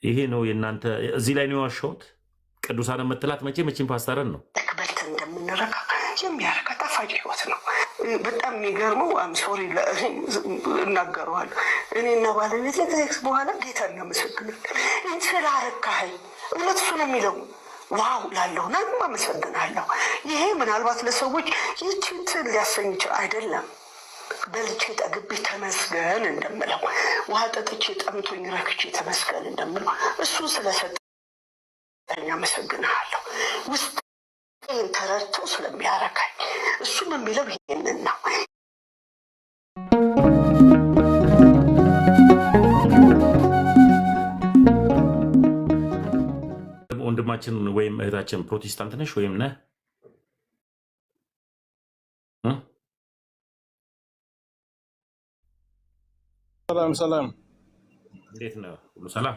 ይሄ ነው የእናንተ እዚህ ላይ ነው ያዋሸሁት። ቅዱሳን የምትላት መቼም ፓስተርን ነው ተክበልት እንደምንረካ የሚያረካ ጣፋጭ ህይወት ነው። በጣም የሚገርመው ሶሪ እናገረዋለሁ። እኔና ባለቤት ከሴክስ በኋላ ጌታ እናመሰግናለን ስላረካኸኝ። እውነት እሱ ነው የሚለው። ዋው ላለሁ ናንም አመሰግናለሁ። ይሄ ምናልባት ለሰዎች ይህችን ሊያሰኝ ይችላል። አይደለም በልቼ ጠግቤ ተመስገን እንደምለው፣ ውሃ ጠጥቼ ጠምቶኝ ረክቼ ተመስገን እንደምለው እሱ ስለሰጠኝ አመሰግናለሁ። ውስጥ ተረድቶ ስለሚያረካኝ እሱም የሚለው ይሄንን ነው። ወንድማችን ወይም እህታችን ፕሮቴስታንት ነሽ ወይም ነህ? ሰላም እንዴት ነው? ሁሉ ሰላም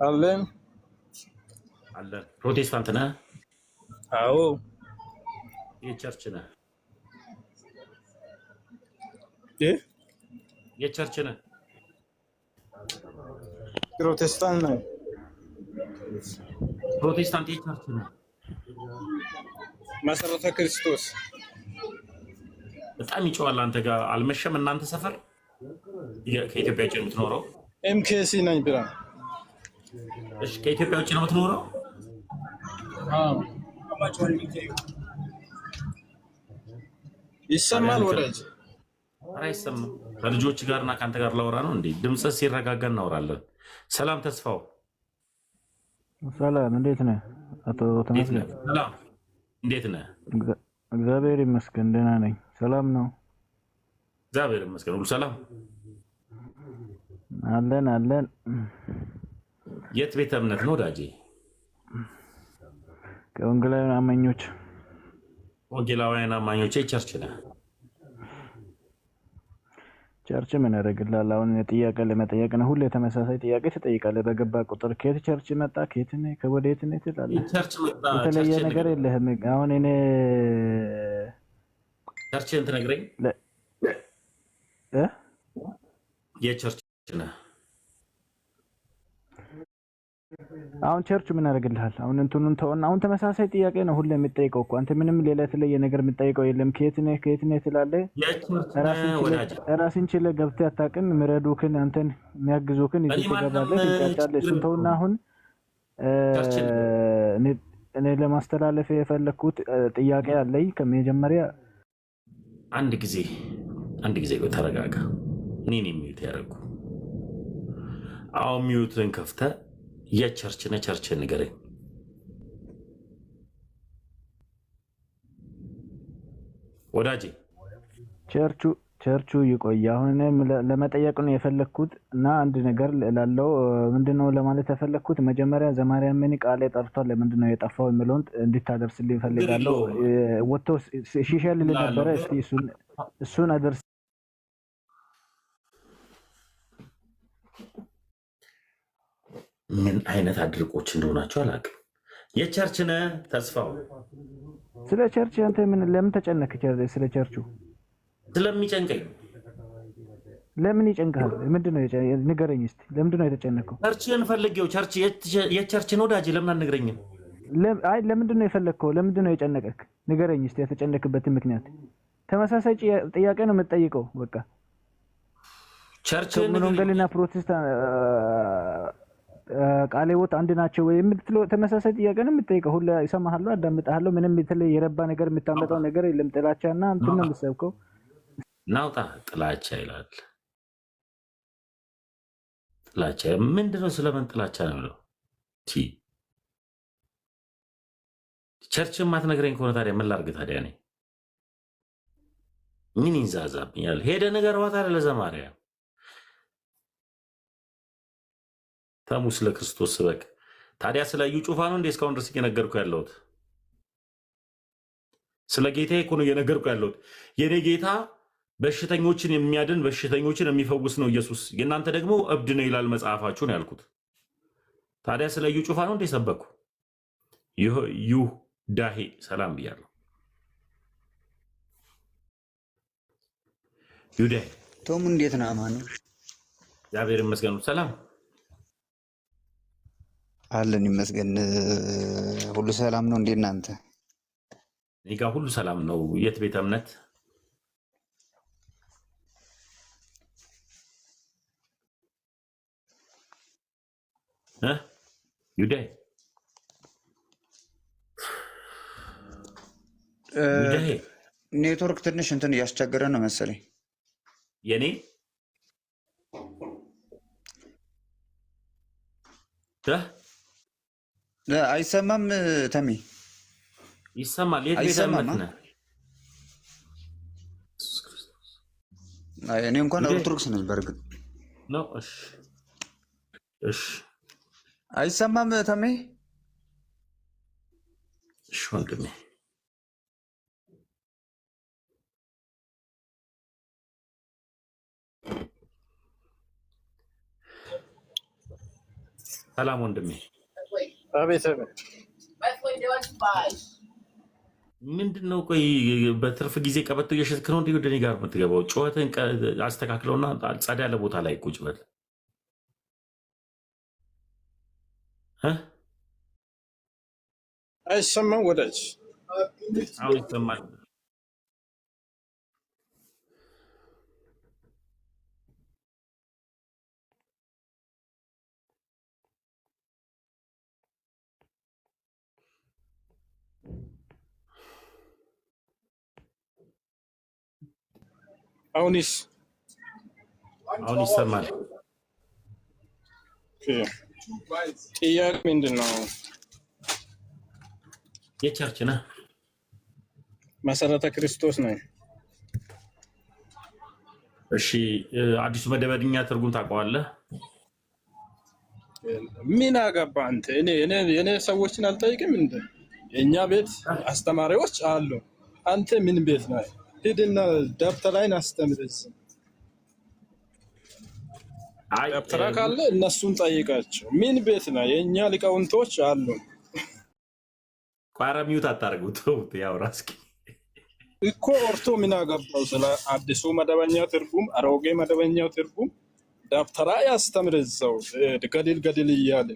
አለን። ፕሮቴስታንት ነህ? አዎ። የቸርች ነህ? የቸርች ነህ? ፕሮቴስታንት ነህ? ፕሮቴስታንት የቸርች ነህ? መሰረተ ክርስቶስ። በጣም ይጨዋል። አንተ ጋር አልመሸም? እናንተ ሰፈር ከኢትዮጵያ ውጭ ነው የምትኖረው? ኤምኬሲ ነኝ ብራ። እሺ፣ ከኢትዮጵያ ውጭ ነው የምትኖረው? ይሰማል ወዳጅ? አይሰማም። ከልጆች ጋርና ከአንተ ጋር ላወራ ነው እንዴ? ድምፅህ ሲረጋጋ እናወራለን። ሰላም ተስፋው። ሰላም፣ እንዴት ነህ አቶ ተመስገን? ሰላም፣ እንዴት ነህ? እግዚአብሔር ይመስገን ደህና ነኝ። ሰላም ነው? እግዚአብሔር ይመስገን፣ ሁሉ ሰላም አለን። የት ቤተ እምነት ነው ወዳጄ? ከወንጌላውያን አማኞች። ወንጌላውያን አማኞች ቸርች ነህ? ቸርች ምን ያደርግልሃል? አሁን ጥያቄ ለመጠየቅ ነው። ሁሌ ተመሳሳይ ጥያቄ ትጠይቃለህ። በገባ ቁጥር ከየት ቸርች መጣ፣ ከየት ነህ፣ ከወዴት ነህ ትላለህ። የተለየ ነገር የለህም። አሁን እኔ ቸርችን ትነግረኝ የቸርች ነህ? አሁን ቸርች ምን ያደርግልሃል? አሁን እንትኑን ተውና፣ አሁን ተመሳሳይ ጥያቄ ነው ሁሌ የምጠይቀው እኮ። አንተ ምንም ሌላ የተለየ ነገር የምጠይቀው የለም። ከየት ነህ ትላለህ። ራስን ችለህ ገብተህ አታውቅም። የሚረዱህን አንተን የሚያግዙህን ይዘህ ትገባለህ፣ ትንጫጫለህ። እሱን ተውና፣ አሁን እኔ ለማስተላለፍ የፈለግኩት ጥያቄ አለኝ። ከመጀመሪያ አንድ ጊዜ ተረጋጋ። እኔን የሚዩት ያደረጉ አሁን ሚዩትን ከፍተህ የቸርች ነህ? ቸርችን ንገረኝ። ወዳጄ ቸርቹ ይቆይ። አሁን ለመጠየቅ ነው የፈለግኩት እና አንድ ነገር ላለው ምንድነው ለማለት የፈለግኩት፣ መጀመሪያ ዘማርያምን ቃሌ ጠርቷል ለምንድነው የጠፋው የሚለውን እንድታደርስልኝ እፈልጋለሁ። ወጥቶ ሲሸልል ነበረ። እስቲ እሱን አደርስ። ምን አይነት አድርቆች እንደሆናቸው አላውቅም። የቸርች ነህ ተስፋው? ስለ ቸርች አንተ ለምን ተጨነክ? ስለ ቸርቹ ስለሚጨንቀኝ። ለምን ይጨንቃል? ምንድነው ንገረኝ እስቲ። ለምንድነው የተጨነከው? ቸርችን ፈልጌው። የቸርች ነው ወዳጄ፣ ለምን አትነግረኝም? አይ ለምንድነው የፈለግከው? ለምንድነው የጨነቀክ? ንገረኝ እስቲ የተጨነክበትን ምክንያት። ተመሳሳይ ጥያቄ ነው የምትጠይቀው። በቃ ቸርችን ወንጌልና ፕሮቴስታንት ቃለ ሕይወት አንድ ናቸው ወይ የምትለው ተመሳሳይ ጥያቄ ነው የምትጠይቀው። ሁሉ ይሰማሃሉ፣ አዳምጣለሁ። ምንም የተለየ የረባ ነገር የምታመጣው ነገር የለም። ጥላቻና እንትን ነው የምትሰብከው። ናውጣ ጥላቻ ይላል። ጥላቻ ምንድነው? ስለምን ጥላቻ ነው የሚለው? ቸርችን ማትነግረኝ ከሆነ ታዲያ ምን ላድርግ? ታዲያ እኔ ምን ይንዛዛብኛል? ሄደ ነገር ዋታ ለዘማሪያ ተሙ ስለ ክርስቶስ ስበክ። ታዲያ ስለ እዩ ጩፋ ነው እንዴ እስካሁን ድረስ እየነገርኩ ያለሁት? ስለ ጌታ እኮ ነው እየነገርኩ ያለሁት። የኔ ጌታ በሽተኞችን የሚያድን በሽተኞችን የሚፈውስ ነው ኢየሱስ። የእናንተ ደግሞ እብድ ነው ይላል መጽሐፋችሁን ያልኩት። ታዲያ ስለ እዩ ጩፋ ነው እንዴ ሰበኩ? ይሁ ዳሄ ሰላም ብያለሁ። ዩዳይ ቶም እንዴት ነህ? አማን እግዚአብሔር ይመስገን። ሰላም አለን ይመስገን። ሁሉ ሰላም ነው። እንዴት እናንተ? እኔ ጋር ሁሉ ሰላም ነው። የት ቤተ እምነት? ይሁዳይ ኔትወርክ ትንሽ እንትን እያስቸገረ ነው መሰለኝ። የኔ አይሰማም። ተሜ ይሰማል። የት ቤተ እምነት ነህ? እኔ እንኳን ኦርቶዶክስ ነኝ በእርግጥ ነው። እሺ እሺ። አይሰማም ተሜ? እሺ ወንድሜ ሰላም ወንድሜ። አቤት ምንድን ነው? ቆይ በትርፍ ጊዜ ቀበቶ እየሸጥክ ነው እንዴ ወደ እኔ ጋር የምትገባው? ጩኸትን አስተካክለውና ጸዳ ያለ ቦታ ላይ ቁጭ በል። አይሰማም ወዳጅ? አሁን ይሰማል። አሁንስ? አሁን ይሰማል። ጥያቄ ምንድን ነው? የቸርች ነህ? መሰረተ ክርስቶስ ነው። እሺ አዲሱ መደበኛ ትርጉም ታውቀዋለህ? ምን አገባ አንተ? እኔ ሰዎችን አልጠይቅም እንዴ? የእኛ ቤት አስተማሪዎች አሉ። አንተ ምን ቤት ነህ? ሂድና ደብተራን አስተምር። ደብተራ ካለ እነሱን ጠይቃቸው። ምን ቤት ነው? የእኛ ሊቃውንቶች አሉ ቋራ ሚውት አታርጉ። ተውት። ያው ራስኪ እኮ ኦርቶ ምን አገባው? ስለ አዲሱ መደበኛ ትርጉም አሮጌ መደበኛው ትርጉም ደብተራ ያስተምር። እዛው ገድል እያለ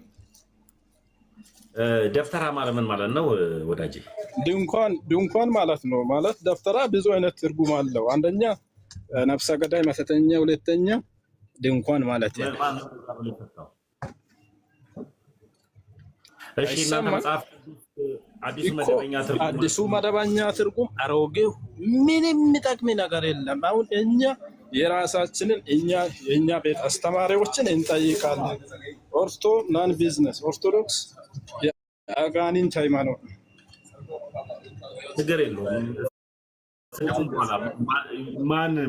ደብተራ ማለት ምን ማለት ነው ወዳጄ? ድንኳን ማለት ነው። ማለት ደብተራ ብዙ አይነት ትርጉም አለው። አንደኛ ነፍሰ ገዳይ መተተኛ፣ ሁለተኛ ድንኳን ማለት ነው። እሺ እናንተ መጽሐፍ አዲሱ መደበኛ ትርጉም አሮጌው ምንም የሚጠቅም ነገር የለም። አሁን እኛ የራሳችንን የእኛ ቤት አስተማሪዎችን እንጠይቃለን። ናን ቢዝነስ ኦርቶዶክስ የአጋኒንት ሃይማኖት ችግር የለውም።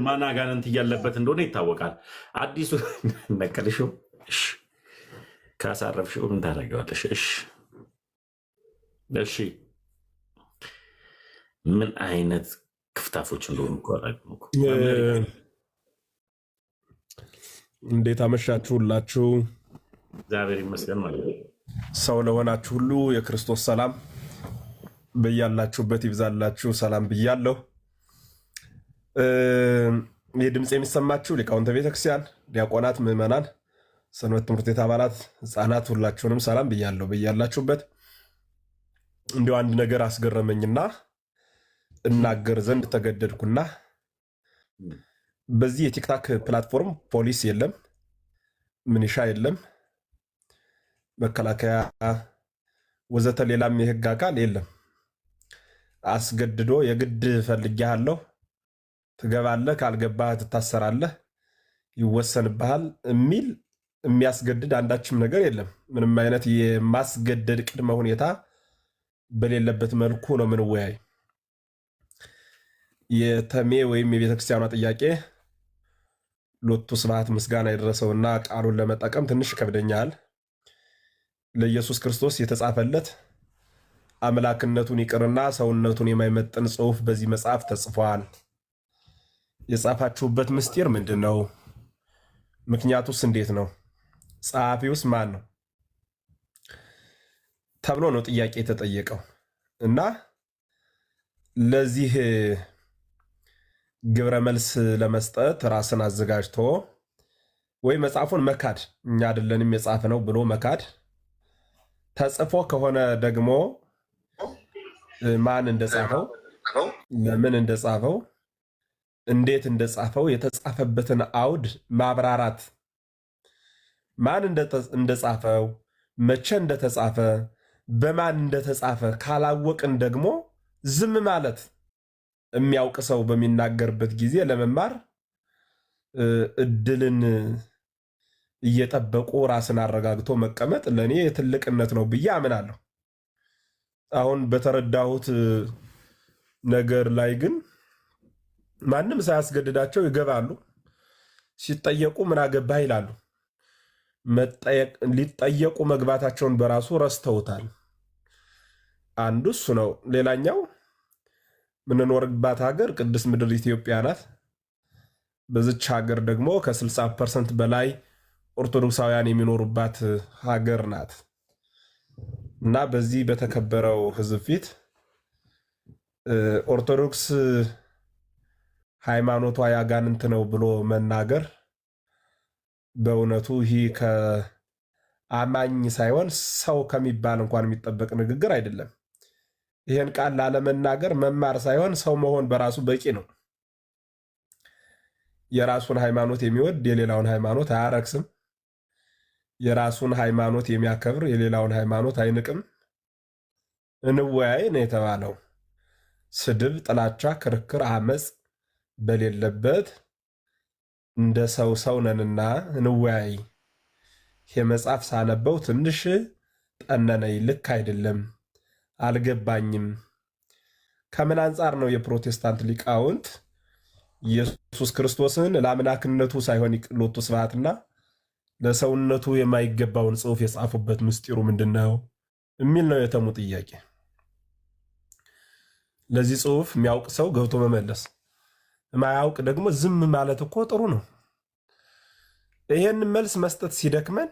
ማን አጋንንት እያለበት እንደሆነ ይታወቃል። አዲሱ ነቀልሽው ካሳረፍሽው ምን ታደርጊዋለሽ? እሺ ምን አይነት ክፍታፎች እንደሆኑ እንዴት አመሻችሁላችሁ? እግዚአብሔር ይመስገን ማለት ነው። ሰው ለሆናችሁ ሁሉ የክርስቶስ ሰላም በያላችሁበት ይብዛላችሁ። ሰላም ብያለሁ። ይህ ድምፅ የሚሰማችሁ ሊቃውንተ ቤተክርስቲያን፣ ዲያቆናት፣ ምዕመናን፣ ሰንበት ትምህርት ቤት አባላት፣ ህፃናት ሁላችሁንም ሰላም ብያለሁ በያላችሁበት። እንዲሁ አንድ ነገር አስገረመኝና እናገር ዘንድ ተገደድኩና በዚህ የቲክታክ ፕላትፎርም ፖሊስ የለም፣ ምንሻ የለም፣ መከላከያ ወዘተ ሌላም የህግ አካል የለም። አስገድዶ የግድ ፈልጌሃለሁ፣ ትገባለህ፣ ካልገባህ ትታሰራለህ፣ ይወሰንብሃል የሚል የሚያስገድድ አንዳችም ነገር የለም። ምንም አይነት የማስገደድ ቅድመ ሁኔታ በሌለበት መልኩ ነው ምንወያይ። የተሜ ወይም የቤተክርስቲያኗ ጥያቄ ሎቱ ስብሐት ምስጋና የደረሰውና ቃሉን ለመጠቀም ትንሽ ይከብደኛል። ለኢየሱስ ክርስቶስ የተጻፈለት አምላክነቱን ይቅርና ሰውነቱን የማይመጥን ጽሑፍ በዚህ መጽሐፍ ተጽፏል። የጻፋችሁበት ምስጢር ምንድን ነው? ምክንያቱስ እንዴት ነው? ጸሐፊውስ ማን ነው? ተብሎ ነው ጥያቄ የተጠየቀው እና ለዚህ ግብረ መልስ ለመስጠት ራስን አዘጋጅቶ ወይ መጽሐፉን መካድ እኛ አይደለንም የጻፈ ነው ብሎ መካድ፣ ተጽፎ ከሆነ ደግሞ ማን እንደጻፈው፣ ለምን እንደጻፈው፣ እንዴት እንደጻፈው፣ የተጻፈበትን አውድ ማብራራት፣ ማን እንደጻፈው፣ መቼ እንደተጻፈ፣ በማን እንደተጻፈ ካላወቅን ደግሞ ዝም ማለት የሚያውቅ ሰው በሚናገርበት ጊዜ ለመማር እድልን እየጠበቁ ራስን አረጋግቶ መቀመጥ ለእኔ ትልቅነት ነው ብዬ አምናለሁ። አሁን በተረዳሁት ነገር ላይ ግን ማንም ሳያስገድዳቸው ይገባሉ። ሲጠየቁ ምን አገባህ ይላሉ። ሊጠየቁ መግባታቸውን በራሱ ረስተውታል። አንዱ እሱ ነው። ሌላኛው ምንኖርባት ሀገር ቅድስት ምድር ኢትዮጵያ ናት። በዚች ሀገር ደግሞ ከ60% በላይ ኦርቶዶክሳውያን የሚኖሩባት ሀገር ናት እና በዚህ በተከበረው ሕዝብ ፊት ኦርቶዶክስ ሃይማኖቷ ያጋንንት ነው ብሎ መናገር በእውነቱ ይህ ከአማኝ ሳይሆን ሰው ከሚባል እንኳን የሚጠበቅ ንግግር አይደለም። ይህን ቃል ላለመናገር መማር ሳይሆን ሰው መሆን በራሱ በቂ ነው። የራሱን ሃይማኖት የሚወድ የሌላውን ሃይማኖት አያረክስም። የራሱን ሃይማኖት የሚያከብር የሌላውን ሃይማኖት አይንቅም። እንወያይ ነው የተባለው። ስድብ፣ ጥላቻ፣ ክርክር፣ አመፅ በሌለበት እንደ ሰው ሰው ነንና እንወያይ። ይሄ መጽሐፍ ሳነበው ትንሽ ጠነነኝ። ልክ አይደለም፣ አልገባኝም። ከምን አንጻር ነው የፕሮቴስታንት ሊቃውንት ኢየሱስ ክርስቶስን ለአምላክነቱ ሳይሆን ሎቱ ስብሐትና ለሰውነቱ የማይገባውን ጽሑፍ የጻፉበት ምስጢሩ ምንድን ነው የሚል ነው የተሙ ጥያቄ። ለዚህ ጽሑፍ የሚያውቅ ሰው ገብቶ መመለስ፣ የማያውቅ ደግሞ ዝም ማለት እኮ ጥሩ ነው። ይሄን መልስ መስጠት ሲደክመን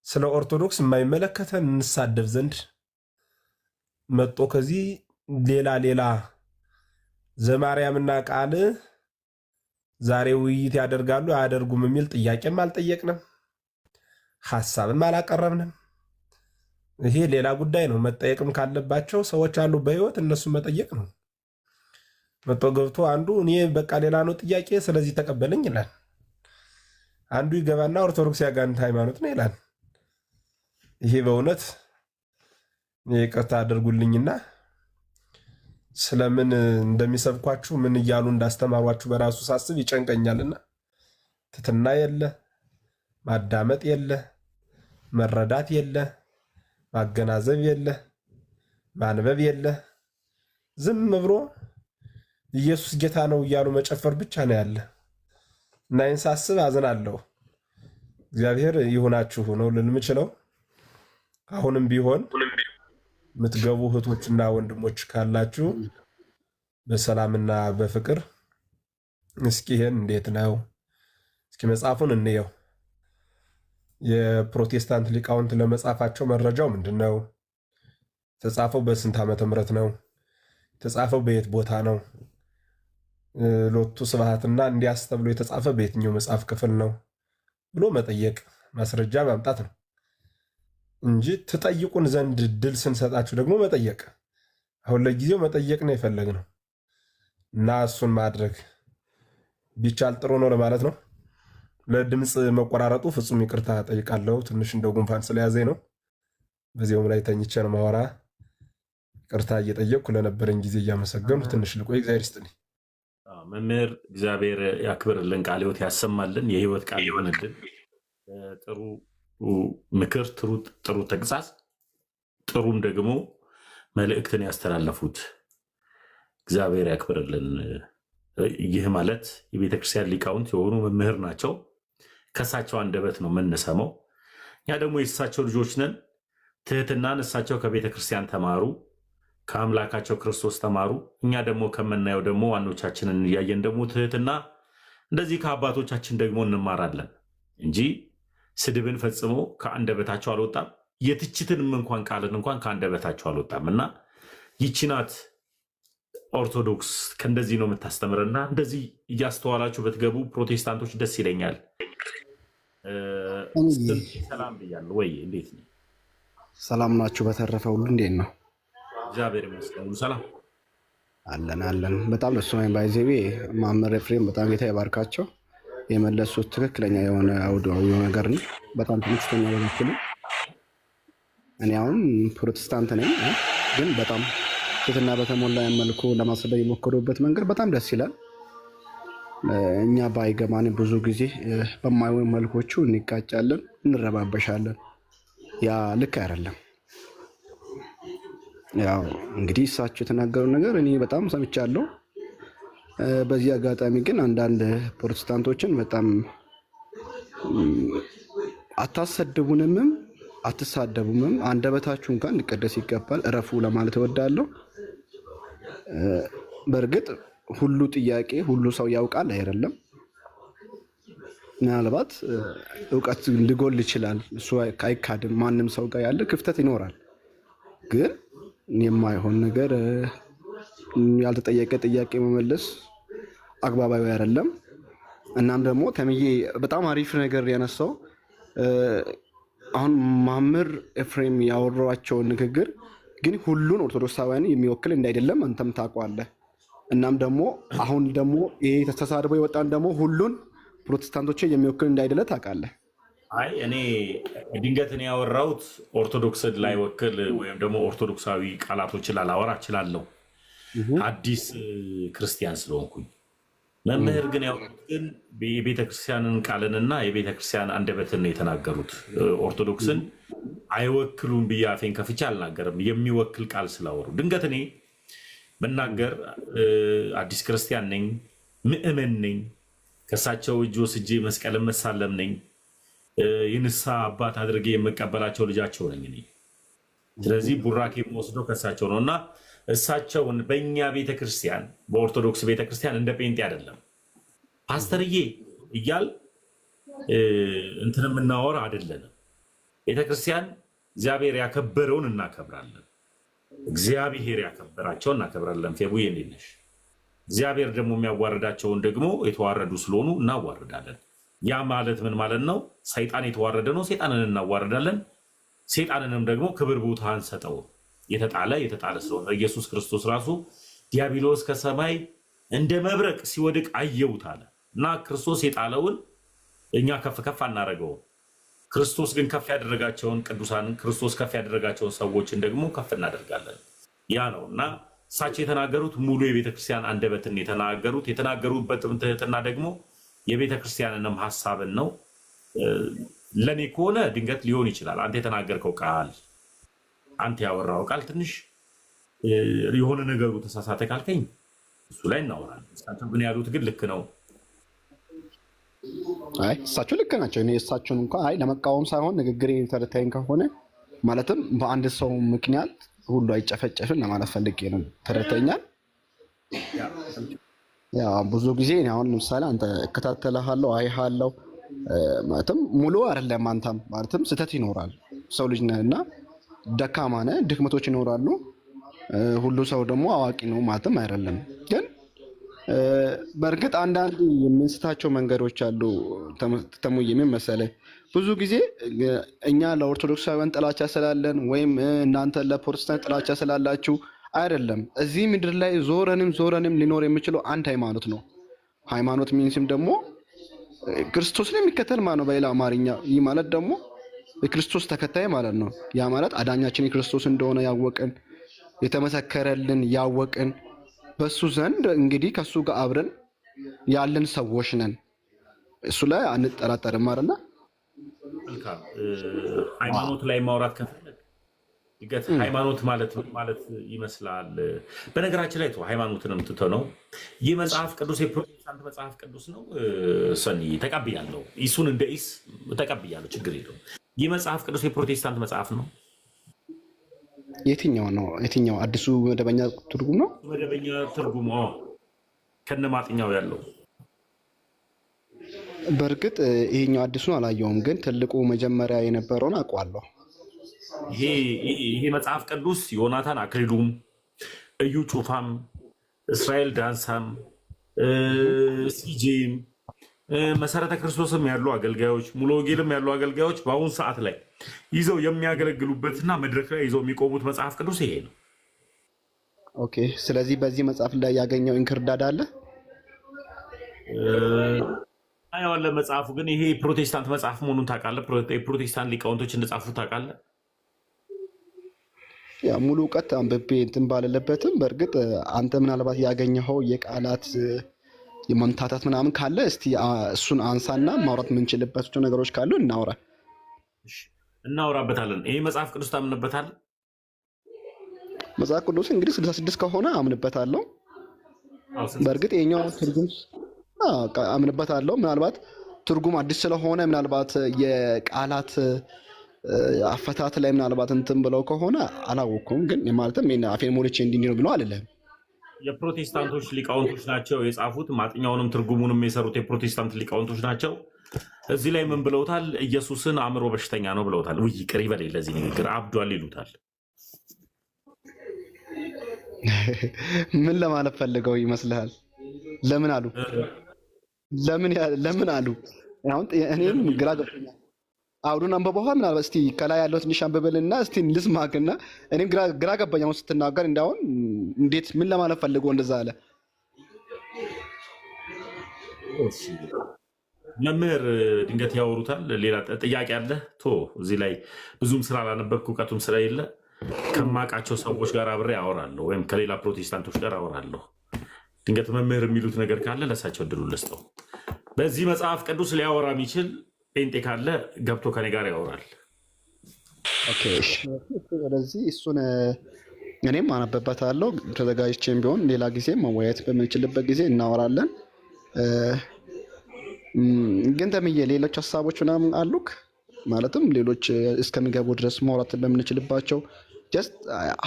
ስለ ኦርቶዶክስ የማይመለከተን እንሳደብ ዘንድ መጦ ከዚህ ሌላ ዘማርያምና ቃል ዛሬ ውይይት ያደርጋሉ አያደርጉም የሚል ጥያቄም አልጠየቅንም፣ ሐሳብም አላቀረብንም። ይሄ ሌላ ጉዳይ ነው። መጠየቅም ካለባቸው ሰዎች አሉ በሕይወት እነሱ መጠየቅ ነው። መጦ ገብቶ አንዱ እኔ በቃ ሌላ ነው ጥያቄ ስለዚህ ተቀበለኝ ይላል። አንዱ ይገባና ኦርቶዶክስ ያጋንንት ሃይማኖት ነው ይላል። ይሄ በእውነት ይቅርታ አድርጉልኝና ስለምን እንደሚሰብኳችሁ ምን እያሉ እንዳስተማሯችሁ በራሱ ሳስብ ይጨንቀኛልና ትትና የለ፣ ማዳመጥ የለ፣ መረዳት የለ፣ ማገናዘብ የለ፣ ማንበብ የለ፣ ዝም ብሎ ኢየሱስ ጌታ ነው እያሉ መጨፈር ብቻ ነው ያለ እና ይህን ሳስብ አዝናለሁ። እግዚአብሔር ይሁናችሁ ነው ልል የምችለው። አሁንም ቢሆን የምትገቡ እህቶችና ወንድሞች ካላችሁ በሰላምና በፍቅር እስኪ ይሄን እንዴት ነው እስኪ መጽሐፉን እንየው። የፕሮቴስታንት ሊቃውንት ለመጻፋቸው መረጃው ምንድን ነው? የተጻፈው በስንት ዓመተ ምህረት ነው? የተጻፈው በየት ቦታ ነው? ሎቱ ስብሐትና እንዲያስ ተብሎ የተጻፈ በየትኛው መጽሐፍ ክፍል ነው ብሎ መጠየቅ፣ ማስረጃ ማምጣት ነው እንጂ ትጠይቁን ዘንድ ድል ስንሰጣችሁ ደግሞ መጠየቅ። አሁን ለጊዜው መጠየቅ ነው የፈለግነው እና እሱን ማድረግ ቢቻል ጥሩ ነው ለማለት ነው። ለድምፅ መቆራረጡ ፍጹም ይቅርታ ጠይቃለሁ። ትንሽ እንደ ጉንፋን ስለያዘኝ ነው። በዚያውም ላይ ተኝቼ ነው ማወራ። ይቅርታ እየጠየቅኩ ለነበረኝ ጊዜ እያመሰገኑ ትንሽ ልቆይ። እግዚአብሔር ይስጥልኝ። መምህር እግዚአብሔር ያክብርልን፣ ቃለ ሕይወት ያሰማልን፣ የህይወት ቃል ይሆንልን። ጥሩ ምክር፣ ጥሩ ተግሳጽ፣ ጥሩም ደግሞ መልእክትን ያስተላለፉት እግዚአብሔር ያክብርልን። ይህ ማለት የቤተክርስቲያን ሊቃውንት የሆኑ መምህር ናቸው። ከእሳቸው አንደበት ነው የምንሰማው። እኛ ደግሞ የእሳቸው ልጆች ነን። ትህትናን እሳቸው ከቤተክርስቲያን ተማሩ፣ ከአምላካቸው ክርስቶስ ተማሩ። እኛ ደግሞ ከምናየው ደግሞ ዋኖቻችንን እያየን ደግሞ ትህትና እንደዚህ ከአባቶቻችን ደግሞ እንማራለን እንጂ ስድብን ፈጽሞ ከአንደበታቸው አልወጣም። የትችትንም እንኳን ቃልን እንኳን ከአንደበታቸው አልወጣም እና ይቺ ናት ኦርቶዶክስ ከእንደዚህ ነው የምታስተምረና እንደዚህ እያስተዋላችሁ በትገቡ ፕሮቴስታንቶች ደስ ይለኛል። ስንት ሰላም ብያለሁ ወይ? እንዴት ነው? ሰላም ናችሁ? በተረፈ ሁሉ እንዴት ነው? እግዚአብሔር ይመስገን ሰላም አለን። በጣም ደስ ነው ባይዘቤ መምህር ኤፍሬም በጣም ጌታ ይባርካቸው። የመለሱት ትክክለኛ የሆነ አውዳዊ ነገር ነው። በጣም ትክክለኛ በመክሉ እኔ አሁን ፕሮቴስታንት ነኝ፣ ግን በጣም ትህትና በተሞላ መልኩ ለማስረዳት የሞከሩበት መንገድ በጣም ደስ ይላል። እኛ ባይገባን ብዙ ጊዜ በማይሆን መልኮቹ እንጋጫለን፣ እንረባበሻለን። ያ ልክ አይደለም። ያው እንግዲህ እሳቸው የተናገረው ነገር እኔ በጣም ሰምቻለሁ። በዚህ አጋጣሚ ግን አንዳንድ ፕሮቴስታንቶችን በጣም አታሰድቡንም፣ አትሳደቡምም፣ አንደበታችሁ እንኳን ሊቀደስ ይገባል፣ እረፉ ለማለት እወዳለሁ። በእርግጥ ሁሉ ጥያቄ ሁሉ ሰው ያውቃል አይደለም። ምናልባት እውቀት ሊጎል ይችላል፣ እሱ አይካድም። ማንም ሰው ጋር ያለ ክፍተት ይኖራል። ግን የማይሆን ነገር ያልተጠየቀ ጥያቄ መመለስ አግባባዊ አይደለም። እናም ደግሞ ተምዬ በጣም አሪፍ ነገር ያነሳው አሁን መምህር ኤፍሬም ያወራቸውን ንግግር ግን ሁሉን ኦርቶዶክሳውያን የሚወክል እንዳይደለም አንተም ታውቀዋለህ። እናም ደግሞ አሁን ደግሞ ይሄ ተሳድቦ የወጣን ደግሞ ሁሉን ፕሮቴስታንቶችን የሚወክል እንዳይደለ ታውቃለህ። አይ እኔ ድንገት እኔ ያወራሁት ኦርቶዶክስን ላይወክል ወይም ደግሞ ኦርቶዶክሳዊ ቃላቶችን ላላወራ እችላለሁ አዲስ ክርስቲያን ስለሆንኩኝ። መምህር ግን ያወሩት ግን የቤተክርስቲያንን ቃልንና የቤተክርስቲያን አንደበትን የተናገሩት ኦርቶዶክስን አይወክሉም ብዬ አፌን ከፍቼ አልናገርም። የሚወክል ቃል ስላወሩ ድንገት እኔ ብናገር አዲስ ክርስቲያን ነኝ፣ ምእመን ነኝ፣ ከእሳቸው እጅ ወስጄ መስቀል መሳለም ነኝ፣ የንስሐ አባት አድርጌ የምቀበላቸው ልጃቸው ነኝ እኔ። ስለዚህ ቡራኬ የምወስደው ከእሳቸው ነው እና እሳቸውን በእኛ ቤተክርስቲያን በኦርቶዶክስ ቤተክርስቲያን እንደ ጴንጤ አይደለም ፓስተርዬ እያል እንትን የምናወራ አይደለንም። ቤተክርስቲያን እግዚአብሔር ያከበረውን እናከብራለን፣ እግዚአብሔር ያከበራቸውን እናከብራለን። ፌቡዬ እንዴት ነሽ? እግዚአብሔር ደግሞ የሚያዋርዳቸውን ደግሞ የተዋረዱ ስለሆኑ እናዋርዳለን። ያ ማለት ምን ማለት ነው? ሰይጣን የተዋረደ ነው፣ ሰይጣንን እናዋርዳለን። ሰይጣንንም ደግሞ ክብር ቦታ አንሰጠው። የተጣለ ስለሆነ ኢየሱስ ክርስቶስ ራሱ ዲያብሎስ ከሰማይ እንደ መብረቅ ሲወድቅ አየሁት አለ እና ክርስቶስ የጣለውን እኛ ከፍ ከፍ አናደርገውም። ክርስቶስ ግን ከፍ ያደረጋቸውን ቅዱሳንን ክርስቶስ ከፍ ያደረጋቸውን ሰዎችን ደግሞ ከፍ እናደርጋለን። ያ ነው እና እሳቸው የተናገሩት ሙሉ የቤተክርስቲያን አንደበትን የተናገሩበትም ትህትና ደግሞ የቤተክርስቲያንንም ሀሳብን ነው። ለእኔ ከሆነ ድንገት ሊሆን ይችላል አንተ የተናገርከው ቃል አንተ ያወራው ቃል ትንሽ የሆነ ነገሩ ተሳሳተ ካልከኝ እሱ ላይ እናወራለን። እሳቸው ግን ያሉት ግን ልክ ነው። አይ እሳቸው ልክ ናቸው። እኔ እሳቸውን እንኳን አይ ለመቃወም ሳይሆን ንግግሬ ተረታይን ከሆነ ማለትም በአንድ ሰው ምክንያት ሁሉ አይጨፈጨፍም ለማለት ፈልጌ ነው። ተረተኛል። ያ ብዙ ጊዜ እኔ አሁን ለምሳሌ አንተ እከታተልሃለሁ፣ አይሃለሁ ማለትም ሙሉ አይደለም አንተም ማለትም ስህተት ይኖራል። ሰው ልጅ ነህና ደካማ ነህ፣ ድክመቶች ይኖራሉ። ሁሉ ሰው ደግሞ አዋቂ ነው ማለትም አይደለም። ግን በእርግጥ አንዳንድ የምንስታቸው መንገዶች አሉ። ተሙዬ ምን መሰለህ ብዙ ጊዜ እኛ ለኦርቶዶክሳውያን ጥላቻ ስላለን ወይም እናንተ ለፕሮቴስታንት ጥላቻ ስላላችሁ አይደለም። እዚህ ምድር ላይ ዞረንም ሊኖር የሚችለው አንድ ሃይማኖት ነው። ሃይማኖት ሚንስም ደግሞ ክርስቶስን የሚከተል ማለት ነው በሌላ አማርኛ። ይህ ማለት ደግሞ የክርስቶስ ተከታይ ማለት ነው። ያ ማለት አዳኛችን የክርስቶስ እንደሆነ ያወቅን የተመሰከረልን ያወቅን በሱ ዘንድ እንግዲህ ከሱ ጋር አብረን ያለን ሰዎች ነን። እሱ ላይ አንጠራጠርም አይደል? መልካም ሃይማኖት ላይ ማውራት ከፈለግ ድገት ሃይማኖት ማለት ይመስላል። በነገራችን ላይ ሃይማኖትንም ትተው ነው ይህ መጽሐፍ ቅዱስ የፕሮቴስታንት መጽሐፍ ቅዱስ ነው። ሰኒ ተቀብያለሁ፣ ኢሱን እንደ ኢስ ተቀብያለሁ፣ ችግር የለውም። ይህ መጽሐፍ ቅዱስ የፕሮቴስታንት መጽሐፍ ነው። የትኛው ነው? የትኛው አዲሱ መደበኛ ትርጉም ነው? መደበኛ ትርጉም ከነማጥኛው ያለው። በእርግጥ ይሄኛው አዲሱን አላየውም፣ ግን ትልቁ መጀመሪያ የነበረውን አውቀዋለሁ። ይሄ መጽሐፍ ቅዱስ ዮናታን አክሊሉም፣ እዩ ጩፋም፣ እስራኤል ዳንሳም፣ ሲጄም መሰረተ ክርስቶስም ያሉ አገልጋዮች፣ ሙሉ ወንጌልም ያሉ አገልጋዮች በአሁኑ ሰዓት ላይ ይዘው የሚያገለግሉበትና መድረክ ላይ ይዘው የሚቆሙት መጽሐፍ ቅዱስ ይሄ ነው። ኦኬ። ስለዚህ በዚህ መጽሐፍ ላይ ያገኘው እንክርዳድ አለ አያዋለ መጽሐፉ ግን ይሄ ፕሮቴስታንት መጽሐፍ መሆኑን ታውቃለህ? የፕሮቴስታንት ሊቃውንቶች እንደጻፉት ታውቃለህ? ያ ሙሉ እውቀት አንብቤ እንትን ባለለበትም በእርግጥ አንተ ምናልባት ያገኘኸው የቃላት የመምታታት ምናምን ካለ እስቲ እሱን አንሳና ማውራት የምንችልባቸው ነገሮች ካሉ እናውራ። እናውራበታለን። ይሄ መጽሐፍ ቅዱስ ታምንበታል? መጽሐፍ ቅዱስ እንግዲህ 66 ከሆነ አምንበታለሁ። በእርግጥ የኛው ትርጉም አምንበታለሁ። ምናልባት ትርጉም አዲስ ስለሆነ ምናልባት የቃላት አፈታት ላይ ምናልባት እንትን ብለው ከሆነ አላወኩም። ግን ማለትም አፌን ሞልቼ እንዲህ ነው ብለው አልልህም። የፕሮቴስታንቶች ሊቃውንቶች ናቸው የጻፉት። ማጥኛውንም ትርጉሙንም የሰሩት የፕሮቴስታንት ሊቃውንቶች ናቸው። እዚህ ላይ ምን ብለውታል? ኢየሱስን አእምሮ በሽተኛ ነው ብለውታል። ውይ ይቅር ይበለኝ ለዚህ ንግግር፣ አብዷል ይሉታል። ምን ለማለት ፈልገው ይመስልሃል? ለምን አሉ? ለምን አሉ? አሁን እኔም ግራ ገብቶኛል። አውዱን አንብበዋል? ምናልባት እስቲ ከላይ ያለው ትንሽ አንብበልና እስቲ ልስማክና እኔም ግራ ገባኝ። አሁን ስትናገር እንዳሁን እንዴት ምን ለማለት ፈልገው እንደዛ አለ? መምህር ድንገት ያወሩታል። ሌላ ጥያቄ አለ? ቶ እዚህ ላይ ብዙም ስላላነበብክ እውቀቱም ስለሌለ ከማውቃቸው ሰዎች ጋር አብሬ አወራለሁ፣ ወይም ከሌላ ፕሮቴስታንቶች ጋር አወራለሁ። ድንገት መምህር የሚሉት ነገር ካለ ለሳቸው እድሉን ልስጠው። በዚህ መጽሐፍ ቅዱስ ሊያወራ የሚችል ጴንጤ ካለ ገብቶ ከኔ ጋር ያወራል። ስለዚህ እሱን እኔም አነበበታለሁ ተዘጋጅቼም ቢሆን ሌላ ጊዜ መወያየት በምንችልበት ጊዜ እናወራለን። ግን ተምዬ ሌሎች ሀሳቦች ምናምን አሉክ? ማለትም ሌሎች እስከሚገቡ ድረስ ማውራት በምንችልባቸው ጀስት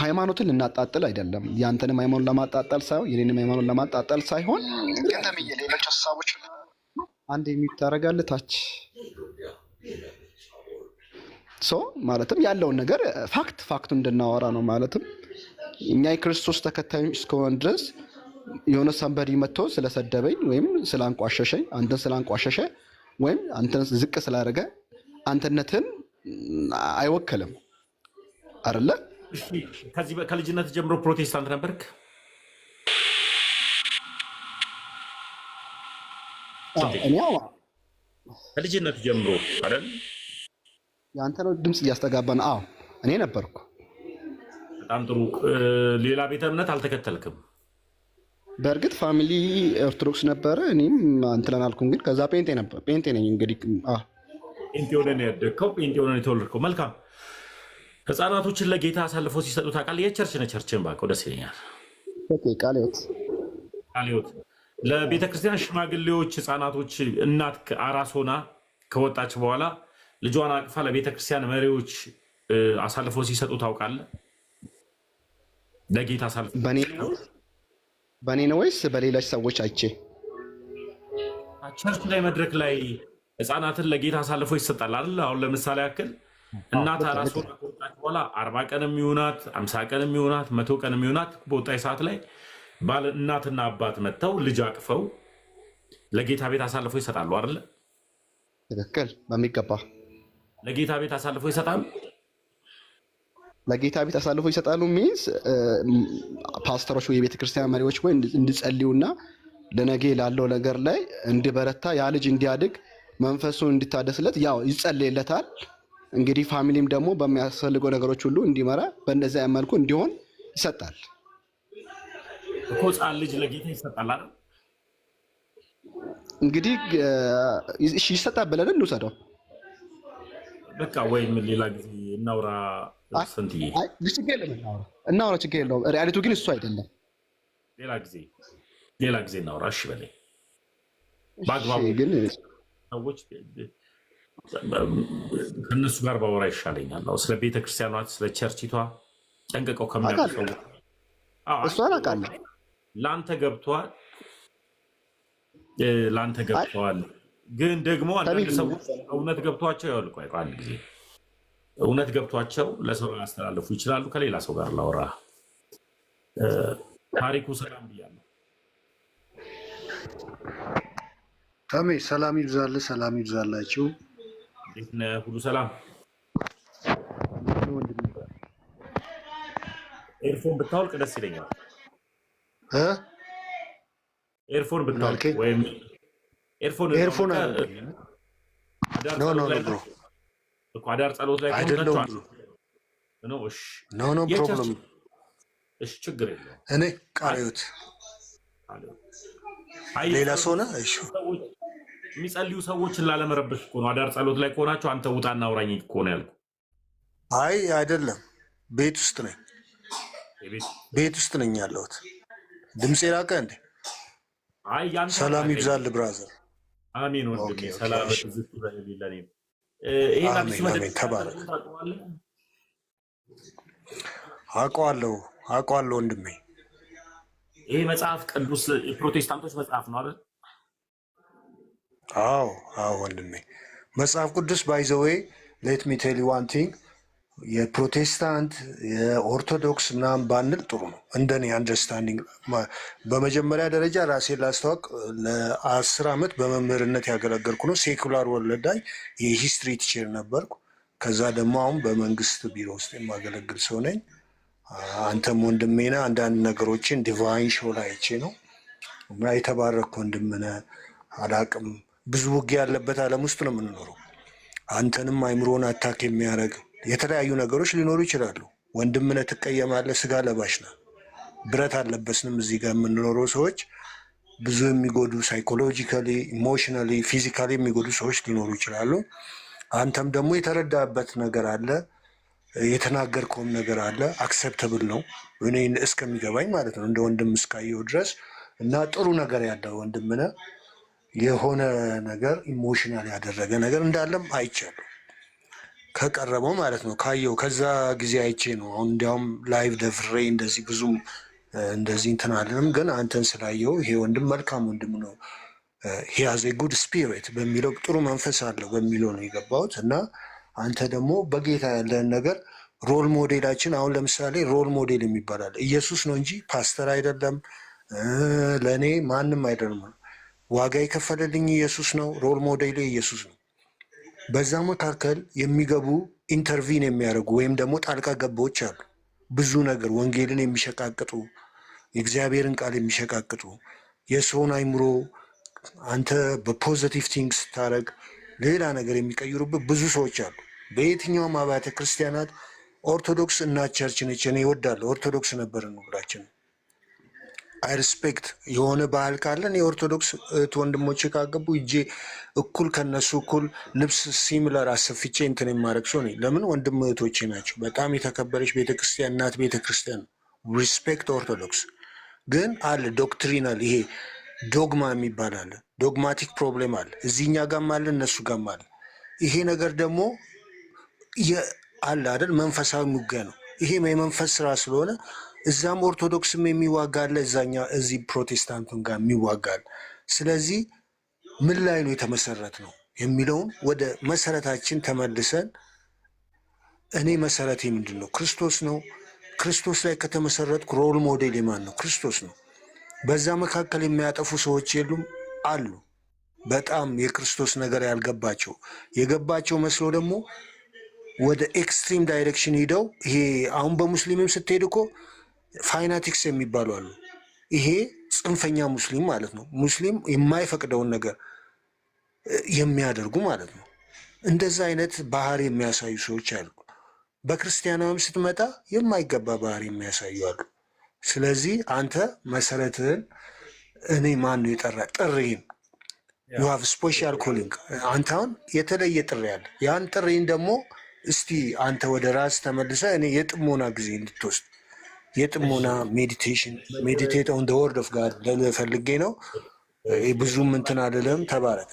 ሃይማኖትን ልናጣጥል አይደለም። ያንተንም ሃይማኖት ለማጣጣል ሳይሆን የኔንም ሃይማኖት ለማጣጣል ሳይሆን ግን ተምዬ ሌሎች ሀሳቦች አንድ የሚታረጋል ታች ማለትም ያለውን ነገር ፋክቱ እንድናወራ ነው። ማለትም እኛ የክርስቶስ ተከታዮች እስከሆን ድረስ የሆነ ሰንበዲ መጥቶ ስለሰደበኝ ወይም ስላንቋሸሸኝ አንተን ስላንቋሸሸ ወይም አንተን ዝቅ ስላደረገ አንተነትን አይወክልም አይደለ? ከልጅነት ጀምሮ ፕሮቴስታንት ነበርክ? ከልጅነት ጀምሮ አይደል? የአንተ ነው ድምፅ እያስተጋባን። አዎ እኔ ነበርኩ። በጣም ጥሩ። ሌላ ቤተ እምነት አልተከተልክም? በእርግጥ ፋሚሊ ኦርቶዶክስ ነበረ። እኔም እንትን አላልኩም፣ ግን ከዛ ጴንጤ ነበር። ጴንጤ ነኝ እንግዲህ። ጴንጤ ሆነህ ነው ያደግከው? ጴንጤ ሆነህ ነው የተወለድከው? መልካም። ህፃናቶችን ለጌታ አሳልፈው ሲሰጡ ታውቃለህ? የቸርች ነህ? ቸርችን ባውቀው ደስ ይለኛል። ቃለ ሕይወት ለቤተክርስቲያን ሽማግሌዎች ህፃናቶች እናት አራስ ሆና ከወጣች በኋላ ልጇን አቅፋ ለቤተክርስቲያን መሪዎች አሳልፈው ሲሰጡ ታውቃለህ? ለጌታ አሳልፈው በእኔ ነው ወይስ በሌሎች ሰዎች አይቼ? ቸርች ላይ መድረክ ላይ ህፃናትን ለጌታ አሳልፈው ይሰጣል አይደል? አሁን ለምሳሌ ያክል እናት አራስ ሆና ከወጣች በኋላ 40 ቀንም ይሁናት 50 ቀንም ይሁናት 100 ቀንም ይሁናት በወጣች ሰዓት ላይ ባል እናትና አባት መጥተው ልጅ አቅፈው ለጌታ ቤት አሳልፈው ይሰጣሉ አይደል? ትክክል። በሚገባ ለጌታ ቤት አሳልፈው ይሰጣሉ። ለጌታ ቤት አሳልፈው ይሰጣሉ ሚንስ ፓስተሮች ወይ የቤተክርስቲያን መሪዎች ወይ እንዲጸልዩና ለነገ ላለው ነገር ላይ እንዲበረታ ያ ልጅ እንዲያድግ መንፈሱን እንዲታደስለት ያው ይጸልይለታል። እንግዲህ ፋሚሊም ደግሞ በሚያስፈልገው ነገሮች ሁሉ እንዲመራ በእንደዚያ መልኩ እንዲሆን ይሰጣል እኮ። ሕፃን ልጅ ለጌታ ይሰጣል አይደል? እንግዲህ እሺ ይሰጣል ብለን እንውሰደው በቃ። ወይም ሌላ ጊዜ እናውራ። ስንትዬ እናውራ፣ ችግር የለውም። ሪያሊቱ ግን እሱ አይደለም። ሌላ ጊዜ እናውራ። እሺ በለኝ በአግባቡ። ግን ሰዎች ከእነሱ ጋር ባወራ ይሻለኛል። ስለ ቤተክርስቲያኗ ስለ ቸርችቷ ጠንቅቀው ከሚያውቁ ሰዎች እሷን አውቃለሁ። ለአንተ ገብተዋል። ግን ደግሞ አንዳንድ ሰዎች እውነት ገብቷቸው ያልቁ አንድ ጊዜ እውነት ገብቷቸው ለሰው ያስተላልፉ ይችላሉ። ከሌላ ሰው ጋር ላወራ። ታሪኩ ሰላም ብያለሁ። ታሜ ሰላም ይብዛልህ፣ ሰላም ይብዛላችሁ። እንዴት ነህ? ሁሉ ሰላም? ኤርፎን ብታወልቅ ደስ ይለኛል። ኤርፎን ብታወልቅ ወይም ኤርፎን አዳር ጸሎት ላይ አይደለም ነው። እሺ ኖ ፕሮብለም። እሺ ችግር የለውም። እኔ ቃሪዮት ሌላ ሰው ነህ። እሺ የሚጸልዩ ሰዎችን ላለመረበሽ እኮ ነው። አዳር ጸሎት ላይ ከሆናችሁ አንተ ውጣና አውራኝ እኮ ነው ያልኩህ። አይ አይደለም፣ ቤት ውስጥ ነኝ። ቤት ውስጥ ነኝ ያለሁት። ድምጼ ራቀ እንዴ? አይ ያንተ ሰላም ይብዛልህ ብራዘር። አሜን ወንድሜ። ሰላም በዝት ይበልልኝ ለኔ። ይሄ አዲስ አሜን። ተባረክ። አውቀዋለሁ ወንድሜ። ይሄ መጽሐፍ ቅዱስ የፕሮቴስታንቶች መጽሐፍ ነው አይደል? አዎ ወንድሜ፣ መጽሐፍ ቅዱስ ባይ ዘ ዌይ ሌት ሚ ቴል ዩ ዋን ቲንግ፣ የፕሮቴስታንት የኦርቶዶክስ ምናምን ባንል ጥሩ ነው እንደኔ አንደርስታንዲንግ። በመጀመሪያ ደረጃ ራሴን ላስተዋወቅ፣ ለ10 ዓመት በመምህርነት ያገለገልኩ ነው። ሴኩላር ወርልድ ላይ የሂስትሪ ቲቸር ነበርኩ። ከዛ ደግሞ አሁን በመንግስት ቢሮ ውስጥ የማገለግል ሰው ነኝ። አንተም ወንድሜና አንዳንድ ነገሮችን ዲቫይን ሾው ላይ አይቼ ነው እና የተባረክ ወንድምነ አላቅም። ብዙ ውጊያ ያለበት ዓለም ውስጥ ነው የምንኖረው። አንተንም አይምሮን አታክ የሚያደርግ የተለያዩ ነገሮች ሊኖሩ ይችላሉ። ወንድምነ ትቀየማለህ። ስጋ ለባሽ ነህ። ብረት አለበስንም። እዚህ ጋር የምንኖረው ሰዎች ብዙ የሚጎዱ ሳይኮሎጂካሊ፣ ኢሞሽናሊ፣ ፊዚካሊ የሚጎዱ ሰዎች ሊኖሩ ይችላሉ። አንተም ደግሞ የተረዳበት ነገር አለ፣ የተናገርከውም ነገር አለ። አክሰፕተብል ነው እኔ እስከሚገባኝ ማለት ነው፣ እንደ ወንድም እስካየው ድረስ እና ጥሩ ነገር ያለው ወንድምነ የሆነ ነገር ኢሞሽናል ያደረገ ነገር እንዳለም አይቻለሁ፣ ከቀረበው ማለት ነው ካየው ከዛ ጊዜ አይቼ ነው። አሁን እንዲያውም ላይቭ ደፍሬ እንደዚህ ብዙም እንደዚህ እንትን አለንም፣ ግን አንተን ስላየው ይሄ ወንድም መልካም ወንድም ነው፣ ሂ ሃዝ ኤ ጉድ ስፒሪት በሚለው ጥሩ መንፈስ አለው በሚለው ነው የገባሁት። እና አንተ ደግሞ በጌታ ያለን ነገር ሮል ሞዴላችን፣ አሁን ለምሳሌ ሮል ሞዴል የሚባላል ኢየሱስ ነው እንጂ ፓስተር አይደለም፣ ለእኔ ማንም አይደለም። ዋጋ የከፈለልኝ ኢየሱስ ነው። ሮል ሞዴሌ ኢየሱስ ነው። በዛ መካከል የሚገቡ ኢንተርቪን የሚያደርጉ ወይም ደግሞ ጣልቃ ገባዎች አሉ። ብዙ ነገር ወንጌልን የሚሸቃቅጡ የእግዚአብሔርን ቃል የሚሸቃቅጡ የሰውን አይምሮ አንተ በፖዘቲቭ ቲንግስ ስታደርግ ሌላ ነገር የሚቀይሩበት ብዙ ሰዎች አሉ። በየትኛውም አብያተ ክርስቲያናት ኦርቶዶክስ እናት ቸርች ነች። እኔ እወዳለሁ። ኦርቶዶክስ ነበርን ሁላችን። አይ ሪስፔክት የሆነ ባህል ካለን የኦርቶዶክስ እህት ወንድሞቼ ካገቡ እጄ እኩል ከነሱ እኩል ልብስ ሲሚለር አሰፍቼ እንትን የማድረግ ሰው ነኝ። ለምን ወንድም እህቶቼ ናቸው። በጣም የተከበረች ቤተክርስቲያን እናት ቤተክርስቲያን ነው። ሪስፔክት ኦርቶዶክስ። ግን አለ ዶክትሪናል፣ ይሄ ዶግማ የሚባል አለ። ዶግማቲክ ፕሮብሌም አለ። እዚህኛ ጋም አለ እነሱ ጋም አለ። ይሄ ነገር ደግሞ አለ አይደል መንፈሳዊ ውጊያ ነው። ይሄ የመንፈስ ስራ ስለሆነ እዛም ኦርቶዶክስም የሚዋጋ አለ፣ እዚህ ፕሮቴስታንቱን ጋር የሚዋጋ አለ። ስለዚህ ምን ላይ ነው የተመሰረት ነው የሚለውን ወደ መሰረታችን ተመልሰን እኔ መሰረቴ ምንድን ነው? ክርስቶስ ነው። ክርስቶስ ላይ ከተመሰረትኩ ሮል ሞዴል የማን ነው? ክርስቶስ ነው። በዛ መካከል የሚያጠፉ ሰዎች የሉም? አሉ። በጣም የክርስቶስ ነገር ያልገባቸው የገባቸው መስሎ ደግሞ ወደ ኤክስትሪም ዳይሬክሽን ሂደው ይሄ አሁን በሙስሊምም ስትሄድ እኮ ፋይናቲክስ የሚባሉ አሉ። ይሄ ጽንፈኛ ሙስሊም ማለት ነው። ሙስሊም የማይፈቅደውን ነገር የሚያደርጉ ማለት ነው። እንደዛ አይነት ባህሪ የሚያሳዩ ሰዎች አሉ። በክርስቲያናዊም ስትመጣ የማይገባ ባህሪ የሚያሳዩ አሉ። ስለዚህ አንተ መሰረትህን እኔ ማን ነው የጠራ ጥሪህን ዩ ሃቭ ስፔሻል ኮሊንግ። አንተ አሁን የተለየ ጥሪ አለ። ያን ጥሪን ደግሞ እስቲ አንተ ወደ ራስ ተመልሰ እኔ የጥሞና ጊዜ እንድትወስድ የጥሞና ሜዲቴሽን ሜዲቴት ኦን ዘ ወርድ ኦፍ ጋድ ልልህ ፈልጌ ነው። ብዙም እንትን አልልም። ተባረክ።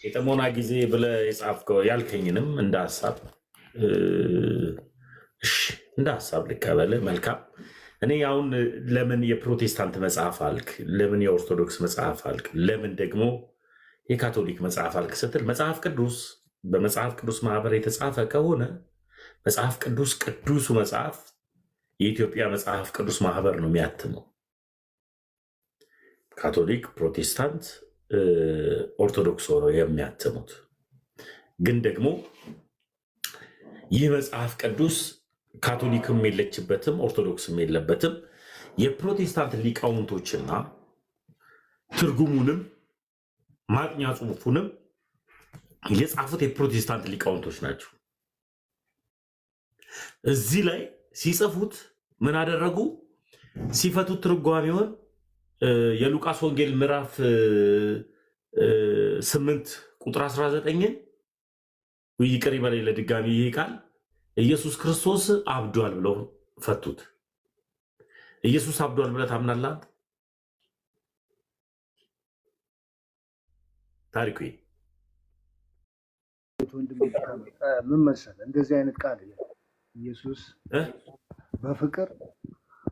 የጥሞና ጊዜ ብለህ የጻፍከው ያልከኝንም እንደ ሀሳብ ልቀበልህ። መልካም። እኔ አሁን ለምን የፕሮቴስታንት መጽሐፍ አልክ? ለምን የኦርቶዶክስ መጽሐፍ አልክ? ለምን ደግሞ የካቶሊክ መጽሐፍ አልክ ስትል መጽሐፍ ቅዱስ በመጽሐፍ ቅዱስ ማህበር የተጻፈ ከሆነ መጽሐፍ ቅዱስ ቅዱሱ መጽሐፍ የኢትዮጵያ መጽሐፍ ቅዱስ ማህበር ነው የሚያትመው። ካቶሊክ፣ ፕሮቴስታንት ኦርቶዶክስ ሆነው የሚያትሙት። ግን ደግሞ ይህ መጽሐፍ ቅዱስ ካቶሊክም የለችበትም፣ ኦርቶዶክስም የለበትም። የፕሮቴስታንት ሊቃውንቶችና ትርጉሙንም ማጥኛ ጽሑፉንም የጻፉት የፕሮቴስታንት ሊቃውንቶች ናቸው። እዚህ ላይ ሲጽፉት ምን አደረጉ? ሲፈቱት ትርጓሜውን የሉቃስ ወንጌል ምዕራፍ 8 ቁጥር 19ን ይቅር ይበለኝ ለድጋሚ ይህ ቃል ኢየሱስ ክርስቶስ አብዷል ብለው ፈቱት። ኢየሱስ አብዷል ብለህ ታምናለህ? ታሪኩ ምን መሰለህ፣ እንደዚህ አይነት ቃል ኢየሱስ በፍቅር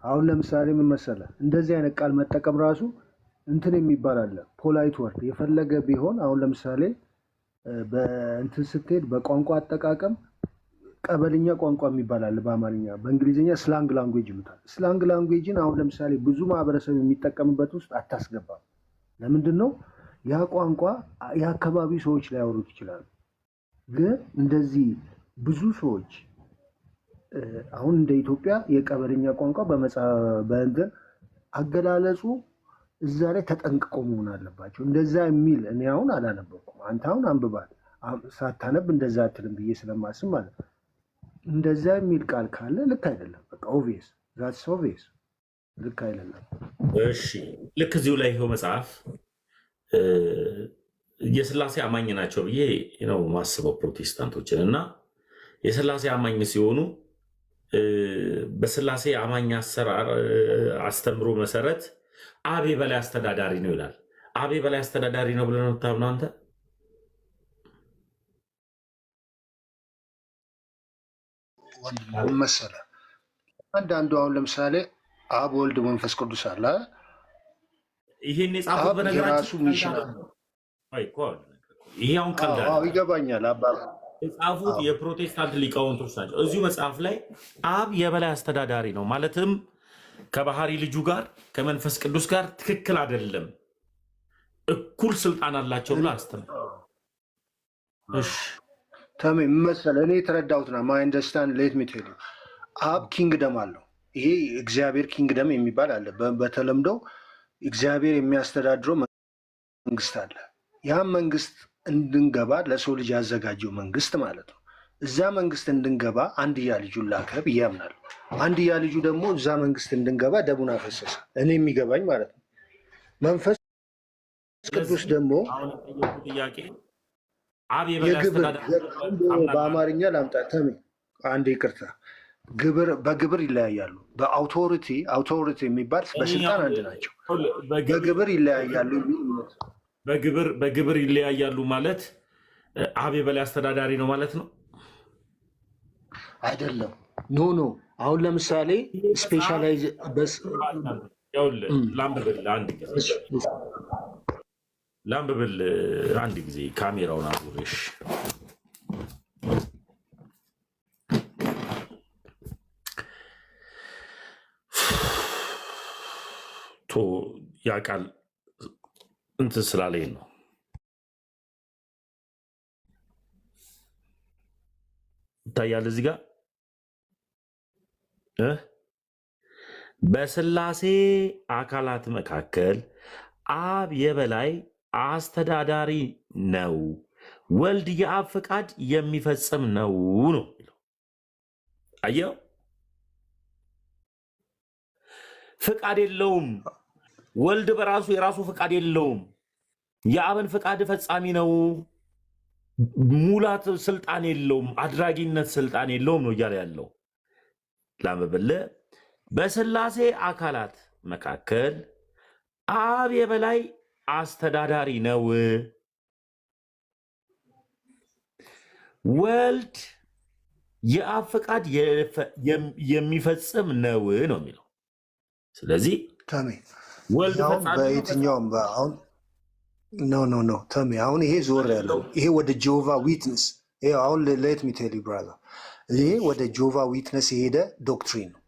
አሁን ለምሳሌ ምን መሰለህ፣ እንደዚህ አይነት ቃል መጠቀም ራሱ እንትን የሚባል አለ፣ ፖላይት ወርድ የፈለገ ቢሆን። አሁን ለምሳሌ በእንትን ስትሄድ በቋንቋ አጠቃቀም ቀበልኛ ቋንቋ የሚባል አለ በአማርኛ፣ በእንግሊዝኛ ስላንግ ላንጉዌጅ ይሉታል። ስላንግ ላንጉዌጅን አሁን ለምሳሌ ብዙ ማህበረሰብ የሚጠቀምበት ውስጥ አታስገባም። ለምንድን ነው? ያ ቋንቋ የአካባቢ ሰዎች ሊያወሩት ይችላሉ። ግን እንደዚህ ብዙ ሰዎች አሁን እንደ ኢትዮጵያ የቀበልኛ ቋንቋ በእንትን አገላለጹ እዛ ላይ ተጠንቅቆ መሆን አለባቸው። እንደዛ የሚል እኔ አሁን አላነበብኩም። አንተ አሁን አንብባል፣ ሳታነብ እንደዛ አትልም ብዬ ስለማስብ ማለት ነው። እንደዛ የሚል ቃል ካለ ልክ አይደለም። በቃ ኦቪየስ ዛትስ ኦቪየስ ልክ አይደለም። እሺ ልክ እዚሁ ላይ ይኸው መጽሐፍ የስላሴ አማኝ ናቸው ብዬ ነው ማስበው ፕሮቴስታንቶችን እና የስላሴ አማኝ ሲሆኑ በስላሴ አማኝ አሰራር አስተምሮ መሰረት አብ የበላይ አስተዳዳሪ ነው ይላል። አብ የበላይ አስተዳዳሪ ነው ብለህ ነው የምታምነው አንተ? ምን መሰለህ፣ አንዳንዱ አሁን ለምሳሌ አብ ወልድ መንፈስ ቅዱስ አለ። ይሄን የጻፈው በነገራችን ሚሽን ይሄ አሁን ቀልድ ይገባኛል። የጻፉት የፕሮቴስታንት ሊቃውንቶች ናቸው። እዚሁ መጽሐፍ ላይ አብ የበላይ አስተዳዳሪ ነው ማለትም ከባህሪ ልጁ ጋር ከመንፈስ ቅዱስ ጋር ትክክል አይደለም፣ እኩል ስልጣን አላቸው ብሎ አስተምሯል። ተሜ መሰለህ እኔ የተረዳሁት ነው። ማይ አንደርስታንድ ሌት ሚ ቴል ዩ አብ ኪንግደም አለው። ይሄ እግዚአብሔር ኪንግደም የሚባል አለ። በተለምዶ እግዚአብሔር የሚያስተዳድረው መንግስት አለ። ያም መንግስት እንድንገባ ለሰው ልጅ ያዘጋጀው መንግስት ማለት ነው። እዛ መንግስት እንድንገባ አንድያ ልጁን ላከ ብዬ አምናለሁ። አንድያ ልጁ ደግሞ እዛ መንግስት እንድንገባ ደሙን አፈሰሰ። እኔ የሚገባኝ ማለት ነው። መንፈስ ቅዱስ ደግሞ ጥያቄ በአማርኛ ላምጣ ተሜ፣ አንድ ይቅርታ፣ በግብር ይለያያሉ። በአውቶሪቲ የሚባል በስልጣን አንድ ናቸው። በግብር ይለያያሉ። በግብር ይለያያሉ ማለት አብ የበላይ አስተዳዳሪ ነው ማለት ነው አይደለም። ኖ አሁን ለምሳሌ ስፔሻላይዝ ላምብብል አንድ ጊዜ ካሜራውን አዙርሽ ያ ቃል እንትን ስላለኝ ነው። ይታያል እዚህ ጋር በስላሴ አካላት መካከል አብ የበላይ አስተዳዳሪ ነው፣ ወልድ የአብ ፈቃድ የሚፈጽም ነው ነው የሚለው። አየው፣ ፈቃድ የለውም። ወልድ በራሱ የራሱ ፈቃድ የለውም። የአብን ፈቃድ ፈጻሚ ነው። ሙላት ስልጣን የለውም። አድራጊነት ስልጣን የለውም ነው እያለ ያለው። ላምብል በስላሴ አካላት መካከል አብ የበላይ አስተዳዳሪ ነው፣ ወልድ የአብ ፈቃድ የሚፈጽም ነው ነው የሚለው። ስለዚህ ወልድ በየትኛውም አሁን ኖ ተሜ አሁን ይሄ ዞር ያለው ይሄ ወደ ጆቫ ዊትነስ አሁን ሌት ሚ ቴል ዩ ብራዘር፣ ይሄ ወደ ጆቫ ዊትነስ የሄደ ዶክትሪን ነው።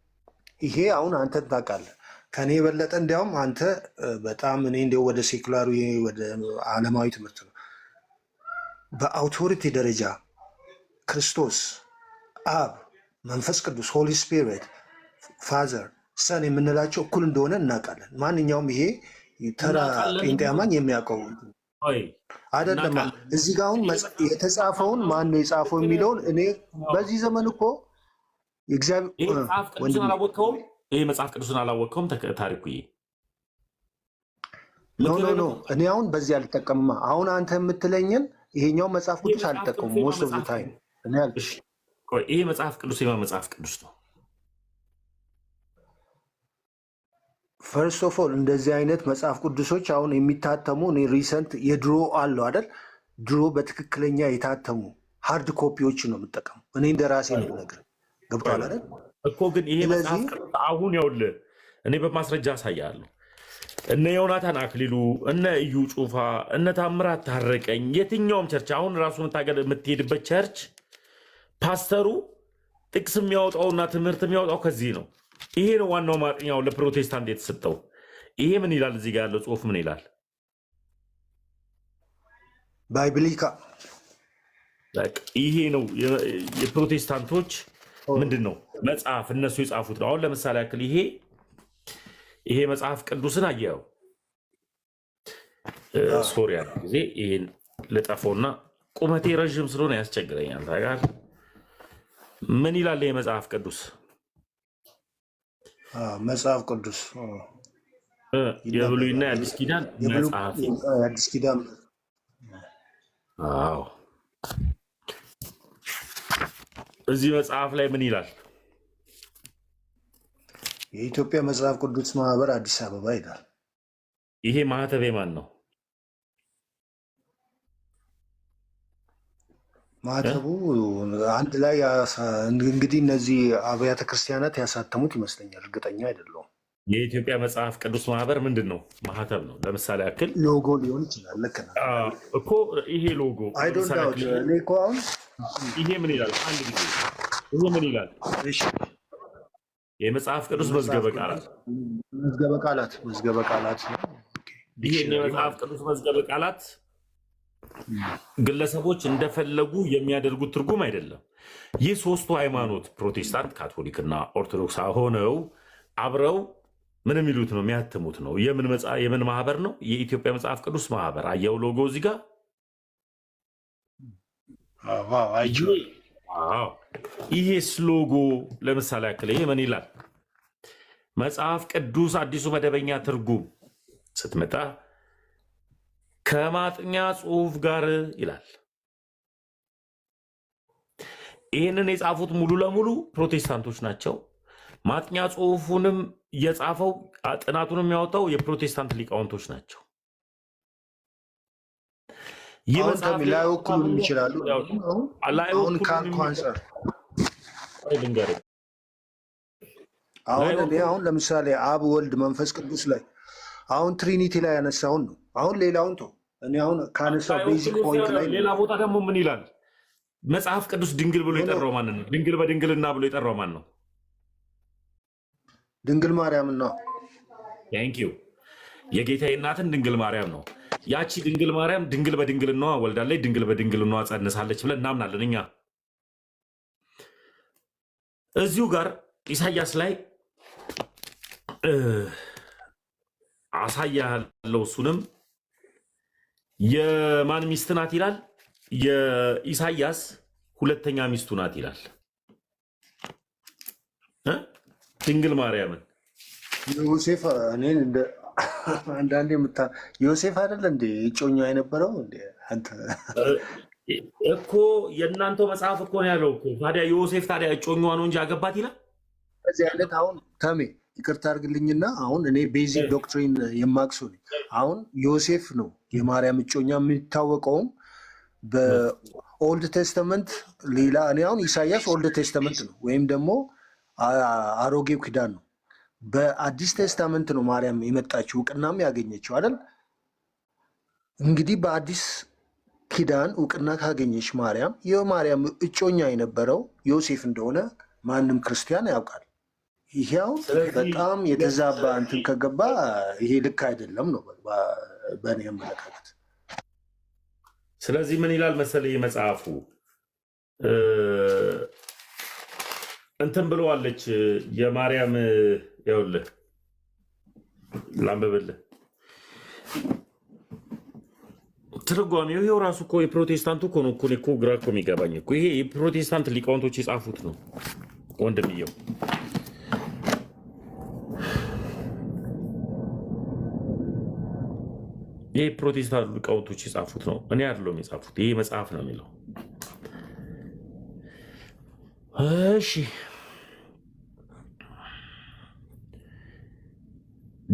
ይሄ አሁን አንተን ታውቃለህ፣ ከኔ የበለጠ እንዲያውም አንተ በጣም እኔ እንዲያው ወደ ሴኩላሩ ወደ ዓለማዊ ትምህርት ነው። በአውቶሪቲ ደረጃ ክርስቶስ አብ፣ መንፈስ ቅዱስ፣ ሆሊ ስፒሪት፣ ፋዘር፣ ሰን የምንላቸው እኩል እንደሆነ እናውቃለን። ማንኛውም ይሄ ተራ ጴንጤ አማኝ የሚያውቀው አይደለም። እዚህ ጋ አሁን የተጻፈውን ማን ነው የጻፈው የሚለውን እኔ በዚህ ዘመን እኮ ይሄ መጽሐፍ ቅዱስን አላወቅከውም ታሪኩዬ? ኖ እኔ አሁን በዚህ አልጠቀምማ። አሁን አንተ የምትለኝን ይሄኛው መጽሐፍ ቅዱስ አልጠቀሙም። ሞስት ኦፍ ዘ ታይም ይሄ መጽሐፍ ቅዱስ የማ መጽሐፍ ቅዱስ ነው? ፈርስት ኦፍ ኦል እንደዚህ አይነት መጽሐፍ ቅዱሶች አሁን የሚታተሙ እኔ ሪሰንት የድሮ አለው አይደል? ድሮ በትክክለኛ የታተሙ ሃርድ ኮፒዎች ነው የምጠቀሙ። እኔ እንደ ራሴ ነው ነገር ገብቷል አይደል እኮ። ግን ይሄ መጽሐፍ ቅዱስ አሁን ያውልህ እኔ በማስረጃ አሳያለሁ። እነ ዮናታን አክሊሉ፣ እነ እዩ ጩፋ፣ እነ ታምራት ታረቀኝ፣ የትኛውም ቸርች አሁን ራሱ የምትሄድበት ቸርች ፓስተሩ ጥቅስ የሚያወጣውና ትምህርት የሚያወጣው ከዚህ ነው። ይሄ ነው ዋናው ማጥኛው ለፕሮቴስታንት የተሰጠው። ይሄ ምን ይላል? እዚህ ጋር ያለው ጽሁፍ ምን ይላል? ባይብሊካ ይሄ ነው የፕሮቴስታንቶች ምንድን ነው መጽሐፍ እነሱ የጻፉት ነው። አሁን ለምሳሌ ያክል ይሄ መጽሐፍ ቅዱስን አየኸው? ሶሪያ ጊዜ ይሄን ልጠፈውና ቁመቴ ረዥም ስለሆነ ያስቸግረኛል። ታውቃለህ ምን ይላል ይሄ መጽሐፍ ቅዱስ? መጽሐፍ ቅዱስ የብሉይና የአዲስ ኪዳን መጽሐፍ። የአዲስ ኪዳን አዎ። እዚህ መጽሐፍ ላይ ምን ይላል? የኢትዮጵያ መጽሐፍ ቅዱስ ማህበር አዲስ አበባ ይላል። ይሄ ማህተብ የማን ነው? ማህተቡ አንድ ላይ እንግዲህ እነዚህ አብያተ ክርስቲያናት ያሳተሙት ይመስለኛል፣ እርግጠኛ አይደለሁም። የኢትዮጵያ መጽሐፍ ቅዱስ ማህበር ምንድን ነው? ማህተብ ነው። ለምሳሌ ያክል ሎጎ ሊሆን ይችላል። ልክ ነህ እኮ ይሄ ሎጎ እኔ እኮ አሁን ይሄ ምን ይላል? አንድ ጊዜ ይሄ ምን ይላል? የመጽሐፍ ቅዱስ መዝገበ ቃላት ይሄ የመጽሐፍ ቅዱስ መዝገበ ቃላት ግለሰቦች እንደፈለጉ የሚያደርጉት ትርጉም አይደለም። ይህ ሶስቱ ሃይማኖት ፕሮቴስታንት፣ ካቶሊክና ኦርቶዶክስ ሆነው አብረው ምን የሚሉት ነው? የሚያትሙት ነው። የምን ማህበር ነው? የኢትዮጵያ መጽሐፍ ቅዱስ ማህበር። አየው ሎጎ እዚህ ጋር ይሄስ ሎጎ ለምሳሌ ያክል ይሄ ምን ይላል? መጽሐፍ ቅዱስ አዲሱ መደበኛ ትርጉም ስትመጣ ከማጥኛ ጽሑፍ ጋር ይላል። ይህንን የጻፉት ሙሉ ለሙሉ ፕሮቴስታንቶች ናቸው። ማጥኛ ጽሑፉንም የጻፈው ጥናቱን የሚያወጣው የፕሮቴስታንት ሊቃውንቶች ናቸው። ላይወክሉ ይችላሉ። አሁን ለምሳሌ አብ፣ ወልድ፣ መንፈስ ቅዱስ ላይ አሁን ትሪኒቲ ላይ ያነሳውን ነው። አሁን ሌላውን ተው። እኔ አሁን ካነሳው ቤዚክ ፖይንት ላይ ሌላ ቦታ ደግሞ ምን ይላል? መጽሐፍ ቅዱስ ድንግል ብሎ የጠራው ማንን ነው? ድንግል በድንግልና ብሎ የጠራው ማን ነው? ድንግል ማርያም ነው። ታንኪዩ። የጌታዬ እናትን ድንግል ማርያም ነው። ያቺ ድንግል ማርያም ድንግል በድንግልናዋ ወልዳለች፣ ድንግል በድንግልናዋ ጸንሳለች ብለን እናምናለን እኛ። እዚሁ ጋር ኢሳያስ ላይ አሳያለሁ። እሱንም የማን ሚስት ናት ይላል? የኢሳያስ ሁለተኛ ሚስቱ ናት ይላል። ድንግል ማርያምን ዮሴፍ እኔን እንደ አንዳንዴ ዮሴፍ አይደለ እንደ እጮኛ የነበረው እንደ አንተ እኮ የእናንተው መጽሐፍ እኮ ነው ያለው እኮ። ታዲያ ዮሴፍ ታዲያ እጮኛዋ ነው እንጂ አገባት ይላል። እዚህ አይነት አሁን ተሜ ይቅርታ አድርግልኝና አሁን እኔ ቤዚክ ዶክትሪን የማቅሱ አሁን ዮሴፍ ነው የማርያም እጮኛ የሚታወቀውም በኦልድ ቴስተመንት ሌላ። እኔ አሁን ኢሳያስ ኦልድ ቴስተመንት ነው ወይም ደግሞ አሮጌው ኪዳን ነው። በአዲስ ቴስታመንት ነው ማርያም የመጣችው እውቅናም ያገኘችው አይደል? እንግዲህ በአዲስ ኪዳን እውቅና ካገኘች ማርያም የማርያም እጮኛ የነበረው ዮሴፍ እንደሆነ ማንም ክርስቲያን ያውቃል። ይሄው በጣም የተዛባ እንትን ከገባ ይሄ ልክ አይደለም ነው በእኔ አመለካከት። ስለዚህ ምን ይላል መሰለህ መጽሐፉ እንትን ብለዋለች የማርያም ይኸውልህ ላንብብልህ ትርጓሜው ይኸው ራሱ እኮ የፕሮቴስታንቱ እኮ ነው እኮ ግራ እኮ የሚገባኝ እኮ ይሄ የፕሮቴስታንት ሊቃውንቶች የጻፉት ነው ወንድምየው። ይሄ ፕሮቴስታንት ሊቃውንቶች የጻፉት ነው፣ እኔ አይደለሁም የጻፉት። ይሄ መጽሐፍ ነው የሚለው። እሺ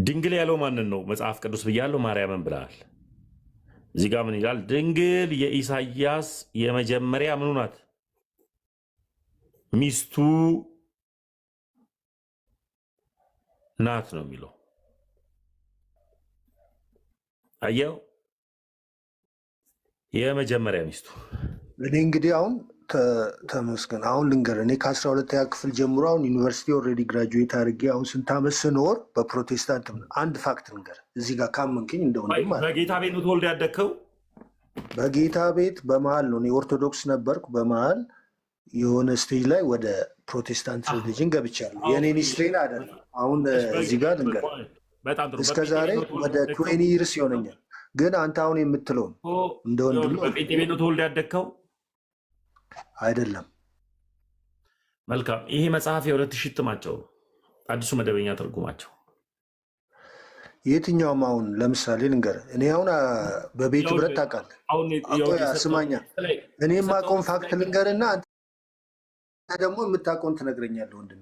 ድንግል ያለው ማንን ነው? መጽሐፍ ቅዱስ ብያለሁ፣ ማርያምን ብለሃል። እዚህ ጋር ምን ይላል? ድንግል የኢሳያስ የመጀመሪያ ምኑ ናት? ሚስቱ ናት ነው የሚለው። አየው፣ የመጀመሪያ ሚስቱ። እኔ እንግዲህ አሁን ተመስገን አሁን ልንገር፣ እኔ ከ12ኛ ክፍል ጀምሮ አሁን ዩኒቨርሲቲ ኦልሬዲ ግራጁዌት አድርጌ አሁን ስንት ዓመት ስኖር በፕሮቴስታንት አንድ ፋክት ልንገር፣ እዚህ ጋር ካመንክኝ እንደወንድም ማለት በጌታ ቤት ነው ተወልደ ያደግከው? በጌታ ቤት በመሀል ነው። እኔ ኦርቶዶክስ ነበርኩ። በመሀል የሆነ ስቴጅ ላይ ወደ ፕሮቴስታንት ሪሊጅን ገብቻለሁ። የኔን ስትሬን አይደለም አሁን እዚህ ጋር ልንገር፣ እስከ ዛሬ ወደ 20 ይርስ ይሆነኛል። ግን አንተ አሁን የምትለውን እንደ ወንድም በጴንጤ ቤት ነው ተወልደ ያደግከው? አይደለም። መልካም። ይሄ መጽሐፍ የ2000 እትማቸው አዲሱ መደበኛ ትርጉማቸው የትኛውም አሁን ለምሳሌ ልንገር፣ እኔ አሁን በቤት ህብረት ታውቃለህ፣ ስማኛ፣ እኔ የማውቀውን ፋክት ልንገርና አንተ ደግሞ የምታውቀውን ትነግረኛለህ ወንድም።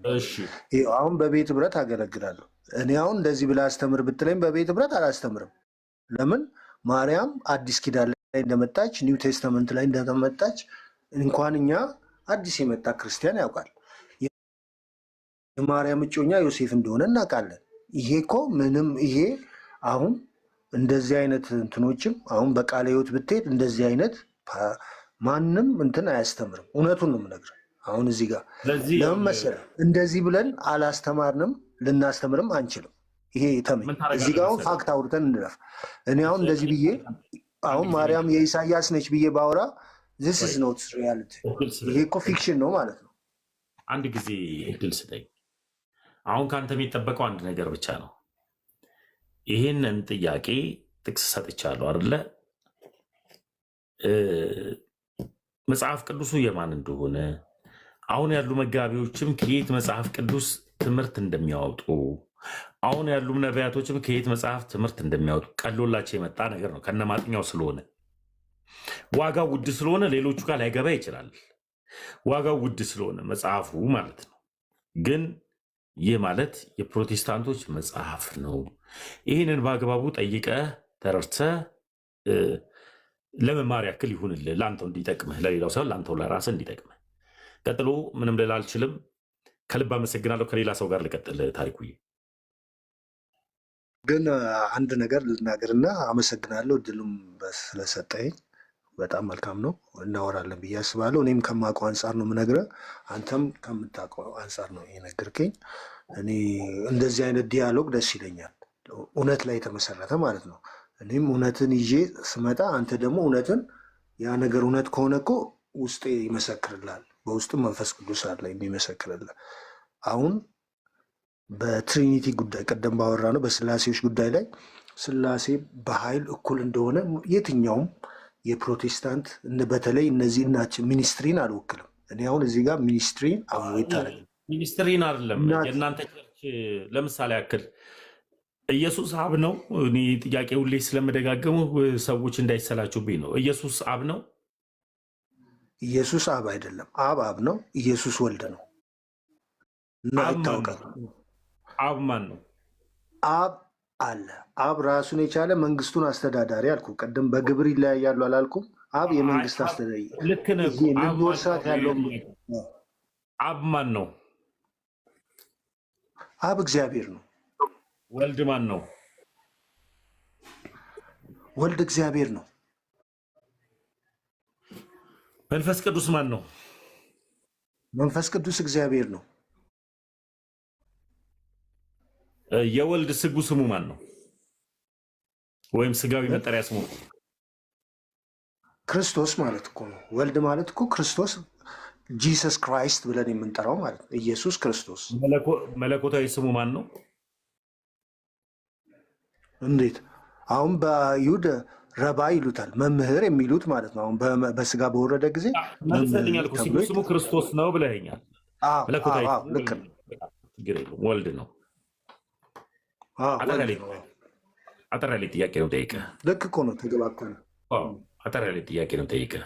አሁን በቤት ህብረት አገለግላለሁ። እኔ አሁን እንደዚህ ብለህ አስተምር ብትለኝ በቤት ህብረት አላስተምርም። ለምን? ማርያም አዲስ ኪዳን ላይ እንደመጣች ኒው ቴስተመንት ላይ እንደመጣች እንኳን እኛ አዲስ የመጣ ክርስቲያን ያውቃል። የማርያም እጮኛ ዮሴፍ እንደሆነ እናውቃለን። ይሄ እኮ ምንም ይሄ አሁን እንደዚህ አይነት እንትኖችም አሁን በቃለ ሕይወት ብትሄድ እንደዚህ አይነት ማንም እንትን አያስተምርም። እውነቱን ነው የምነግርህ። አሁን እዚህ ጋር ለምን መሰለህ እንደዚህ ብለን አላስተማርንም፣ ልናስተምርም አንችልም። ይሄ ተመኝ እዚህ ጋር አሁን ፋክት አውርተን እንለፍ። እኔ አሁን እንደዚህ ብዬ አሁን ማርያም የኢሳያስ ነች ብዬ ባወራ this is not reality። ይሄ እኮ ፊክሽን ነው ማለት ነው። አንድ ጊዜ እድል ስጠኝ። አሁን ከአንተ የሚጠበቀው አንድ ነገር ብቻ ነው። ይህንን ጥያቄ ጥቅስ ሰጥቻለሁ አይደለ? መጽሐፍ ቅዱሱ የማን እንደሆነ አሁን ያሉ መጋቢዎችም ከየት መጽሐፍ ቅዱስ ትምህርት እንደሚያወጡ አሁን ያሉ ነቢያቶችም ከየት መጽሐፍ ትምህርት እንደሚያወጡ ቀሎላቸው የመጣ ነገር ነው። ከነማጥኛው ስለሆነ ዋጋው ውድ ስለሆነ ሌሎቹ ጋር ላይገባ ይችላል። ዋጋው ውድ ስለሆነ መጽሐፉ ማለት ነው። ግን ይህ ማለት የፕሮቴስታንቶች መጽሐፍ ነው። ይህንን በአግባቡ ጠይቀህ ተረድተህ ለመማር ያክል ይሁንልህ፣ ለአንተው እንዲጠቅምህ፣ ለሌላው ሳይሆን ለአንተው ለራስህ እንዲጠቅምህ። ቀጥሎ ምንም ልል አልችልም። ከልብ አመሰግናለሁ። ከሌላ ሰው ጋር ልቀጥል። ታሪኩዬ ግን አንድ ነገር ልናገርና አመሰግናለሁ እድሉም ስለሰጠኝ። በጣም መልካም ነው። እናወራለን ብዬ አስባለሁ። እኔም ከማውቀው አንጻር ነው የምነግርህ፣ አንተም ከምታውቀው አንጻር ነው የነገርከኝ። እኔ እንደዚህ አይነት ዲያሎግ ደስ ይለኛል፣ እውነት ላይ የተመሰረተ ማለት ነው። እኔም እውነትን ይዤ ስመጣ አንተ ደግሞ እውነትን ያ ነገር እውነት ከሆነ እኮ ውስጤ ይመሰክርላል። በውስጥም መንፈስ ቅዱስ አለ የሚመሰክርልህ። አሁን በትሪኒቲ ጉዳይ ቀደም ባወራ ነው በስላሴዎች ጉዳይ ላይ ስላሴ በኃይል እኩል እንደሆነ የትኛውም የፕሮቴስታንት በተለይ እነዚህ ናቸው። ሚኒስትሪን አልወክልም እኔ አሁን እዚህ ጋር ሚኒስትሪን አወይታለ ሚኒስትሪን አይደለም የእናንተ ቸርች ለምሳሌ ያክል ኢየሱስ አብ ነው። እኔ ጥያቄ ሁሌ ስለምደጋገሙ ሰዎች እንዳይሰላችሁብኝ ነው። ኢየሱስ አብ ነው? ኢየሱስ አብ አይደለም። አብ ነው። ኢየሱስ ወልድ ነው እና ይታወቃል። አብ ማን ነው? አብ አለ። አብ ራሱን የቻለ መንግስቱን አስተዳዳሪ አልኩ። ቀደም በግብር ይለያያሉ አላልኩም? አብ የመንግስት አስተዳዳሪ ልክ ነህ። ወርሳት ያለው አብ ማን ነው? አብ እግዚአብሔር ነው። ወልድ ማን ነው? ወልድ እግዚአብሔር ነው። መንፈስ ቅዱስ ማን ነው? መንፈስ ቅዱስ እግዚአብሔር ነው። የወልድ ስጉ ስሙ ማን ነው? ወይም ስጋዊ መጠሪያ ስሙ ክርስቶስ ማለት እኮ ነው። ወልድ ማለት እኮ ክርስቶስ ጂሰስ ክራይስት ብለን የምንጠራው ማለት ነው። ኢየሱስ ክርስቶስ። መለኮታዊ ስሙ ማን ነው? እንዴት አሁን በይሁድ ረባ ይሉታል፣ መምህር የሚሉት ማለት ነው። አሁን በስጋ በወረደ ጊዜ ስሙ ክርስቶስ ነው ብለኸኛል። ልክ ነው። ወልድ ነው። አጠር ያለ ጥያቄ ነው ጠይቀህ። ልክ እኮ ነው። ተገባኩ። አጠር ያለ ጥያቄ ነው ጠይቀህ።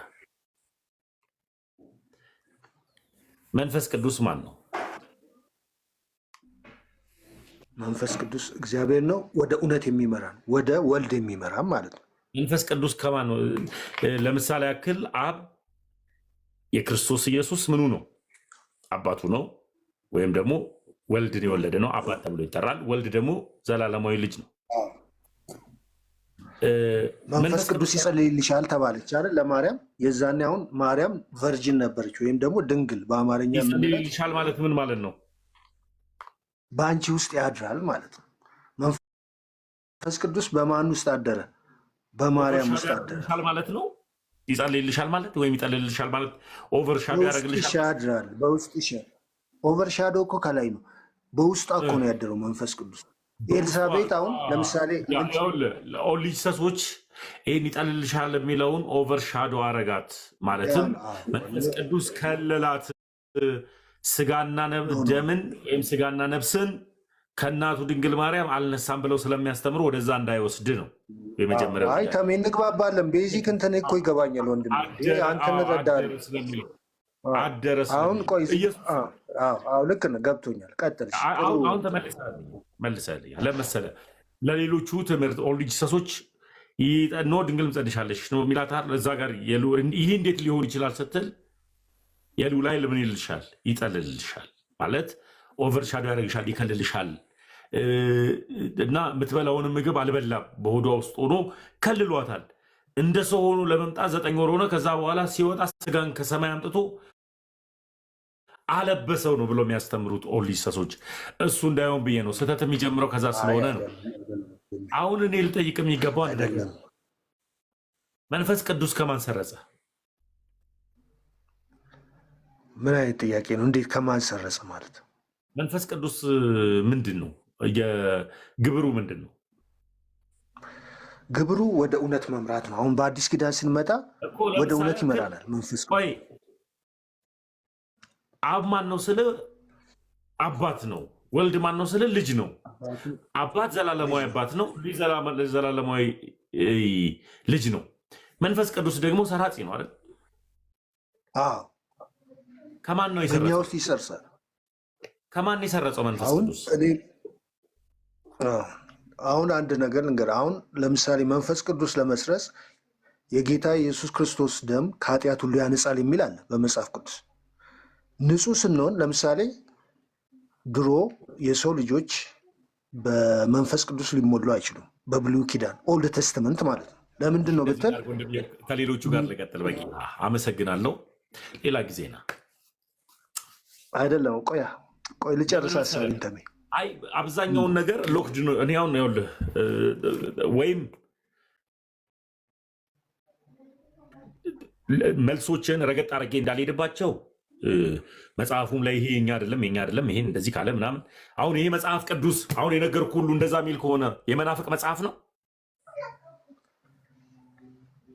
መንፈስ ቅዱስ ማን ነው? መንፈስ ቅዱስ እግዚአብሔር ነው። ወደ እውነት የሚመራን ወደ ወልድ የሚመራን ማለት ነው። መንፈስ ቅዱስ ከማን ነው? ለምሳሌ ያክል አብ የክርስቶስ ኢየሱስ ምኑ ነው? አባቱ ነው። ወይም ደግሞ ወልድን የወለደ ነው፣ አባት ተብሎ ይጠራል። ወልድ ደግሞ ዘላለማዊ ልጅ ነው። መንፈስ ቅዱስ ይጸልይልሻል ተባለች አይደል ለማርያም። የዛኔ አሁን ማርያም ቨርጂን ነበረች ወይም ደግሞ ድንግል። በአማርኛ ይጸልይልሻል ማለት ምን ማለት ነው? በአንቺ ውስጥ ያድራል ማለት ነው። መንፈስ ቅዱስ በማን ውስጥ አደረ? በማርያም ውስጥ አደረ ማለት ነው። ይጸልይልሻል ማለት ወይም ይጠልልሻል ማለት ኦቨርሻዶ ያደርግልሻል፣ ያድራል በውስጥ ይሻል። ኦቨርሻዶ እኮ ከላይ ነው፣ በውስጥ እኮ ነው ያደረው መንፈስ ቅዱስ። ኤልሳቤጥ አሁን ለምሳሌ ኦሊሰሶች ይህን ይጠልልሻል የሚለውን ኦቨርሻዶ አረጋት፣ ማለትም መንፈስ ቅዱስ ከለላት። ስጋና ደምን ወይም ስጋና ነፍስን ከእናቱ ድንግል ማርያም አልነሳም ብለው ስለሚያስተምሩ ወደዛ እንዳይወስድ ነው የመጀመሪያው። አይ ተሜ እንግባባለን። ቤዚክ እንትን እኮ ይገባኛል ወንድም፣ አንተ እንረዳለን። አሁን ቆይ፣ ልክ ነህ፣ ገብቶኛል። ቀጥል። አሁን ተመልሰልኛል። ለመሰለህ ለሌሎቹ ትምህርት ኦሊጂሰሶች ኖ ድንግል ምጸድሻለሽ ነው የሚላታል። እዛ ጋር ይህ እንዴት ሊሆን ይችላል ስትል የሉ ላይ ለምን ይልሻል? ይጠልልሻል ማለት ኦቨርሻዶ ያደርግሻል፣ ይከልልሻል። እና የምትበላውን ምግብ አልበላም፣ በሆዷ ውስጥ ሆኖ ከልሏታል። እንደ ሰው ሆኖ ለመምጣት 9 ወር ሆነ። ከዛ በኋላ ሲወጣ ስጋን ከሰማይ አምጥቶ አለበሰው ነው ብሎ የሚያስተምሩት ኦሊሰሶች። እሱ እንዳይሆን ብዬ ነው። ስህተት የሚጀምረው ከዛ ስለሆነ ነው። አሁን እኔ ልጠይቅ የሚገባው አይደለም። መንፈስ ቅዱስ ከማን ሰረጸ? ምን አይነት ጥያቄ ነው? እንዴት ከማን ሰረጸ ማለት? መንፈስ ቅዱስ ምንድን ነው? ግብሩ ምንድን ነው? ግብሩ ወደ እውነት መምራት ነው። አሁን በአዲስ ኪዳን ስንመጣ ወደ እውነት ይመራናል መንፈስ ቅዱስ። አብ ማን ነው ስለ አባት ነው። ወልድ ማን ነው ስለ ልጅ ነው። አባት ዘላለማዊ አባት ነው፣ ልጅ ዘላለማዊ ልጅ ነው። መንፈስ ቅዱስ ደግሞ ሰራጺ ነው አይደል? ከማን ነው የሰረጸው? ውስጥ ይሰርጻል። ከማን የሰረጸው መንፈስ ቅዱስ? አሁን አንድ ነገር ልንገር። አሁን ለምሳሌ መንፈስ ቅዱስ ለመስረጽ የጌታ ኢየሱስ ክርስቶስ ደም ከኃጢአት ሁሉ ያነጻል የሚል አለ በመጽሐፍ ቅዱስ። ንጹህ ስንሆን ለምሳሌ ድሮ የሰው ልጆች በመንፈስ ቅዱስ ሊሞሉ አይችሉም፣ በብሉይ ኪዳን ኦልድ ቴስተመንት ማለት ነው። ለምንድን ነው ብትል ከሌሎቹ ጋር ልቀጥል። በቂ አመሰግናለሁ። ሌላ ጊዜ ና አይደለም። ቆይ ልጨርስ ሀሳቤን ተሜ። አይ አብዛኛውን ነገር ሎክድ ነው። እኔ አሁን ይኸውልህ ወይም መልሶችን ረገጥ አድርጌ እንዳልሄድባቸው መጽሐፉም ላይ ይሄ የኛ አይደለም የኛ አይደለም ይሄን እንደዚህ ካለ ምናምን። አሁን ይሄ መጽሐፍ ቅዱስ አሁን የነገርኩህ ሁሉ እንደዛ የሚል ከሆነ የመናፍቅ መጽሐፍ ነው።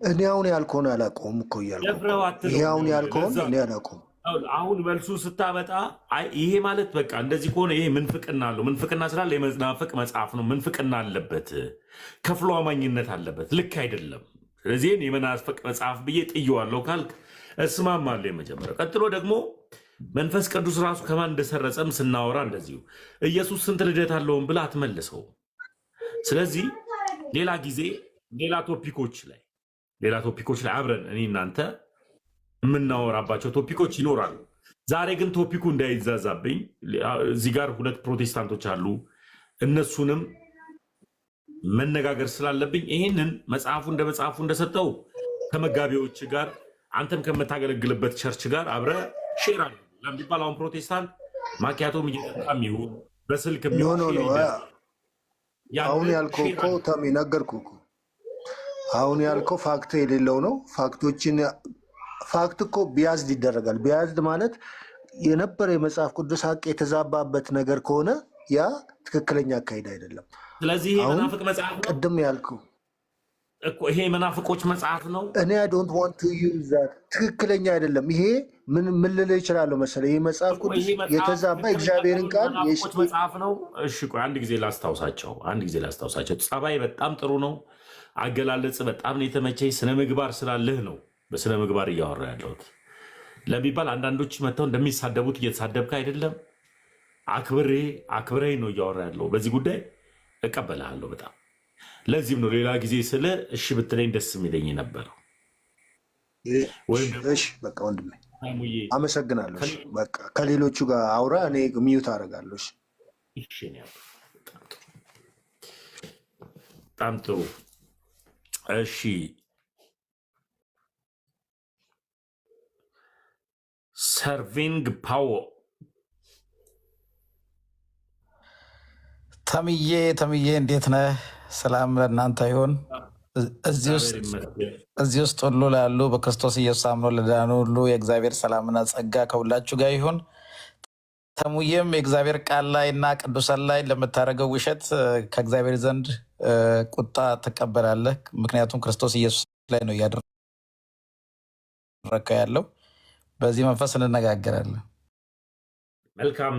እኔ አሁን ያልከሆነ አላውቀውም እኮ እያልኩህ ይሄ አሁን ያልከሆነ እኔ አላውቀውም። አሁን መልሱ ስታመጣ ይሄ ማለት በቃ እንደዚህ ከሆነ ይሄ ምንፍቅና አለው። ምንፍቅና ስላለ የመናፍቅ መጽሐፍ ነው። ምንፍቅና አለበት፣ ከፍሎ አማኝነት አለበት። ልክ አይደለም። ስለዚህ የመናፍቅ መጽሐፍ ብዬ ጥየዋለሁ ካልክ እስማማለሁ። የመጀመሪያው ቀጥሎ ደግሞ መንፈስ ቅዱስ ራሱ ከማን እንደሰረጸም ስናወራ እንደዚሁ ኢየሱስ ስንት ልደት አለውን ብላ አትመልሰው። ስለዚህ ሌላ ጊዜ ሌላ ቶፒኮች ላይ አብረን እኔ እናንተ የምናወራባቸው ቶፒኮች ይኖራሉ። ዛሬ ግን ቶፒኩ እንዳይዛዛብኝ እዚህ ጋር 2 ፕሮቴስታንቶች አሉ። እነሱንም መነጋገር ስላለብኝ ይህንን መጽሐፉ እንደሰጠው ከመጋቢዎች ጋር አንተም ከምታገለግልበት ቸርች ጋር አብረ ሼር አለ ለሚባል አሁን ፕሮቴስታንት ማኪያቶም እየጠጣም ይሁን በስልክ አሁን ያልከው እኮ ተሜ ነገርኩህ እኮ አሁን ያልከው ፋክት የሌለው ነው። ፋክት እኮ ቢያዝድ ይደረጋል። ቢያዝድ ማለት የነበረ የመጽሐፍ ቅዱስ ሀቅ የተዛባበት ነገር ከሆነ ያ ትክክለኛ አካሄድ አይደለም። ስለዚህ ይሄ መናፍቅ መጽሐፍ ነው። ቅድም ያልከው እኮ ይሄ መናፍቆች መጽሐፍ ነው። እኔ አይ ዶንት ዋንት ቱ ዩዝ ዛት ትክክለኛ አይደለም። ይሄ ምን ልልህ እችላለሁ መሰለህ? ይሄ መጽሐፍ ቅዱስ የተዛባ እግዚአብሔርን ቃል መጽሐፍ ነው። እሺ ቆይ አንድ ጊዜ ላስታውሳቸው። ጸባይ በጣም ጥሩ ነው። አገላለጽ በጣም ነው የተመቸኝ። ስነ ምግባር ስላለህ ነው በስነ ምግባር እያወራ ያለሁት ለሚባል አንዳንዶች መጥተው እንደሚሳደቡት እየተሳደብክ አይደለም። አክብሬ ነው እያወራ ያለው በዚህ ጉዳይ እቀበልሃለሁ በጣም። ለዚህም ነው ሌላ ጊዜ ስለ እሺ ብትለኝ ደስ የሚለኝ ነበረው። በቃ ወንድሜ አመሰግናለሁ። በቃ ከሌሎቹ ጋር አውራ፣ እኔ ሚዩት አደርጋለሁ። በጣም ጥሩ። እሺ ሰርቪንግ ፓወር ተምዬ እንዴት ነህ? ሰላም ለእናንተ ይሁን። እዚህ ውስጥ ሁሉ ላሉ በክርስቶስ ኢየሱስ አምኖ ለዳኑ ሁሉ የእግዚአብሔር ሰላምና ጸጋ ከሁላችሁ ጋር ይሁን። ተሙዬም የእግዚአብሔር ቃል ላይ እና ቅዱሳን ላይ ለምታደርገው ውሸት ከእግዚአብሔር ዘንድ ቁጣ ትቀበላለህ። ምክንያቱም ክርስቶስ ኢየሱስ ላይ ነው እያደረከው ያለው። በዚህ መንፈስ እንነጋገራለን። መልካም።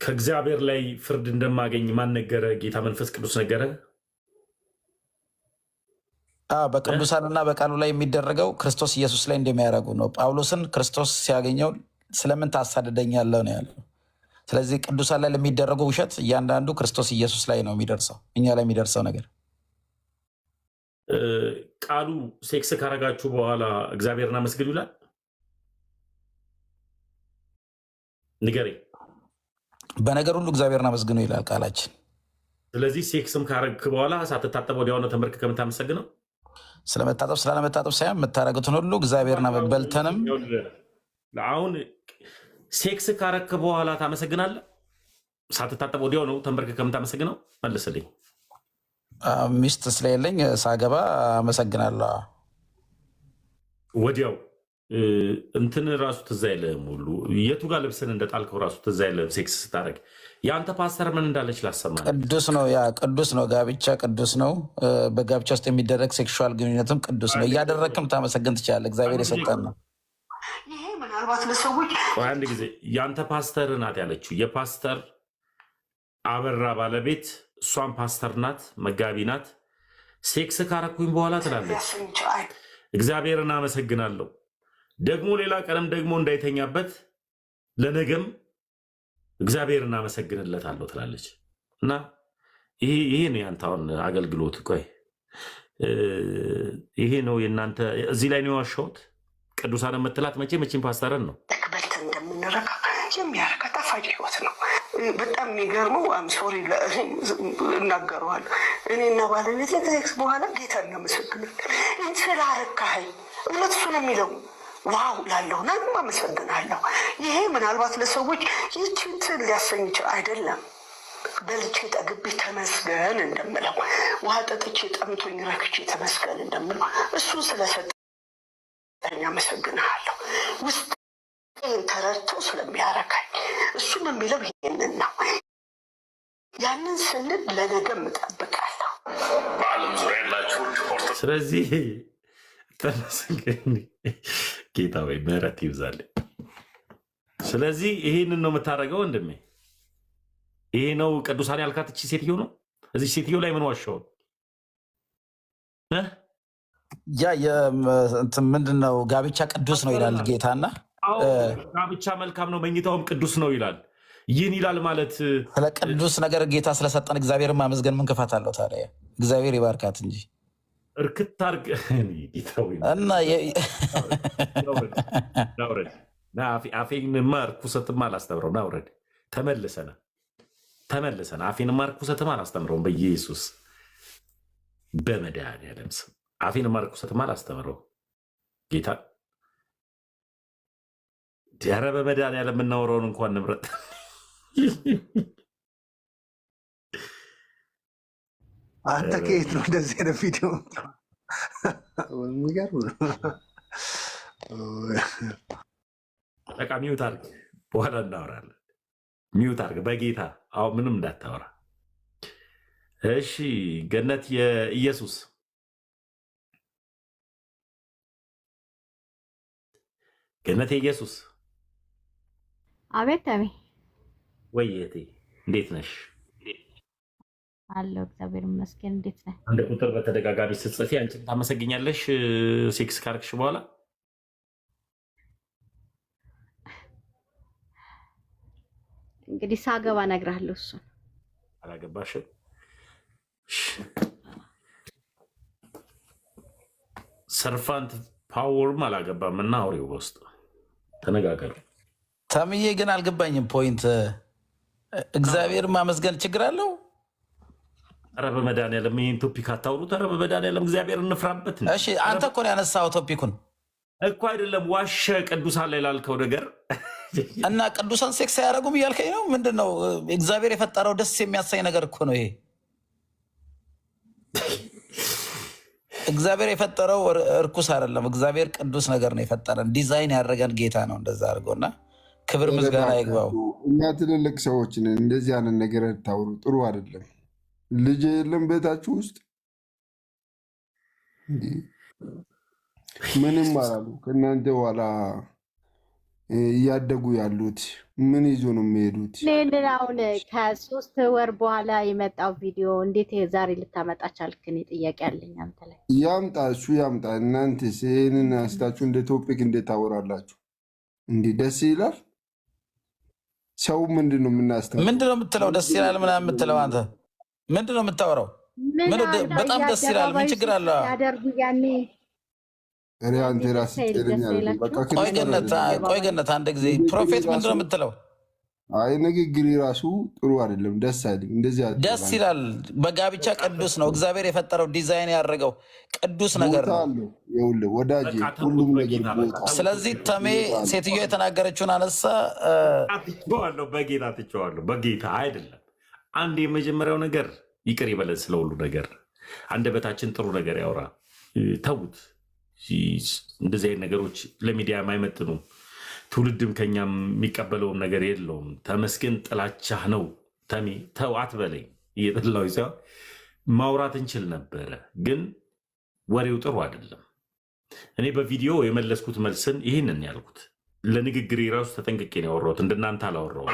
ከእግዚአብሔር ላይ ፍርድ እንደማገኝ ማን ነገረ? ጌታ መንፈስ ቅዱስ ነገረ። በቅዱሳንና በቃሉ ላይ የሚደረገው ክርስቶስ ኢየሱስ ላይ እንደሚያደርጉ ነው። ጳውሎስን ክርስቶስ ሲያገኘው ስለምን ታሳድደኛለህ ነው ያለው። ስለዚህ ቅዱሳን ላይ ለሚደረገው ውሸት እያንዳንዱ ክርስቶስ ኢየሱስ ላይ ነው የሚደርሰው፣ እኛ ላይ የሚደርሰው ነገር። ቃሉ ሴክስ ካረጋችሁ በኋላ እግዚአብሔርን አመስግኑ ይላል። ንገረኝ። በነገር ሁሉ እግዚአብሔርን አመስግኑ ይላል ቃላችን። ስለዚህ ሴክስም ካረግክ በኋላ ሳትታጠብ ወዲያው ነው ተንበርክከህ የምታመሰግነው። ስለመታጠብ ስላለመታጠብ ሳይሆን የምታደርጉትን ሁሉ እግዚአብሔርን በልተንም። አሁን ሴክስ ካረግክ በኋላ ታመሰግናለህ? ሳትታጠብ ወዲያው ነው ተንበርክከህ የምታመሰግነው? መልስልኝ። ሚስት ስለሌለኝ ሳገባ አመሰግናለሁ። ወዲያው እንትን ራሱ ትዝ አይልህም? ሁሉ የቱ ጋር ልብስን እንደጣልከው ራሱ ትዝ አይልህም? ሴክስ ስታደርግ የአንተ ፓስተር ምን እንዳለች ላሰማ። ቅዱስ ነው፣ ያ ቅዱስ ነው። ጋብቻ ቅዱስ ነው። በጋብቻ ውስጥ የሚደረግ ሴክሹዋል ግንኙነትም ቅዱስ ነው። እያደረግክም ታመሰግን ትችላለህ። እግዚአብሔር የሰጠን ነው። ይሄ ምናልባት ለሰዎች አንድ ጊዜ የአንተ ፓስተር ናት ያለችው የፓስተር አበራ ባለቤት እሷን ፓስተር ናት፣ መጋቢ ናት። ሴክስ ካረኩኝ በኋላ ትላለች እግዚአብሔርን አመሰግናለሁ፣ ደግሞ ሌላ ቀንም ደግሞ እንዳይተኛበት ለነገም እግዚአብሔርን አመሰግንለታለሁ ትላለች። እና ይሄ ነው ያንተ አሁን አገልግሎት። ቆይ ይሄ ነው የእናንተ። እዚህ ላይ ነው የዋሻሁት። ቅዱሳን የምትላት መቼም ፓስተርን ነው በልተን እንደምንረካ የሚያረካ ጣፋጭ ህይወት ነው። በጣም የሚገርመው ሶሪ እናገረዋለሁ። እኔና ባለቤት ከሴክስ በኋላ ጌታ እናመሰግናለን ስላረካኸኝ። እውነት እሱ ነው የሚለው። ዋው ላለሁ ናንም አመሰግናለሁ። ይሄ ምናልባት ለሰዎች ይህችን ሊያሰኝ ይችላል። አይደለም በልቼ ጠግቤ ተመስገን እንደምለው፣ ውሃ ጠጥቼ ጠምቶኝ ረክቼ ተመስገን እንደምለው እሱን ስለሰጠኝ አመሰግናለሁ። ውስጥ ተረድቶ ስለሚያረካኝ እሱም የሚለው ይሄንን ነው። ያንን ስንል ለነገም እጠብቃለሁ። በዓለም ዙሪያ ያላችሁ። ስለዚህ ተመስገን ጌታ ወይ ምሕረት ይብዛል። ስለዚህ ይሄንን ነው የምታደርገው ወንድሜ። ይሄ ነው ቅዱሳን ያልካት እቺ ሴትዮ ነው። እዚህ ሴትዮ ላይ ምን ዋሻው? ያ ምንድነው? ጋብቻ ቅዱስ ነው ይላል ጌታና ጋብቻ መልካም ነው መኝታውም ቅዱስ ነው ይላል። ይህን ይላል ማለት ስለ ቅዱስ ነገር ጌታ ስለሰጠን እግዚአብሔር ማመስገን ምን ክፋት አለው ታዲያ? እግዚአብሔር ይባርካት እንጂ እርክት አድርግ እና አፌንማ እርኩሰትማ አላስተምረውም። ናውረድ ተመልሰና አፌንማ እርኩሰትማ አላስተምረውም። በኢየሱስ በመድኃኒዓለም ስም አፌንማ እርኩሰትማ አላስተምረውም። ጌታ ኧረ በመድኃኒዓለም የምናወራውን እንኳን ንብረት አንተ ከየት ነው እንደዚህ አይነት ቪዲዮ የሚገርም ነው። በቃ ሚውት አድርግ፣ በኋላ እናወራለን። ሚውት አድርግ በጌታ አሁን ምንም እንዳታወራ እሺ። ገነት የኢየሱስ ገነት የኢየሱስ አቤት አቤት። ወይ እህቴ እንዴት ነሽ? አለሁ እግዚአብሔር ይመስገን። እንዴት ነህ? አንድ ቁጥር በተደጋጋሚ ስትጽፊ አንቺን ታመሰግኛለሽ። ሴክስ ካርክሽ በኋላ እንግዲህ ሳገባ እነግርሃለሁ። እሱን አላገባሽም? ሰርፋንት ፓወርም አላገባም እና አውሬው በውስጥ ተነጋገሩ። ተምዬ ግን አልገባኝም ፖይንት። እግዚአብሔር ማመስገን ችግር አለው? ኧረ በመድኃኒዓለም ይህን ቶፒክ አታውሩት። ኧረ በመድኃኒዓለም እግዚአብሔር እንፍራበት። እሺ አንተ እኮ ነው ያነሳኸው ቶፒኩን እኮ አይደለም። ዋሸ ቅዱሳን ላይ ላልከው ነገር እና ቅዱሳን ሴክስ አያደርጉም እያልከኝ ነው? ምንድን ነው? እግዚአብሔር የፈጠረው ደስ የሚያሳይ ነገር እኮ ነው ይሄ። እግዚአብሔር የፈጠረው እርኩስ አይደለም። እግዚአብሔር ቅዱስ ነገር ነው የፈጠረን። ዲዛይን ያደረገን ጌታ ነው እንደዛ አድርጎና ክብር ምስጋና ይግባው። እኛ ትልልቅ ሰዎች ነን፣ እንደዚህ ያንን ነገር ታውሩ ጥሩ አይደለም። ልጅ የለም ቤታችሁ ውስጥ ምንም አላሉ። ከእናንተ በኋላ እያደጉ ያሉት ምን ይዞ ነው የሚሄዱት? ይህንን አሁን ከ3 ወር በኋላ የመጣው ቪዲዮ እንዴት ዛሬ ልታመጣ ቻልክ? እኔ ጥያቄ አለኝ አንተ ላይ። ያምጣ፣ እሱ ያምጣ። እናንተስ ይህንን አንስታችሁ እንደ ቶፒክ እንዴት ታወራላችሁ? እንዲህ ደስ ይላል። ሰው ምንድን ነው የምናስተምረው? ምንድን ነው የምትለው? ደስ ይላል ምናምን የምትለው አንተ ምንድን ነው የምታወራው? በጣም ደስ ይላል። ምን ችግር አለ? ያደርጉ ያኔ አንተ ራስህ ቆይ ገነት አንድ ጊዜ ፕሮፌት ምንድን ነው የምትለው? አይ ንግግር ራሱ ጥሩ አይደለም፣ ደስ አይልም። እንደዚህ ደስ ይላል። በጋብቻ ቅዱስ ነው እግዚአብሔር የፈጠረው ዲዛይን ያደረገው ቅዱስ ነገር ነው ወዳጅ፣ ሁሉም ነገር ቦታ። ስለዚህ ተሜ ሴትዮ የተናገረችውን አነሳ። ትቼዋለሁ፣ በጌታ ትቼዋለሁ። በጌታ አይደለም። አንድ የመጀመሪያው ነገር ይቅር ይበለን ስለ ሁሉ ነገር። አንደበታችን ጥሩ ነገር ያውራ። ተዉት። እንደዚህ አይነት ነገሮች ለሚዲያ የማይመጥኑ ትውልድም ከኛም የሚቀበለውም ነገር የለውም። ተመስገን ጥላቻህ ነው ተሜ ተው አትበለኝ። እየጠላሁ ሳይሆን ማውራት እንችል ነበረ፣ ግን ወሬው ጥሩ አይደለም። እኔ በቪዲዮ የመለስኩት መልስን ይህንን ያልኩት ለንግግር ራሱ ተጠንቅቄ ነው ያወራሁት። እንደናንተ አላወራሁም።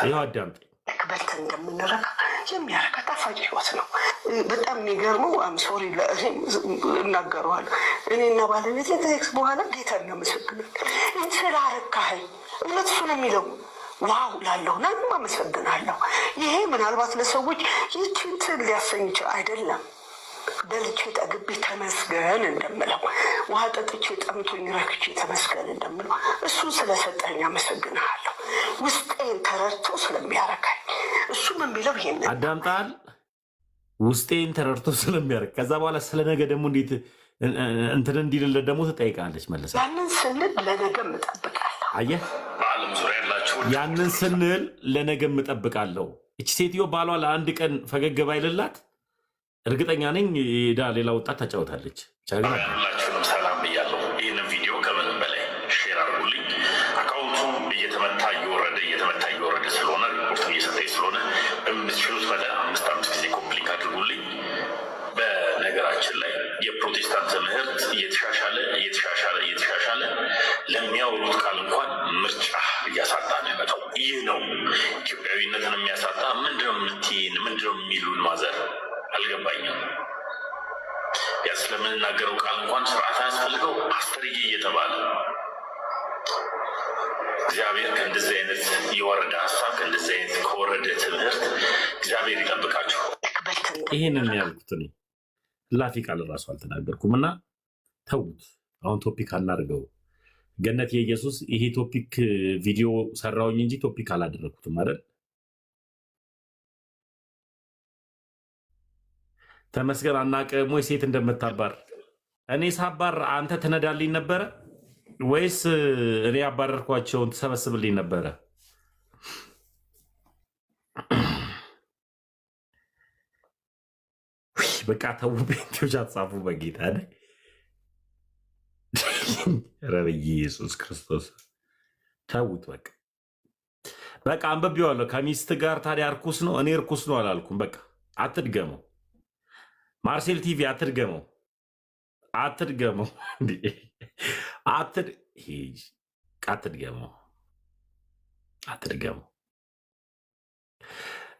ይኸው አዳምጠኝ። በልተን እንደምንረካ የሚያረካ ጣፋጭ ህይወት ነው። በጣም የሚገርመው ሶሪ እናገረዋለሁ። እኔና ባለቤት ከኤክስ በኋላ ጌታ እናመሰግናለን ስላረካኸኝ። እውነት እሱ ነው የሚለው። ዋው ላለሁ ናንም አመሰግናለሁ። ይሄ ምናልባት ለሰዎች ይህችን ሊያሰኝ ይችላል። አይደለም በልቼ ጠግቤ ተመስገን እንደምለው፣ ውሃ ጠጥቼ ጠምቶኝ ረክቼ ተመስገን እንደምለው እሱን ስለሰጠኝ አመሰግንሃለሁ። ውስጤን ተረድቶ ስለሚያረካኝ እሱም የሚለው ይሄን አዳምጣል። ውስጤን ተረድቶ ስለሚያረክ ከዛ በኋላ ስለ ነገ ደግሞ እንዴት እንትን እንዲልለት ደግሞ ትጠይቃለች መልሳ። ያንን ስንል ለነገ እጠብቃለሁ። አየህ፣ ያንን ስንል ለነገ እጠብቃለሁ። እቺ ሴትዮ ባሏ ለአንድ ቀን ፈገግ ባይልላት እርግጠኛ ነኝ ሄዳ ሌላ ወጣት ታጫውታለች። ሁላችሁንም ሰላም ብያለሁ። ይህንን ቪዲዮ ከምንም በላይ ሼር አድርጉልኝ። አካውንቱ እየተመታ እየወረደ ስለሆነ ሪፖርት እየሰጠኝ ስለሆነ በምትችሉት መጠን 5 ጊዜ ኮምፕሊክ አድርጉልኝ። በነገራችን ላይ የፕሮቴስታንት ትምህርት እየተሻሻለ ለሚያወሩት ቃል እንኳን ምርጫ እያሳጣ ነው የመጣው። ይህ ነው ኢትዮጵያዊነትን የሚያሳጣ። ምንድነው የምትይን? ምንድነው የሚሉን? ማዘር አልገባኝም። ያ ስለምንናገረው ቃል እንኳን ስርዓት አያስፈልገው ፓስተርዬ እየተባለ እግዚአብሔር ከእንደዚህ አይነት የወረደ ሀሳብ ከእንደዚህ አይነት ከወረደ ትምህርት እግዚአብሔር ይጠብቃችሁ። ይህንን ያልኩት እኔ ላፊ ቃል እራሱ አልተናገርኩም እና ተዉት። አሁን ቶፒክ አናርገው። ገነት የኢየሱስ ይሄ ቶፒክ ቪዲዮ ሰራውኝ እንጂ ቶፒክ አላደረግኩትም አይደል? ተመስገን አናውቅም ወይ ሴት እንደምታባር? እኔ ሳባር አንተ ትነዳልኝ ነበረ ወይስ እኔ ያባረርኳቸውን ትሰበስብልኝ ነበረ? በቃ ተው፣ ጴንጤዎች አትጻፉ በጌታ ላይ። ኧረ በኢየሱስ ክርስቶስ ተውት። በቃ አንብቤዋለሁ። ከሚስት ጋር ታዲያ እርኩስ ነው? እኔ እርኩስ ነው አላልኩም። በቃ አትድገመው። ማርሴል ቲቪ አትድገመው፣ አትድገመው፣ አትድገመው፣ አትድገመው።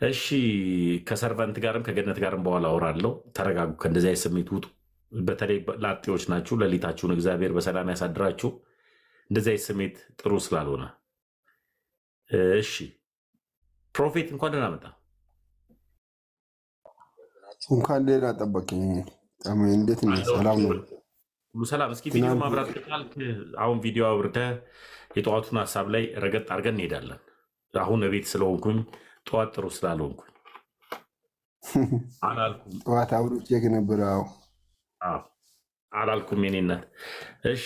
እሺ ከሰርቨንት ጋርም ከገነት ጋርም በኋላ አወራለሁ። ተረጋጉ። ከእንደዚህ አይነት ስሜት ውጡ። በተለይ ላጤዎች ናችሁ። ሌሊታችሁን እግዚአብሔር በሰላም ያሳድራችሁ። እንደዚህ አይነት ስሜት ጥሩ ስላልሆነ እሺ። ፕሮፌት እንኳን ደህና መጣ። እንኳን ደህና ጠበቀኝ። እንዴት ነህ? ሰላም ነው? ሁሉ ሰላም። እስኪ ቪዲዮ ማብራት ከቻልክ አሁን ቪዲዮ አብርተህ የጠዋቱን ሀሳብ ላይ ረገጥ አድርገን እንሄዳለን። አሁን እቤት ስለሆንኩኝ ጠዋት ጥሩ ስላልሆንኩኝ አላልኩም። ጠዋት አውርቼ ነበር። አላልኩም የኔ እናት። እሺ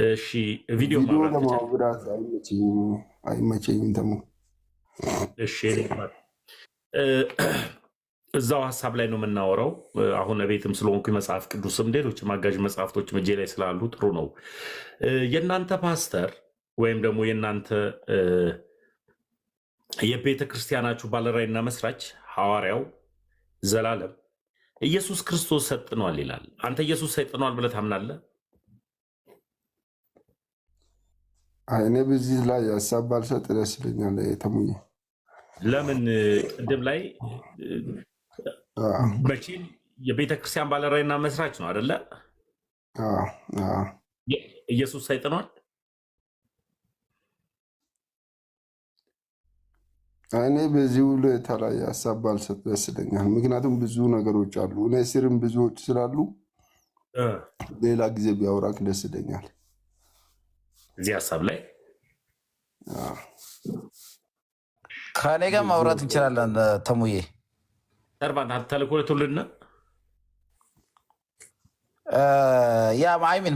እሺ። ቪዲዮ ለማውራት አይመቸኝም ተሙ። እሺ እዛው ሀሳብ ላይ ነው የምናወራው። አሁን ቤትም ስለሆንኩኝ መጽሐፍ ቅዱስም ሌሎችም አጋዥ መጽሐፍቶችም እጄ ላይ ስላሉ ጥሩ ነው። የእናንተ ፓስተር ወይም ደግሞ የእናንተ የቤተ ክርስቲያናችሁ ባለራዕይና መስራች ሐዋርያው ዘላለም ኢየሱስ ክርስቶስ ሰጥኗል ይላል። አንተ ኢየሱስ ሰጥኗል ብለህ ታምናለህ? እኔ በዚህ ላይ ሀሳብ ባልሰጥ ደስ ይለኛል ተሙዬ። ለምን? ቅድም ላይ መቼም የቤተ ክርስቲያን ባለራዕይና መስራች ነው አደለ? ኢየሱስ ሰይጥኗል። እኔ በዚህ ሁኔታ ላይ ሀሳብ ባልሰጥ ደስ ይለኛል። ምክንያቱም ብዙ ነገሮች አሉ፣ እኔ ስርም ብዙዎች ስላሉ ሌላ ጊዜ ቢያወራክ ደስ ይለኛል። እዚህ ሀሳብ ላይ ከኔ ጋር ማውራት እንችላለን ተሙዬ። ሰርቫንት ተልኮ ለትውልድ ነው ያ አይሚን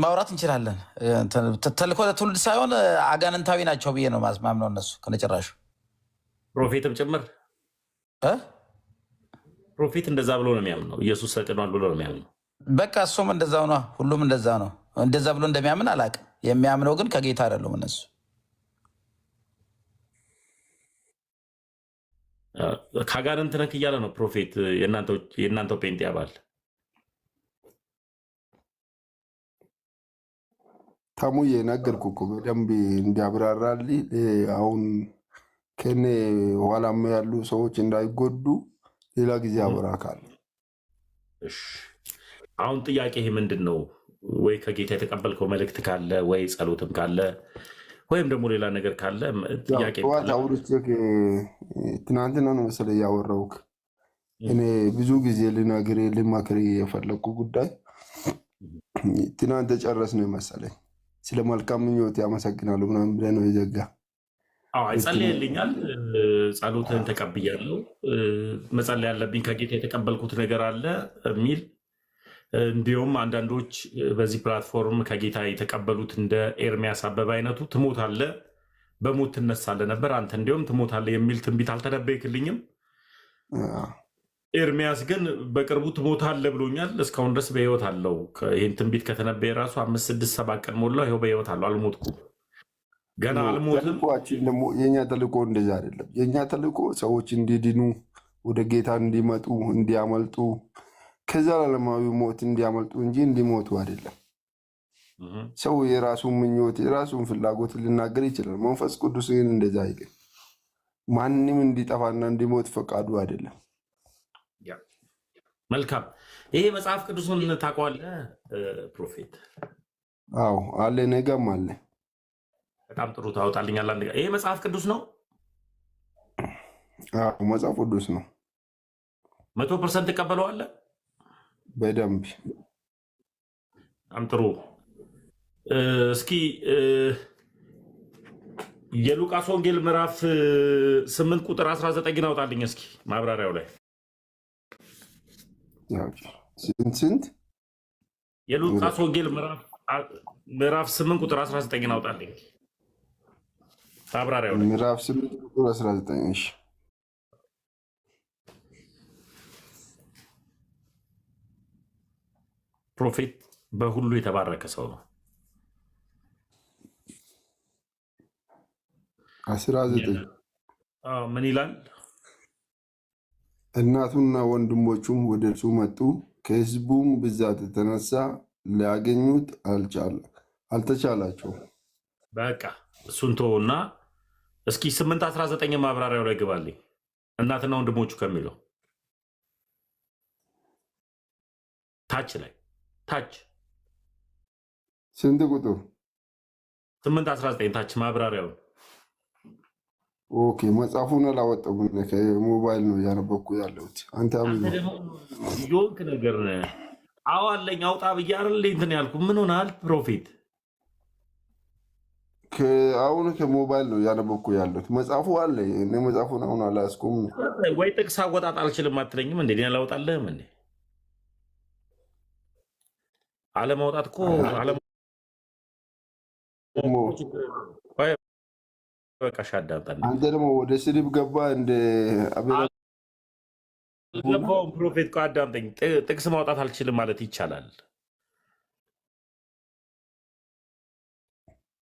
ማውራት እንችላለን። ተልኮ ለትውልድ ሳይሆን አጋንንታዊ ናቸው ብዬ ነው ማምነው እነሱ ከነጭራሹ። ፕሮፌትም ጭምር ፕሮፌት እንደዛ ብሎ ነው የሚያምነው። ኢየሱስ ሰጥኗል ብሎ ነው የሚያምነው። በቃ እሱም እንደዛው ነው። ሁሉም እንደዛ ነው። እንደዛ ብሎ እንደሚያምን አላውቅም። የሚያምነው ግን ከጌታ አይደሉም እነሱ። ከአጋንንት ነክ እያለ ነው ፕሮፌት የእናንተው ጴንጤ አባል ታሙዬ። ነገርኩ እኮ በደንብ እንዲያብራራልኝ። አሁን ከኔ ኋላም ያሉ ሰዎች እንዳይጎዱ ሌላ ጊዜ አበራካል። አሁን ጥያቄ ይሄ ምንድን ነው? ወይ ከጌታ የተቀበልከው መልእክት ካለ ወይ ጸሎትም ካለ ወይም ደግሞ ሌላ ነገር ካለ ጥያቄ ትናንትና ነው መሰለኝ ያወራሁት። እኔ ብዙ ጊዜ ልነግር ልመክር የፈለኩ ጉዳይ ትናንት ጨረስን መሰለኝ። ስለ መልካም ምኞት ያመሰግናሉ ምናምን ብለህ ነው የዘጋ። ጸልየልኛል። ጸሎትህን ተቀብያለሁ። መጸለይ ያለብኝ ከጌታ የተቀበልኩት ነገር አለ የሚል እንዲሁም አንዳንዶች በዚህ ፕላትፎርም ከጌታ የተቀበሉት እንደ ኤርሚያስ አበበ አይነቱ ትሞታለህ፣ በሞት ትነሳለህ ነበር፣ አንተ እንዲሁም ትሞታለህ የሚል ትንቢት አልተነበየክልኝም። ኤርሚያስ ግን በቅርቡ ትሞታለህ ብሎኛል። እስካሁን ድረስ በህይወት አለው። ይህን ትንቢት ከተነበየ ራሱ 5፣ 6፣ 7 ቀን ሞላ። ይኸው በህይወት አለው። አልሞትኩም፣ ገና አልሞትም። የኛ ተልእኮ እንደዛ አይደለም። የኛ ተልእኮ ሰዎች እንዲድኑ፣ ወደ ጌታ እንዲመጡ፣ እንዲያመልጡ፣ ከዘላለማዊ ሞት እንዲያመልጡ እንጂ እንዲሞቱ አይደለም። ሰው የራሱን ምኞት የራሱን ፍላጎት ሊናገር ይችላል። መንፈስ ቅዱስ ግን እንደዛ አይልም። ማንም እንዲጠፋና እንዲሞት ፈቃዱ አይደለም። መልካም። ይሄ መጽሐፍ ቅዱስን ታውቀዋለህ ፕሮፌት? አዎ አለ፣ ነገም አለ። በጣም ጥሩ ታወጣልኛል። ይሄ መጽሐፍ ቅዱስ ነው? አዎ መጽሐፍ ቅዱስ ነው። 100% ትቀበለዋለህ? በደንብ። በጣም ጥሩ። እስኪ የሉቃስ ወንጌል ምዕራፍ 8 ቁጥር 19 አውጣልኝ እስኪ ማብራሪያው ላይ። ስንት? የሉቃስ ወንጌል ምዕራፍ 8 ቁጥር 19 አውጣልኝ ማብራሪያው ላይ። ምዕራፍ 8 ቁጥር 19። ፕሮፌት በሁሉ የተባረከ ሰው ነው። 19 ምን ይላል? እናቱና ወንድሞቹም ወደ እርሱ መጡ፣ ከሕዝቡም ብዛት የተነሳ ሊያገኙት አልተቻላቸውም። በቃ እሱን ተውና እስኪ 8:19 ማብራሪያው ላይ ግባልኝ። እናትና ወንድሞቹ ከሚለው ታች ላይ ታች ስንት ቁጥር? 8:19 ታች ማብራሪያውን። ኦኬ መጽሐፉን አላወጣሁም፣ ከሞባይል ነው እያነበብኩ ያለሁት። አንተ ደግሞ ዮንክ ነገር አዋለኝ አውጣ ብዬ አይደል እንትን ያልኩ። ምን ሆናል ፕሮፌት? አሁን ከሞባይል ነው እያነበብኩ ያለሁት። መጽሐፉ አለ፣ እኔ መጽሐፉን አሁን አላያዝኩም ነው። ወይ ጥቅስ አወጣጥ አልችልም አትለኝም እንዴ? አላወጣልህም እንዴ? አለማውጣት እኮ በቃ ሻዳምጣ። አንተ ደግሞ ወደ ስድብ ገባ እንደ ገባውን ፕሮፌት እኮ አዳምጠኝ። ጥቅስ ማውጣት አልችልም ማለት ይቻላል?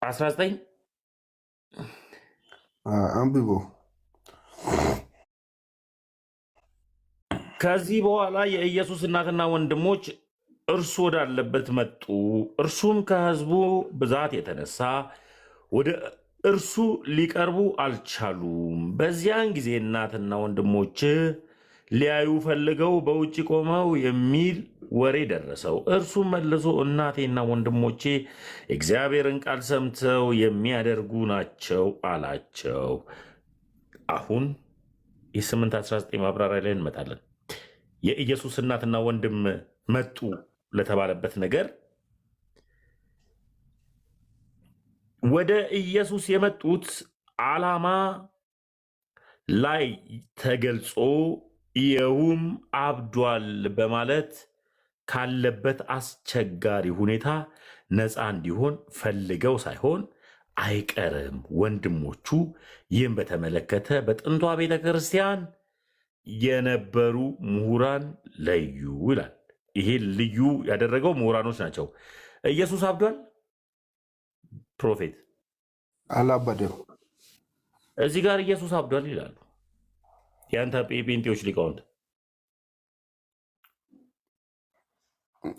19 አንብቦ ከዚህ በኋላ የኢየሱስ እናትና ወንድሞች እርሱ ወዳለበት መጡ። እርሱም ከሕዝቡ ብዛት የተነሳ ወደ እርሱ ሊቀርቡ አልቻሉም። በዚያን ጊዜ እናትና ወንድሞች ሊያዩ ፈልገው በውጭ ቆመው የሚል ወሬ ደረሰው። እርሱም መልሶ እናቴና ወንድሞቼ እግዚአብሔርን ቃል ሰምተው የሚያደርጉ ናቸው አላቸው። አሁን የ8:19 ማብራሪያ ላይ እንመጣለን። የኢየሱስ እናትና ወንድም መጡ ለተባለበት ነገር ወደ ኢየሱስ የመጡት ዓላማ ላይ ተገልጾ ይኸውም አብዷል በማለት ካለበት አስቸጋሪ ሁኔታ ነፃ እንዲሆን ፈልገው ሳይሆን አይቀርም። ወንድሞቹ ይህም በተመለከተ በጥንቷ ቤተ ክርስቲያን የነበሩ ምሁራን ለዩ ይላል። ይሄ ልዩ ያደረገው ምሁራኖች ናቸው። ኢየሱስ አብዷል ፕሮፌት አላበደም። እዚህ ጋር ኢየሱስ አብዷል ይላሉ የአንተ ጴንጤዎች ሊቃውንት።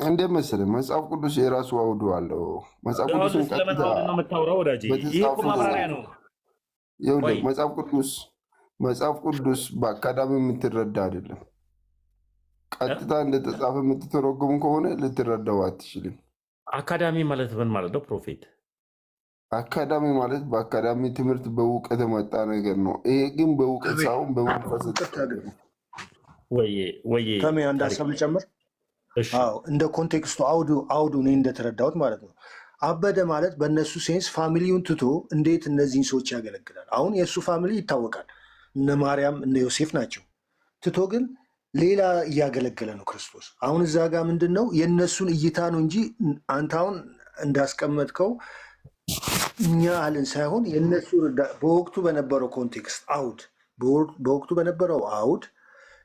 እንደ መሰለህ መጽሐፍ ቅዱስ የራሱ አውዱ አለው። መጽሐፍ ቅዱስን ቀጥታ የምታወራው ወዳጄ፣ ይሄ እኮ ማብራሪያ ነው። መጽሐፍ ቅዱስ በአካዳሚ የምትረዳ አይደለም። ቀጥታ እንደተጻፈ የምትተረጎም ከሆነ ልትረዳው አትችልም። አካዳሚ ማለት ምን ማለት ነው ፕሮፌት? አካዳሚ ማለት በአካዳሚ ትምህርት በእውቀት የመጣ ነገር ነው። ይሄ ግን በእውቀት ሳይሆን በመንፈስ ተሜ አንድ ሀሳብ ልጨምር። እንደ ኮንቴክስቱ አውዱ እኔ እንደተረዳሁት ማለት ነው። አበደ ማለት በእነሱ ሴንስ ፋሚሊውን ትቶ እንዴት እነዚህን ሰዎች ያገለግላል? አሁን የእሱ ፋሚሊ ይታወቃል፣ እነ ማርያም እነ ዮሴፍ ናቸው። ትቶ ግን ሌላ እያገለገለ ነው ክርስቶስ። አሁን እዛ ጋር ምንድን ነው የእነሱን እይታ ነው እንጂ አንተ አሁን እንዳስቀመጥከው እኛ አልን ሳይሆን የእነሱ በወቅቱ በነበረው ኮንቴክስት አውድ በወቅቱ በነበረው አውድ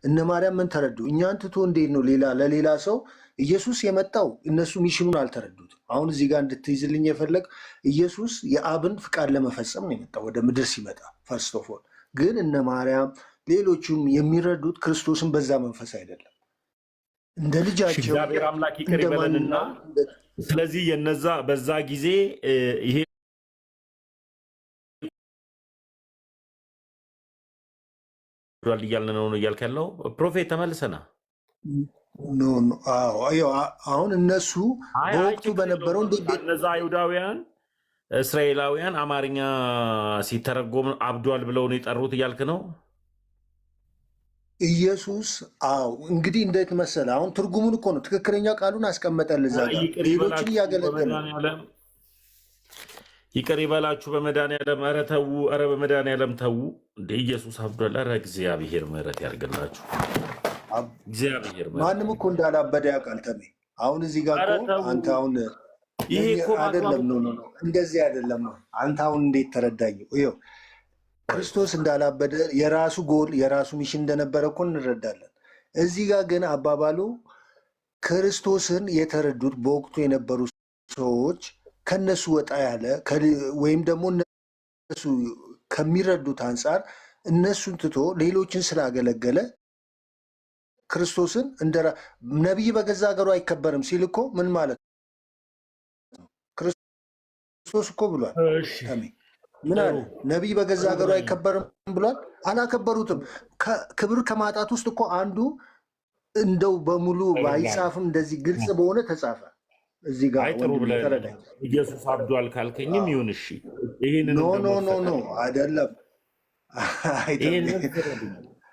እነ ማርያም ምን ተረዱ? እኛን ትቶ እንዴት ነው ለሌላ ሰው ኢየሱስ የመጣው? እነሱ ሚሽኑን አልተረዱት። አሁን እዚህ ጋር እንድትይዝልኝ የፈለግ ኢየሱስ የአብን ፍቃድ ለመፈጸም ነው የመጣው ወደ ምድር ሲመጣ። ፈርስት ኦፍ ኦል ግን እነ ማርያም ሌሎቹም የሚረዱት ክርስቶስን በዛ መንፈስ አይደለም፣ እንደ ልጃቸው እግዚአብሔር አምላክ ይቅር ይበለንና ስለዚህ የነዛ በዛ ጊዜ ይሄ እያልን ነው እያልክ ያለው ፕሮፌት ተመልሰና አሁን እነሱ በወቅቱ በነበረው እነዛ አይሁዳውያን እስራኤላውያን አማርኛ ሲተረጎም አብዷል ብለው ነው የጠሩት እያልክ ነው። ኢየሱስ እንግዲህ እንዴት መሰለ፣ አሁን ትርጉሙን እኮ ነው ትክክለኛ ቃሉን አስቀመጠልህ። እዛ ጋር ሌሎችን እያገለገለ ይቅር ይበላችሁ በመድኃኒዓለም። ኧረ ተዉ፣ ኧረ በመድኃኒዓለም ተዉ። እንደ ኢየሱስ አብዷል። ኧረ እግዚአብሔር ምሕረት ያድርግላችሁ። እግዚአብሔር ማንም እኮ እንዳላበደ ያውቃል። ተሜ አሁን እዚህ ጋር አንተ አሁን ይሄ አይደለም ነው እንደዚህ አይደለም። አንተ አሁን እንዴት ተረዳኝ? ክርስቶስ እንዳላበደ የራሱ ጎል የራሱ ሚሽን እንደነበረ እኮ እንረዳለን። እዚህ ጋር ግን አባባሉ ክርስቶስን የተረዱት በወቅቱ የነበሩ ሰዎች ከነሱ ወጣ ያለ ወይም ደግሞ እነሱ ከሚረዱት አንጻር እነሱን ትቶ ሌሎችን ስላገለገለ ክርስቶስን እንደ ነቢይ በገዛ ሀገሩ አይከበርም ሲል እኮ ምን ማለት ነው? ክርስቶስ እኮ ብሏል። ምን አለ? ነቢይ በገዛ ሀገሩ አይከበርም ብሏል። አላከበሩትም። ክብር ከማጣት ውስጥ እኮ አንዱ እንደው በሙሉ ባይጻፍም እንደዚህ ግልጽ በሆነ ተጻፈ። እዚህ ጋር ጥሩ ብለህ ኢየሱስ አብዷል ካልከኝም ይሁን እሺ። ይሄንን ኖ አይደለም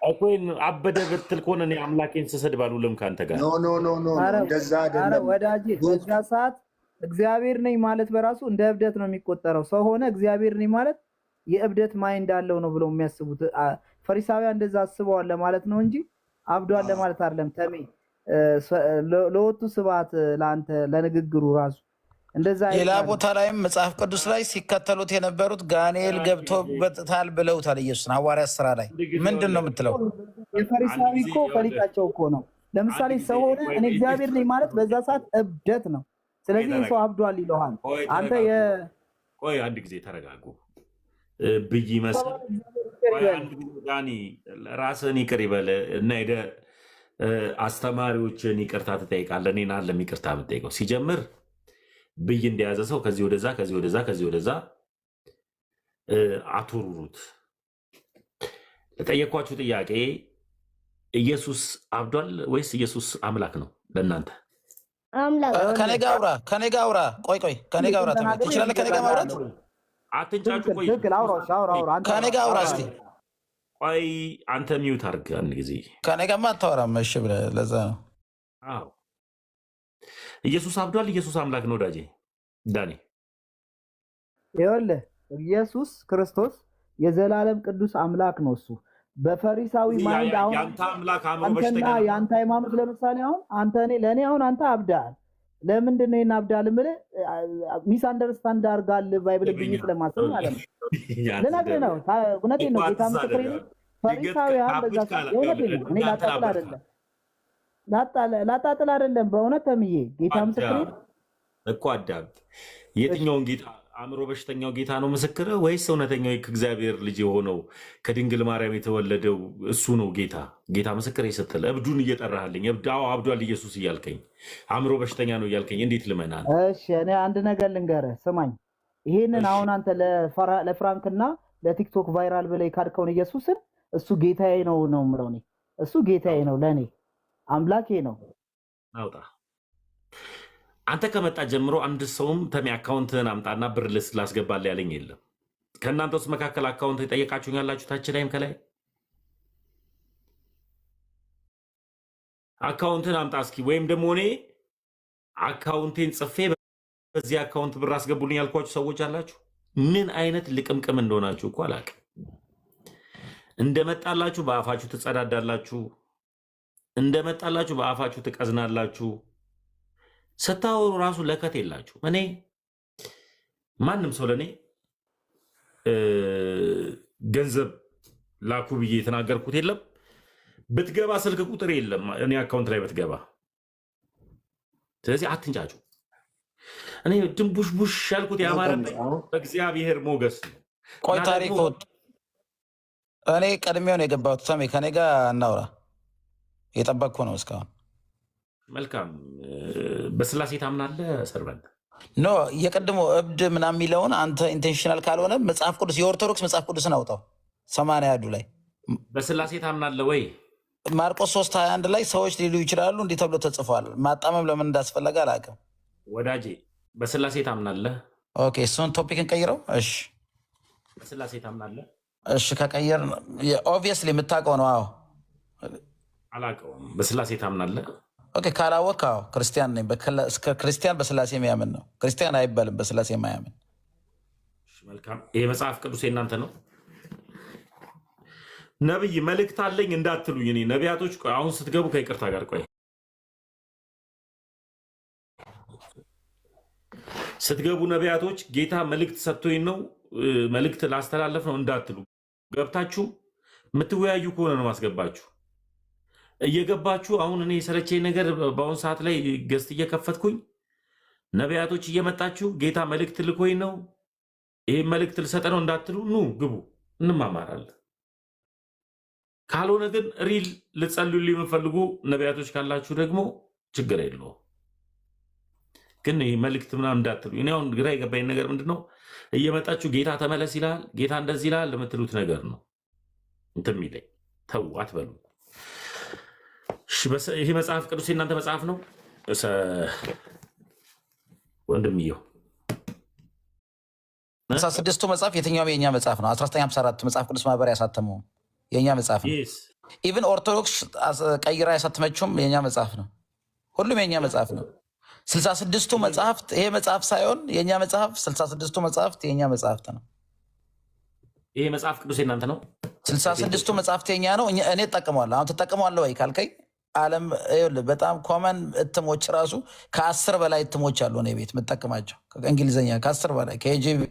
እኮን አበደ ብትል ከሆነ እኔ አምላኬን ስሰድብ አልውልም ካንተ ጋር። ኖ እንደዛ አይደለም ወዳጄ። በዛ ሰዓት እግዚአብሔር ነኝ ማለት በራሱ እንደ እብደት ነው የሚቆጠረው። ሰው ሆነ እግዚአብሔር ነኝ ማለት የእብደት ማይንድ አለው ነው ብለው የሚያስቡት ፈሪሳውያን እንደዛ አስበዋል ለማለት ነው እንጂ አብዷል ለማለት አይደለም። ተሜ ለወጡ ስብሐት ለአንተ ለንግግሩ ራሱ እንደዛ። ሌላ ቦታ ላይም መጽሐፍ ቅዱስ ላይ ሲከተሉት የነበሩት ጋኔል ገብቶበታል ብለውታል ኢየሱስን። ሐዋርያት ሥራ ላይ ምንድን ነው የምትለው? የፈሪሳዊ እኮ ፈሊጣቸው እኮ ነው። ለምሳሌ ሰው ሆነ እኔ እግዚአብሔር ነኝ ማለት በዛ ሰዓት እብደት ነው። ስለዚህ ሰው አብዷል ይለዋል። አንተ ቆይ አንድ ጊዜ ተረጋጉ ብይ መስል ዳኒ ራስህን ይቅር ይበል እና ሄደ አስተማሪዎችን ይቅርታ ትጠይቃለህ። እኔን አለም ይቅርታ የምጠይቀው ሲጀምር ብይ እንደያዘ ሰው ከዚህ ወደዛ ከዚህ ወደዛ ከዚህ ወደዛ አትሩሩት። ለጠየኳችሁ ጥያቄ ኢየሱስ አብዷል ወይስ ኢየሱስ አምላክ ነው ለእናንተ? ከኔ ጋር አውራ፣ ከኔ ጋር አውራ። ቆይ ከኔ ጋር አውራ። ትችላለህ ከኔ ጋር ማውራት? አትንጫጩ። ቆይ ከኔ ጋር አውራ እስኪ። ቆይ አንተ ሚውት አድርግ አንድ ጊዜ። ከኔ ጋርማ አታወራም። እሺ ብለህ ለዛ ነው። አዎ ኢየሱስ አብዷል። ኢየሱስ አምላክ ነው ወዳጄ ዳኒ። ይኸውልህ ኢየሱስ ክርስቶስ የዘላለም ቅዱስ አምላክ ነው። እሱ በፈሪሳዊ ማይንድ አሁን ያንተ አምላክ አምሮ አንተና በሽተኛ ያንተ ሃይማኖት ለምሳሌ አሁን አንተ ለእኔ አሁን አንተ አብዳል። ለምንድን ነው ይሄን አብዳል የምልህ? ሚስ አንደርስታንድ አድርጋል ባይብል ብኝ ስለማሰብ ማለት ነው። ልነግርህ ነው። እውነቴን ነው። ጌታ ምስክሬ ነው። ፈሪሳውያን በዛ እውነቴን ነው። እኔ ላጣጥል አይደለም በእውነት ተምዬ ጌታ ምስክሬ እኮ አዳምጥ። የትኛውን ጌታ? አእምሮ በሽተኛው ጌታ ነው ምስክር ወይስ እውነተኛው ከእግዚአብሔር ልጅ የሆነው ከድንግል ማርያም የተወለደው እሱ ነው ጌታ? ጌታ ምስክር የሰጠለ እብዱን እየጠራህልኝ አብዷል ኢየሱስ እያልከኝ አእምሮ በሽተኛ ነው እያልከኝ እንዴት ልመናል? እሺ እኔ አንድ ነገር ልንገርህ ስማኝ። ይሄንን አሁን አንተ ለፍራንክና ለቲክቶክ ቫይራል ብለህ ካድከውን ኢየሱስን እሱ ጌታዬ ነው የምለው እኔ። እሱ ጌታዬ ነው ለእኔ አምላኬ ነው። አውጣ አንተ ከመጣ ጀምሮ አንድ ሰውም ተሚ አካውንትህን አምጣና ብር ላስገባልህ ያለኝ የለም። ከእናንተ ውስጥ መካከል አካውንት የጠየቃችሁኝ ያላችሁ ታች ላይም ከላይ አካውንትን አምጣ እስኪ። ወይም ደግሞ እኔ አካውንቴን ጽፌ በዚህ አካውንት ብር አስገቡልኝ ያልኳችሁ ሰዎች አላችሁ። ምን አይነት ልቅምቅም እንደሆናችሁ እኮ አላውቅም። እንደመጣላችሁ በአፋችሁ ትጸዳዳላችሁ፣ እንደመጣላችሁ በአፋችሁ ትቀዝናላችሁ። ስታወሩ ራሱ ለከት የላችሁ። እኔ ማንም ሰው ለእኔ ገንዘብ ላኩ ብዬ የተናገርኩት የለም። ብትገባ ስልክ ቁጥር የለም እኔ አካውንት ላይ ብትገባ። ስለዚህ አትንጫጩ። እኔ ድንቡሽቡሽ ያልኩት ያማረብኝ በእግዚአብሔር ሞገስ ነው። ቆይ ታሪኩ እኔ ቀድሜውን የገባሁት ሰሜ ከኔ ጋር እናውራ የጠበቅኩ ነው እስካሁን። መልካም በስላሴ ታምናለህ? ሰርበንት ኖ የቀድሞ እብድ ምናምን የሚለውን አንተ ኢንቴንሽናል ካልሆነ መጽሐፍ ቅዱስ የኦርቶዶክስ መጽሐፍ ቅዱስን አውጣው 80 ላይ በስላሴ ታምናለህ ወይ? ማርቆስ 3:21 ላይ ሰዎች ሊሉ ይችላሉ እንዲህ ተብሎ ተጽፏል። ማጣመም ለምን እንዳስፈለገ አላውቅም። ወዳጄ በስላሴ ታምናለህ? ኦኬ እሱን ቶፒክን ቀይረው። እሺ በስላሴ ታምናለህ? እሺ ከቀየር ኦብቪየስሊ የምታውቀው ነው። አዎ አላውቀውም። በስላሴ ታምናለህ? ኦኬ ካላወቅህ አዎ ክርስቲያን ነኝ። ክርስቲያን በስላሴ የሚያምን ነው። ክርስቲያን አይባልም በስላሴ የማያምን። መልካም ይሄ መጽሐፍ ቅዱስ የእናንተ ነው። ነብይ መልእክት አለኝ እንዳትሉኝ። እኔ ነቢያቶች አሁን ስትገቡ ከይቅርታ ጋር ቆይ ስትገቡ ነቢያቶች ጌታ መልእክት ሰጥቶኝ ነው መልእክት ላስተላለፍ ነው እንዳትሉ። ገብታችሁ የምትወያዩ ከሆነ ነው ማስገባችሁ። እየገባችሁ አሁን እኔ የሰለቸኝ ነገር በአሁን ሰዓት ላይ ገዝት እየከፈትኩኝ ነቢያቶች እየመጣችሁ ጌታ መልእክት ልኮኝ ነው ይሄ መልእክት ልሰጠ ነው እንዳትሉ ኑ ግቡ እንማማራለን። ካልሆነ ግን ሪል ልጸልዩልኝ የምፈልጉ ነቢያቶች ካላችሁ ደግሞ ችግር የለውም። ግን ይሄ መልእክት ምናምን እንዳትሉ። እኔ አሁን ግራ የገባኝ ነገር ምንድነው እየመጣችሁ ጌታ ተመለስ ይላል ጌታ እንደዚህ ይላል ለምትሉት ነገር ነው እንትን የሚለኝ። ተው አትበሉ። ይሄ መጽሐፍ ቅዱስ የእናንተ መጽሐፍ ነው ወንድምየው? 16ቱ መጽሐፍ የትኛውም የእኛ መጽሐፍ ነው። 1954 መጽሐፍ ቅዱስ ማህበር ያሳተመው የእኛ መጽሐፍ ነው። ኢቭን ኦርቶዶክስ ቀይራ ያሳተመችውም የእኛ መጽሐፍ ነው። ሁሉም የእኛ መጽሐፍ ነው። 66ቱ መጽሐፍት ይሄ መጽሐፍ ሳይሆን የእኛ መጽሐፍ 66ቱ መጽሐፍት የእኛ መጽሐፍት ነው። ይሄ መጽሐፍ ቅዱስ የእናንተ ነው። 66ቱ መጽሐፍት የእኛ ነው። እኔ እጠቀመዋለሁ። አሁን ትጠቀመዋለህ ወይ ካልከኝ ዓለም በጣም ኮመን እትሞች ራሱ ከ10 በላይ እትሞች አሉ እኔ ቤት የምጠቀማቸው ከእንግሊዝኛ ከ10 በላይ ከኤጂቪ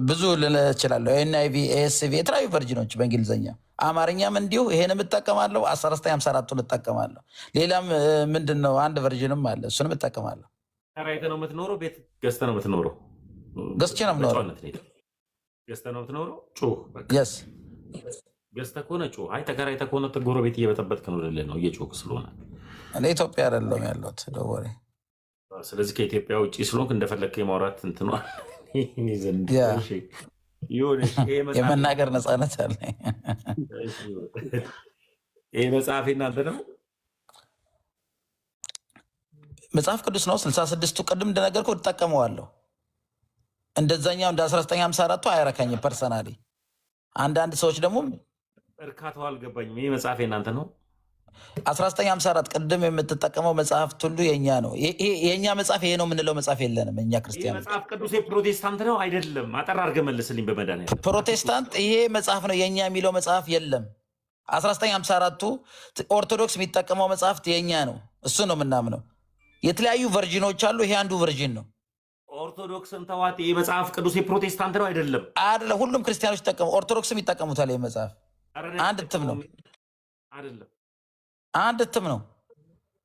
ብዙ ልል እችላለሁ። ኤንአይቪ፣ ኤስቪ የተለያዩ ቨርጅኖች በእንግሊዝኛ አማርኛም እንዲሁ ይሄን የምጠቀማለሁ። 1954ቱን እጠቀማለሁ። ሌላም ምንድን ነው አንድ ቨርጅንም አለ እሱንም እጠቀማለሁ። ተከራይተህ ነው የምትኖረው? ቤት ገዝተህ ነው የምትኖረው? ገዝቼ ነው የምኖረው። ገዝተህ ነው የምትኖረው? ጩህ የስ ገዝተህ ከሆነ ጩህ። አይ ተከራይተህ ከሆነ ጎረቤት እየበጠበጥክ ነው ልልህ ነው እየጮህክ ስለሆነ። እኔ ኢትዮጵያ አይደለሁም ያለሁት ደወሬ። ስለዚህ ከኢትዮጵያ ውጭ ስለሆንክ እንደፈለግክ የማውራት እንትኗ የመናገር ነፃነት አለ። ይህ መጽሐፍ እናንተ ነው? መጽሐፍ ቅዱስ ነው። 66ቱ ቅድም እንደነገርኩ እጠቀመዋለሁ። እንደዛኛው እንደ 1954ቱ አያረካኝም ፐርሰናሊ። አንዳንድ ሰዎች ደግሞ እርካታው አልገባኝም። ይህ መጽሐፍ የእናንተ ነው? 1954 ቅድም የምትጠቀመው መጽሐፍት ሁሉ የኛ ነው። የእኛ መጽሐፍ ይሄ ነው የምንለው መጽሐፍ የለንም እኛ ክርስቲያኖች። መጽሐፍ ቅዱስ የፕሮቴስታንት ነው አይደለም? አጠር አድርገህ መልስልኝ በመድኃኒዓለም። ፕሮቴስታንት ይሄ መጽሐፍ ነው የኛ የሚለው መጽሐፍ የለም። 1954ቱ ኦርቶዶክስ የሚጠቀመው መጽሐፍት የኛ ነው። እሱ ነው የምናምነው። የተለያዩ ቨርዥኖች አሉ። ይሄ አንዱ ቨርዥን ነው። ኦርቶዶክስን ተዋት። ይህ መጽሐፍ ቅዱስ የፕሮቴስታንት ነው አይደለም? አይደለም። ሁሉም ክርስቲያኖች ይጠቀሙ፣ ኦርቶዶክስም ይጠቀሙታል። ይህ መጽሐፍ አንድ እትም ነው አይደለም? አንድ እትም ነው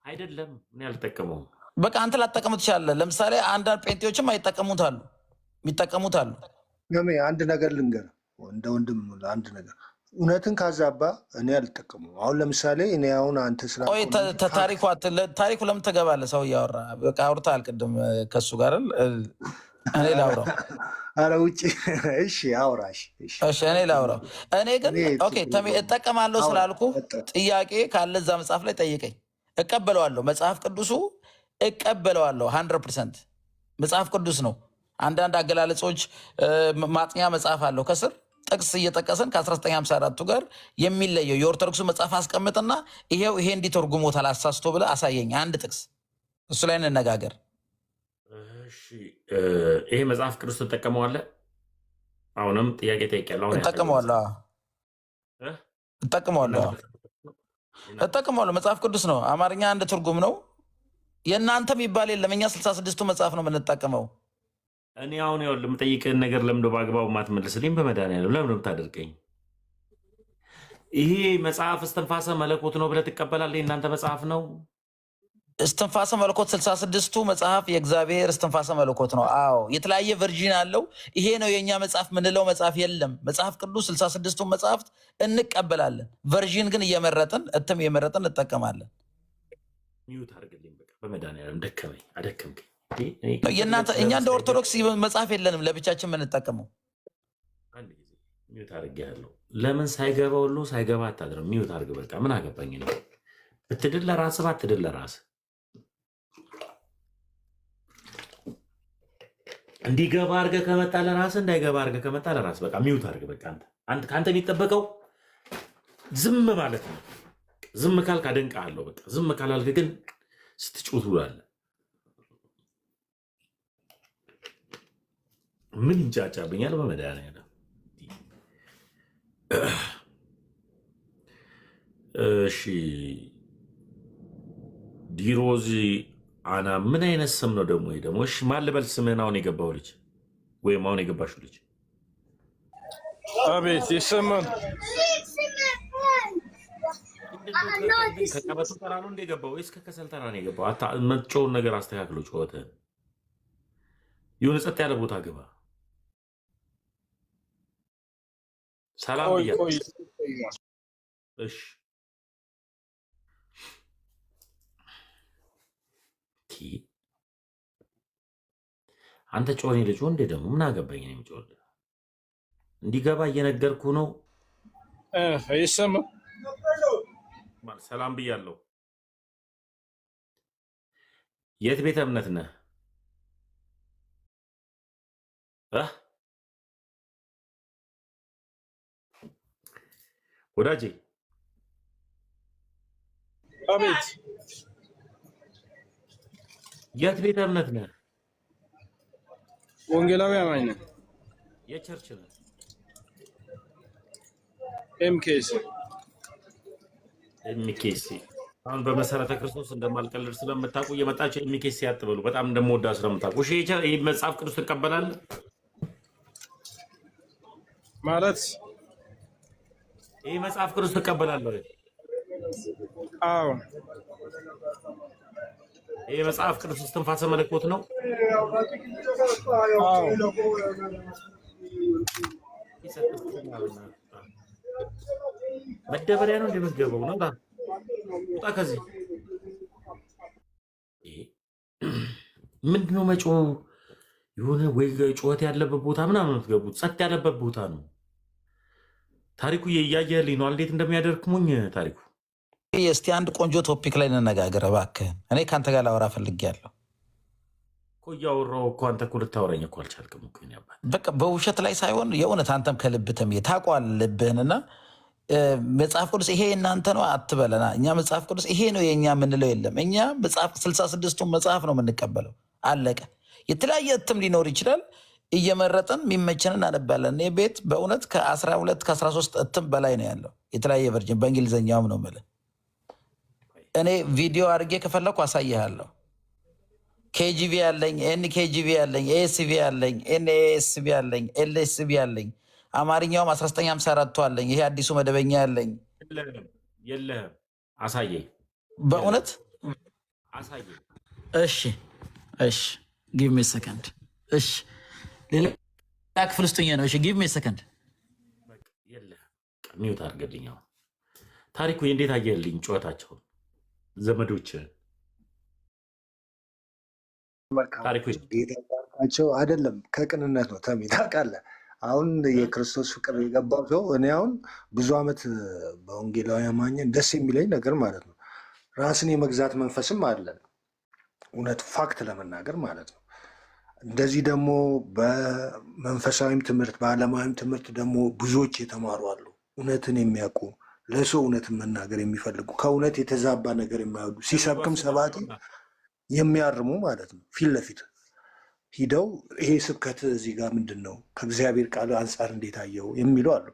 አይደለም? እኔ አልጠቀመውም። በቃ አንተ ላጠቀሙ ትችላለህ። ለምሳሌ አንዳንድ ጴንጤዎችም የሚጠቀሙት አሉ። አንድ ነገር ልንገርህ እንደ ወንድም አንድ ነገር እውነትን ካዛባ እኔ አልጠቀሙም። አሁን ለምሳሌ እኔ አሁን አንተ ስራ ታሪኩ ለምን ትገባለህ? ሰው እያወራ በቃ አውርተሃል ቅድም ከሱ ጋር እኔ ላውራው። ኧረ ውጭ እሺ፣ አውራሽ እሺ፣ እኔ ላውራው። እኔ ግን ኦኬ እጠቀማለሁ ስላልኩ ጥያቄ ካለ እዛ መጽሐፍ ላይ ጠይቀኝ፣ እቀበለዋለሁ። መጽሐፍ ቅዱሱ እቀበለዋለሁ 100% መጽሐፍ ቅዱስ ነው። አንዳንድ አገላለጾች ማጥኛ መጽሐፍ አለው ከስር ጥቅስ እየጠቀስን ከ1954ቱ ጋር የሚለየው የኦርቶዶክሱ መጽሐፍ አስቀምጥና ይሄው ይሄ እንዲተርጉሞታል አሳስቶ ብለህ አሳየኝ አንድ ጥቅስ፣ እሱ ላይ እንነጋገር። ይሄ መጽሐፍ ቅዱስ ትጠቀመዋለህ? አሁንም ጥያቄ ጠይቄያለሁ። እጠቀመዋለሁ። መጽሐፍ ቅዱስ ነው። አማርኛ አንድ ትርጉም ነው። የእናንተ የሚባል የለም። እኛ 66ቱ መጽሐፍ ነው የምንጠቀመው። እኔ አሁን ያው የምጠይቅህን ነገር ለምንድን ነው በአግባቡ ማትመልስልኝ? በመድኃኒዓለም ለምን ነው የምታደርገኝ? ይሄ መጽሐፍ እስትንፋሰ መለኮት ነው ብለህ ትቀበላለህ? የእናንተ መጽሐፍ ነው እስትንፋሰ መለኮት? 66ቱ መጽሐፍ የእግዚአብሔር እስትንፋሰ መለኮት ነው። አዎ፣ የተለያየ ቨርዥን አለው። ይሄ ነው የእኛ መጽሐፍ ምንለው መጽሐፍ የለም። መጽሐፍ ቅዱስ 66ቱ መጽሐፍት እንቀበላለን። ቨርዥን ግን እየመረጥን እትም እየመረጥን እንጠቀማለን። ሚዩት አድርግልኝ በቃ በመድኃኒዓለም ደከመኝ፣ አደከምከኝ። እኛ እንደ ኦርቶዶክስ መጽሐፍ የለንም ለብቻችን የምንጠቀመው። አንድ ጊዜ ሚዩት አድርጌያለሁ። ለምን ሳይገባ ሁሉ ሳይገባ አታድርም? ሚዩት አድርግ በቃ። ምን አገባኝ ነው። ብትድል ለራስህ ባትድል ለራስህ። እንዲገባ አድርገህ ከመጣ ለራስህ፣ እንዳይገባ አድርገህ ከመጣ ለራስህ። በቃ ሚዩት አድርግ በቃ። ከአንተ የሚጠበቀው ዝም ማለት ነው። ዝም ካልክ አደንቅሃለሁ በቃ። ዝም ካላልክ ግን ስትጮህ ትውላለህ። ምን ይንጫጫብኛል? በመድኃኒዓለም እሺ። ዲሮዚ አና ምን አይነት ስም ነው ደግሞ? ደግሞ እሺ፣ ማን ልበል ስምህን? አሁን የገባው ልጅ ወይም አሁን የገባሽው ልጅ? አቤት ይሰማል። ከቀበቶ ተራ ነው እንደገባው ወይስ ከከሰል ተራ ነው የገባው? መጮውን ነገር አስተካክሎ ጩኸትህን የሆነ ጸጥ ያለ ቦታ ግባ። ሰላም ብያለሁ። እሺ አንተ ጮኔ ልጅ ወንዴ ደግሞ ምን አገባኝ ነው የሚጮህ? እንዲገባ እየነገርኩ ነው። ይሰማ ሰላም ብያለሁ። የት ቤተ እምነት ነህ? ወዳጄ አቤት። የት ቤተ እምነት ነህ? ወንጌላዊ አማኝ ነህ? የቸርች ነህ? ኤምኬሲ አሁን በመሰረተ ክርስቶስ እንደማልቀልድ ስለምታውቁ እየመጣችሁ ኤምኬሲ አትበሉ። በጣም እንደምወዳ ስለምታውቁ ይህ መጽሐፍ ቅዱስ ትቀበላለህ ማለት ይህ መጽሐፍ ቅዱስ ትቀበላለህ? አዎ። ይህ መጽሐፍ ቅዱስ እስትንፋሰ መለኮት ነው? አዎ። መደበሪያ ነው እንደምትገባው ነው። ውጣ ከዚህ። ምንድነው መጮህ? የሆነ ወይ ጩኸት ያለበት ቦታ ምናምን የምትገቡት ጸጥ ያለበት ቦታ ነው። ታሪኩ እያየህልኝ ነው እንዴት እንደሚያደርክሙኝ ታሪኩ። እስቲ አንድ ቆንጆ ቶፒክ ላይ እንነጋገር እባክህን። እኔ ከአንተ ጋር ላወራ ፈልጌያለሁ እኮ። እያወራሁ እኮ አንተ እኮ ልታወራኝ እኮ አልቻልክም እኮ። በቃ በውሸት ላይ ሳይሆን የእውነት አንተም ከልብ ታውቀዋለህ ልብህንና መጽሐፍ ቅዱስ ይሄ እናንተ ነው አትበለና። እኛ መጽሐፍ ቅዱስ ይሄ ነው የእኛ የምንለው የለም። እኛ መጽሐፍ 66ቱን መጽሐፍ ነው የምንቀበለው። አለቀ። የተለያየ እትም ሊኖር ይችላል። እየመረጥን የሚመቸን እናነባለን። እኔ ቤት በእውነት ከ12 ከ13 እትም በላይ ነው ያለው። የተለያየ ቨርጅን በእንግሊዝኛውም ነው የምልህ። እኔ ቪዲዮ አድርጌ ከፈለኩ አሳይሃለሁ። ኬጂቪ ያለኝ፣ ኤንኬጂቪ ያለኝ፣ ኤስቪ ያለኝ፣ ኤንኤስቪ ያለኝ፣ ኤልኤስቪ ያለኝ፣ አማርኛውም 1954 አለኝ። ይሄ አዲሱ መደበኛ ያለኝ። የለህም? አሳየኝ። በእውነት አሳየኝ። እሺ እሺ፣ ጊቭ ሚ ሰከንድ። እሺ ሌላ ክፍል ውስጥ ነው። እሺ ጊቭ ሚ ሰከንድ። የለህም? ሚውት አድርገልኝ። ታሪኩ እንዴት አየህልኝ ጩኸታቸውን ዘመዶች? ታሪኩቸው አይደለም ከቅንነት ነው። ተሜ ታውቃለህ፣ አሁን የክርስቶስ ፍቅር የገባው ሰው እኔ አሁን ብዙ ዓመት በወንጌላዊ አማኝን ደስ የሚለኝ ነገር ማለት ነው ራስን የመግዛት መንፈስም አለ። እውነት ፋክት ለመናገር ማለት ነው። እንደዚህ ደግሞ በመንፈሳዊም ትምህርት በዓለማዊም ትምህርት ደግሞ ብዙዎች የተማሩ አሉ። እውነትን የሚያውቁ ለሰው እውነትን መናገር የሚፈልጉ ከእውነት የተዛባ ነገር የማይወዱ ሲሰብክም ሰባኪ የሚያርሙ ማለት ነው። ፊት ለፊት ሂደው ይሄ ስብከት እዚህ ጋር ምንድን ነው ከእግዚአብሔር ቃል አንጻር እንዴት አየው የሚሉ አሉ።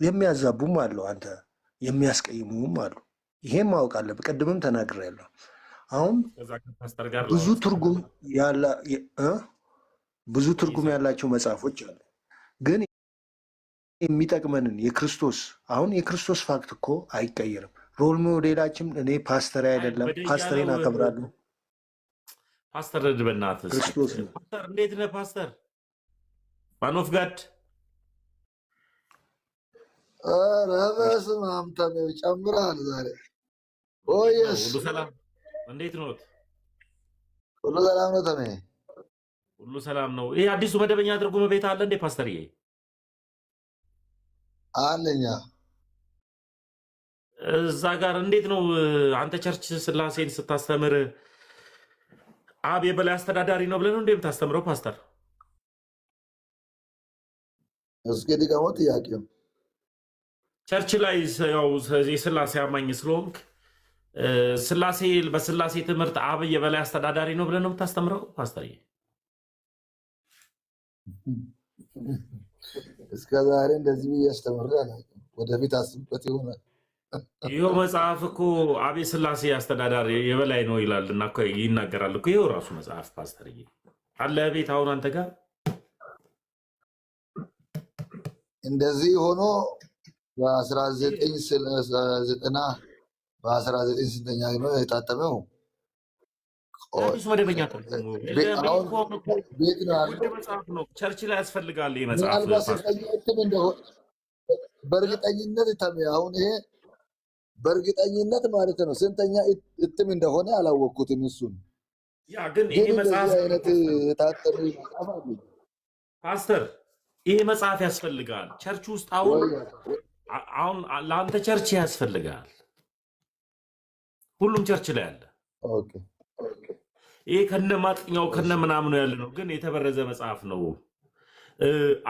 የሚያዛቡም አሉ፣ አንተ የሚያስቀይሙም አሉ። ይሄም ማወቅ አለ። በቀድምም ተናግሬያለሁ። አሁን ብዙ ትርጉም ያላቸው መጽሐፎች አሉ። ግን የሚጠቅመንን የክርስቶስ አሁን የክርስቶስ ፋክት እኮ አይቀየርም። ሮል ሞዴላችን እኔ ፓስተር አይደለም፣ ፓስተሬን አከብራለሁ። ፓስተር በእናትህ ክርስቶስ ነው። ፓስተር እንዴት ነህ ፓስተር? ማን ኦፍ ጋድ በስመ አብ ተሜው ጨምረሃል ዛሬ። ኦየስ ሁሉ ሰላም እንዴት ነው? ሁሉ ሰላም ነው ተሜ፣ ሁሉ ሰላም ነው። ይሄ አዲሱ መደበኛ ትርጉም ቤት አለ እንዴ ፓስተርዬ? አለኛ እዛ ጋር እንዴት ነው አንተ ቸርች ስላሴን ስታስተምር አብ የበላይ አስተዳዳሪ ነው ብለህ ነው እንዴ የምታስተምረው ፓስተር? እስኪ ድገሞ ጥያቄው። ቸርች ላይ ያው የስላሴ አማኝ ስለሆንክ ስላሴ በስላሴ ትምህርት አብ የበላይ አስተዳዳሪ ነው ብለህ ነው የምታስተምረው ፓስተርዬ? እስከ ዛሬ እንደዚህ ብዬ አስተምሬ አላውቅም። ወደፊት አስብበት ይሆናል። ይኸው መጽሐፍ እኮ አብ የስላሴ አስተዳዳሪ የበላይ ነው ይላል እና ይናገራል እኮ ይኸው ራሱ መጽሐፍ ፓስተርዬ አለ ቤት አሁን አንተ ጋር እንደዚህ ሆኖ በ1990 በ19 ስንተኛ ነው የታተመው? አዲሱ መደበኛ ትርጉሙ አሁን ቤት ነው ውድ ያለው። መጽሐፍ ነው። ቸርች ላይ ያስፈልጋል ይህ መጽሐፍ ምናልባት ፓስተር። ስንተኛ እትም እንደሆነ በእርግጠኝነት አሁን ይሄ በእርግጠኝነት ማለት ነው ስንተኛ እትም እንደሆነ አላወቅኩትም። እሱን ያ ግን ይሄ ግን መጽሐፍ እንደዚህ አይነት የታተመ መጽሐፍ አለ ፓስተር፣ ይሄ መጽሐፍ ያስፈልጋል ቸርች ውስጥ። አሁን ለአንተ ቸርች ያስፈልጋል። ሁሉም ቸርች ላይ አለ። ኦኬ ይሄ ከነ ማጥኛው ከነ ምናምኑ ያለ ነው፣ ግን የተበረዘ መጽሐፍ ነው።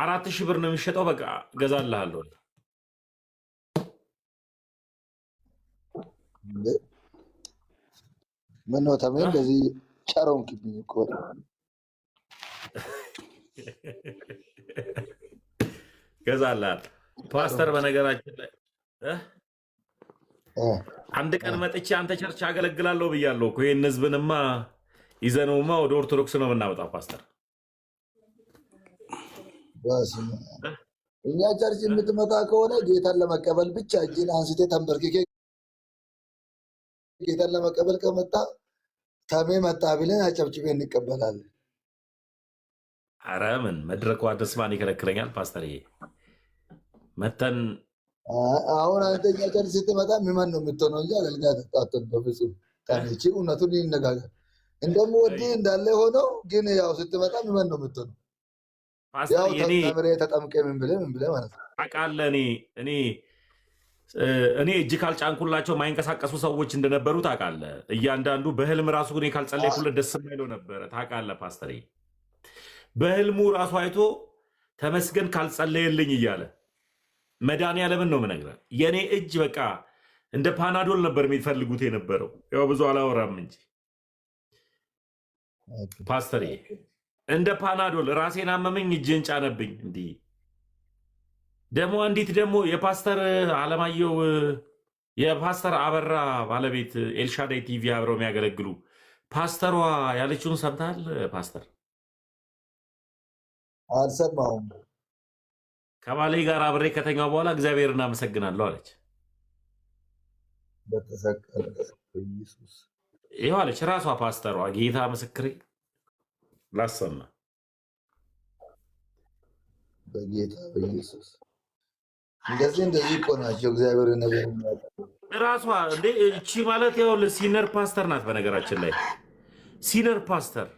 4000 ብር ነው የሚሸጠው። በቃ ገዛልሃለሁ። ምን ነው ተሜ እንደዚህ ጨረውን ክብኝ እኮ ገዛልሃል ፓስተር። በነገራችን ላይ አንድ ቀን መጥቼ አንተ ቸርች አገለግላለሁ ብያለሁ እኮ። ይህን ህዝብንማ ይዘነውማ ወደ ኦርቶዶክስ ነው የምናመጣው ፓስተር። እኛ ቸርች የምትመጣ ከሆነ ጌታን ለመቀበል ብቻ እጅን አንስቴ ተንበርክኬ ጌታን ለመቀበል ከመጣ ተሜ መጣ ብለን አጨብጭቤ እንቀበላለን። አረ ምን መድረኩ አደስማን ይከለክለኛል ፓስተር። ይሄ መተን አሁን አንተኛ ቸርች ስትመጣ ሚመን ነው የምትሆነው እንጂ አገልጋይ አትሆንም በፍጹም። ታኔቺ እውነቱን ይነጋገር እንደምወድህ እንዳለ ሆነው ግን ያው ስትመጣ ሚመን ነው የምትሆነው። ያው ተምሬ ተጠምቄ ምን ብለህ ማለት ነው። ታውቃለህ እኔ እጅ ካልጫንኩላቸው ማይንቀሳቀሱ ሰዎች እንደነበሩ ታውቃለህ። እያንዳንዱ በህልም ራሱ እኔ ካልጸለይኩለት ደስ የማይለው ነበረ። ታውቃለህ ፓስተር፣ በህልሙ ራሱ አይቶ ተመስገን ካልጸለየልኝ እያለ መድኃኒዓለምን ነው የምነግርህ። የእኔ እጅ በቃ እንደ ፓናዶል ነበር የሚፈልጉት የነበረው። ያው ብዙ አላወራም እንጂ ፓስተር፣ እንደ ፓናዶል ራሴን አመመኝ፣ እጅን ጫነብኝ። እንዲህ ደግሞ አንዲት ደግሞ የፓስተር አለማየሁ የፓስተር አበራ ባለቤት ኤልሻዳይ ቲቪ አብረው የሚያገለግሉ ፓስተሯ ያለችውን ሰምተሃል ፓስተር? አልሰማሁም። ከባሌ ጋር አብሬ ከተኛው በኋላ እግዚአብሔር እናመሰግናለሁ አለች። በተሰቀለ ኢየሱስ ይኸው አለች ራሷ ፓስተሯ። ጌታ ምስክሬ ላሰማ በጌታ በኢየሱስ እንደዚህ እኮ ናቸው እግዚአብሔር ነገር ራሷ እንዴ። እቺ ማለት ያው ሲነር ፓስተር ናት። በነገራችን ላይ ሲነር ፓስተር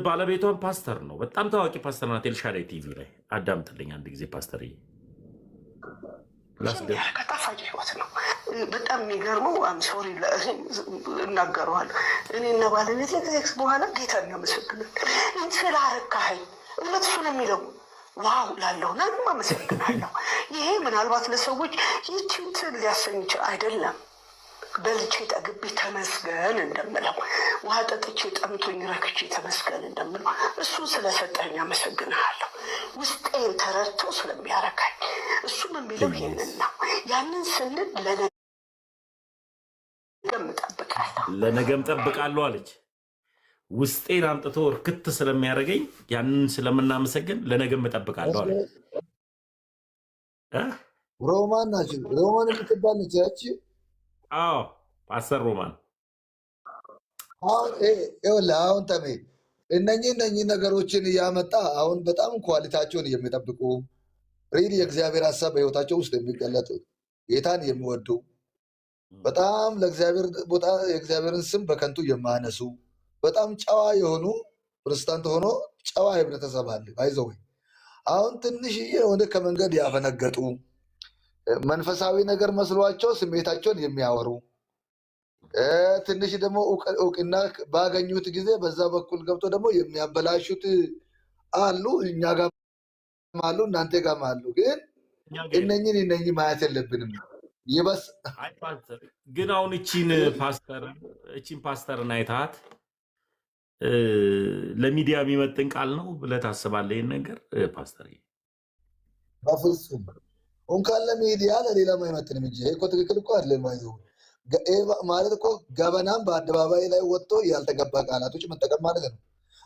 ባለቤቷን ፓስተር ነው። በጣም ታዋቂ ፓስተር ናት። ኤልሻዳይ ቲቪ ላይ አዳምጥልኝ አንድ ጊዜ ፓስተር። ከጣፋጭ ህይወት ነው። በጣም የሚገርመው ሶሪ እናገረዋለሁ። እኔና ባለቤቴ ከኤክስ በኋላ ጌታ እናመሰግናለን ስላረካኸኝ። እውነት እሱ ነው የሚለው ዋው ላለሁ ናንም አመሰግናለሁ። ይሄ ምናልባት ለሰዎች ይህችን ሊያሰኝ ይችላል። አይደለም በልቼ ጠግቤ ተመስገን እንደምለው፣ ውሃ ጠጥቼ ጠምቶኝ ረክቼ ተመስገን እንደምለው እሱን ስለሰጠኝ አመሰግንሃለሁ። ውስጤን ተረድቶ ስለሚያረካኝ እሱም የሚለው ይህንን ነው። ያንን ስንል ለነገም እጠብቃለሁ አለች። ውስጤን አምጥቶ እርክት ስለሚያደርገኝ ያንን ስለምናመሰግን ለነገም እጠብቃለሁ አለ። ሮማን ናቸው። ሮማን የምትባል ነች ያቺ። አዎ ፓስተር ሮማን። አሁን ተሜ እነኚህ ነገሮችን እያመጣ አሁን በጣም ኳሊቲያቸውን የሚጠብቁ ሪል የእግዚአብሔር ሀሳብ በህይወታቸው ውስጥ የሚገለጡ ጌታን የሚወዱ በጣም ለእግዚአብሔር ቦታ የእግዚአብሔርን ስም በከንቱ የማያነሱ በጣም ጨዋ የሆኑ ፕሮቴስታንት ሆኖ ጨዋ ህብረተሰብ አለ። አይዞህ አሁን ትንሽዬ የሆነ ከመንገድ ያፈነገጡ መንፈሳዊ ነገር መስሏቸው ስሜታቸውን የሚያወሩ ትንሽ ደግሞ እውቅና ባገኙት ጊዜ በዛ በኩል ገብቶ ደግሞ የሚያበላሹት አሉ። እኛ ጋር አሉ፣ እናንተ ጋር አሉ። ግን እነኝን ማየት የለብንም። ይበስ ግን አሁን እቺን ፓስተርን አይታት ለሚዲያ የሚመጥን ቃል ነው ብለህ ታስባለህ? ይህን ነገር ፓስተር በፍጹም እንኳን ለሚዲያ ለሌላም አይመጥንም እንጂ እኮ ትክክል እኮ አይደለም። ማለት እኮ ገበናም በአደባባይ ላይ ወጥቶ ያልተገባ ቃላቶች መጠቀም ማለት ነው።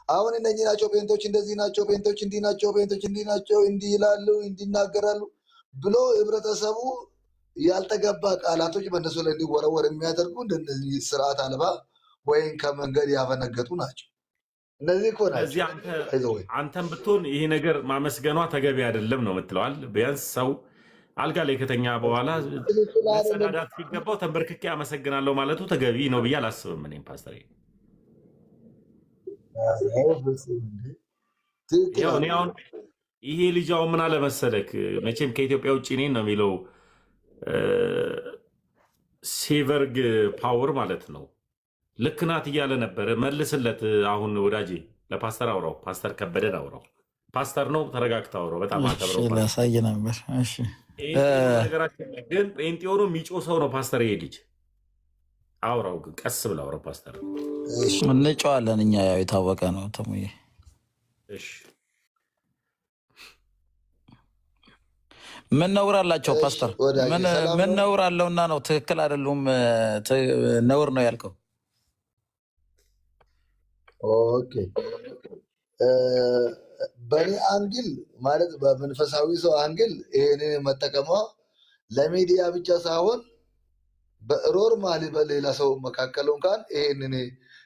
አሁን እነኚህ ናቸው ፔንቶች፣ እንደዚህ ናቸው ፔንቶች፣ እንዲህ ናቸው ፔንቶች፣ እንዲህ ናቸው፣ እንዲህ ይላሉ፣ እንዲናገራሉ ብሎ ህብረተሰቡ ያልተገባ ቃላቶች በእነሱ ላይ እንዲወረወር የሚያደርጉ እንደነዚህ ስርዓት አልባ ወይም ከመንገድ ያፈነገጡ ናቸው። እነዚህ እኮ ስለዚህ ናቸው። አንተም ብትሆን ይሄ ነገር ማመስገኗ ተገቢ አይደለም ነው የምትለዋል። ቢያንስ ሰው አልጋ ላይ ከተኛ በኋላ መጸዳዳት ሲገባው ተንበርክኬ አመሰግናለሁ ማለቱ ተገቢ ነው ብዬ አላስብም። እኔም ፓስተር እኔ አሁን ይሄ ልጅ አሁን ምን አለ መሰለክ፣ መቼም ከኢትዮጵያ ውጭ እኔን ነው የሚለው ሴቨርግ ፓወር ማለት ነው። ልክ ናት እያለ ነበረ። መልስለት አሁን ወዳጄ፣ ለፓስተር አውራው፣ ፓስተር ከበደን አውራው። ፓስተር ነው፣ ተረጋግታ አውራው። በጣም አከብረው ላሳይ ነበር። ነገራችን ግን ጴንጤሆኑ የሚጮህ ሰው ነው ፓስተር። ይሄ ልጅ አውራው፣ ግን ቀስ ብለህ አውራው ፓስተር። እንጨዋለን እኛ፣ ያው የታወቀ ነው ተሙዬ። እሺ ምን ነውር አላቸው ፓስተር? ምን ነውር አለውና ነው? ትክክል አይደሉም፣ ነውር ነው ያልከው? ኦኬ በእኔ አንግል ማለት በመንፈሳዊ ሰው አንግል ይሄንን መጠቀሟ ለሚዲያ ብቻ ሳይሆን በኖርማሊ በሌላ ሰው መካከል እንኳን ይሄንን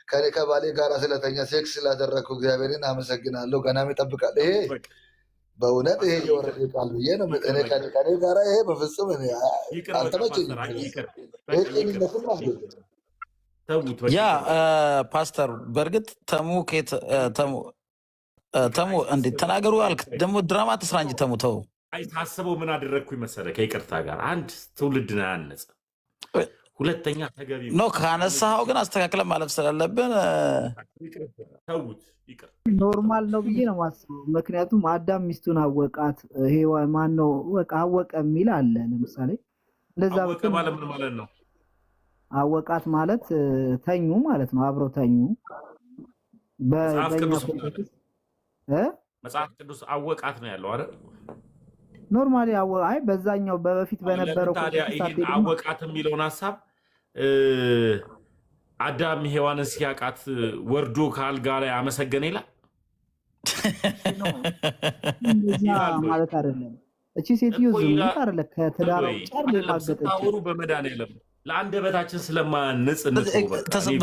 ከኔ ከባሌ ጋር ስለተኛ ሴክስ ስላደረግኩ እግዚአብሔርን አመሰግናለሁ ገናም ይጠብቃል። ይሄ በእውነት ይሄ የወረደ ቃል ብዬ ነው። እኔ ከኔ ጋራ ይሄ በፍጹም አልተመቸኝም። ያ ፓስተር በእርግጥ ተሙ እንዴት ተናገሩ አልክ? ደግሞ ድራማ ትስራ እንጂ ተሙ ተው። ታስበው ምን አደረግኩኝ መሰለህ? ከይቅርታ ጋር አንድ ትውልድን አያነጽ፣ ሁለተኛ ተገቢ ነው። ካነሳኸው ግን አስተካክለን ማለፍ ስላለብን ተውት። ኖርማል ነው ብዬ ነው የማስበው። ምክንያቱም አዳም ሚስቱን አወቃት፣ ሔዋን ማን ነው አወቀ የሚል አለ። ለምሳሌ እንደዛ አወቀ ማለት ምን ማለት ነው? አወቃት ማለት ተኙ ማለት ነው። አብረው ተኙ። መጽሐፍ ቅዱስ አወቃት ነው ያለው አይደል? ኖርማሊ አይ በዛኛው በፊት በነበረው አወቃት የሚለውን ሀሳብ አዳም ሔዋንን ሲያቃት ወርዶ ከአልጋ ላይ አመሰገነ ይላል ማለት አይደለም። እቺ ሴትዮ ዝሙት አይደለ ከትዳር ጫር ለማገጠች ታወሩ በመድኃኒዓለም ለአንደበታችን ስለማንጽ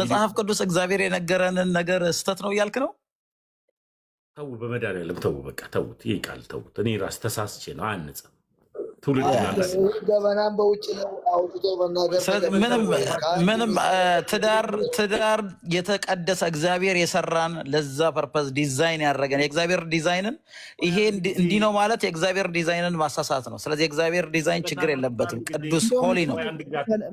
መጽሐፍ ቅዱስ እግዚአብሔር የነገረንን ነገር ስተት ነው እያልክ ነው? ተው በመድኃኒዓለም ተው፣ በቃ ተውት። ይህ ቃል ተውት። እኔ ራስ ተሳስቼ ነው አንጽም። ትውልድ ገበናም በውጭ ነው አውጥቶ መናገር ምንም ትዳር የተቀደሰ እግዚአብሔር የሰራን ለዛ ፐርፐዝ ዲዛይን ያደረገን የእግዚአብሔር ዲዛይንን ይሄ እንዲህ ነው ማለት የእግዚአብሔር ዲዛይንን ማሳሳት ነው። ስለዚህ የእግዚአብሔር ዲዛይን ችግር የለበትም፣ ቅዱስ ሆሊ ነው።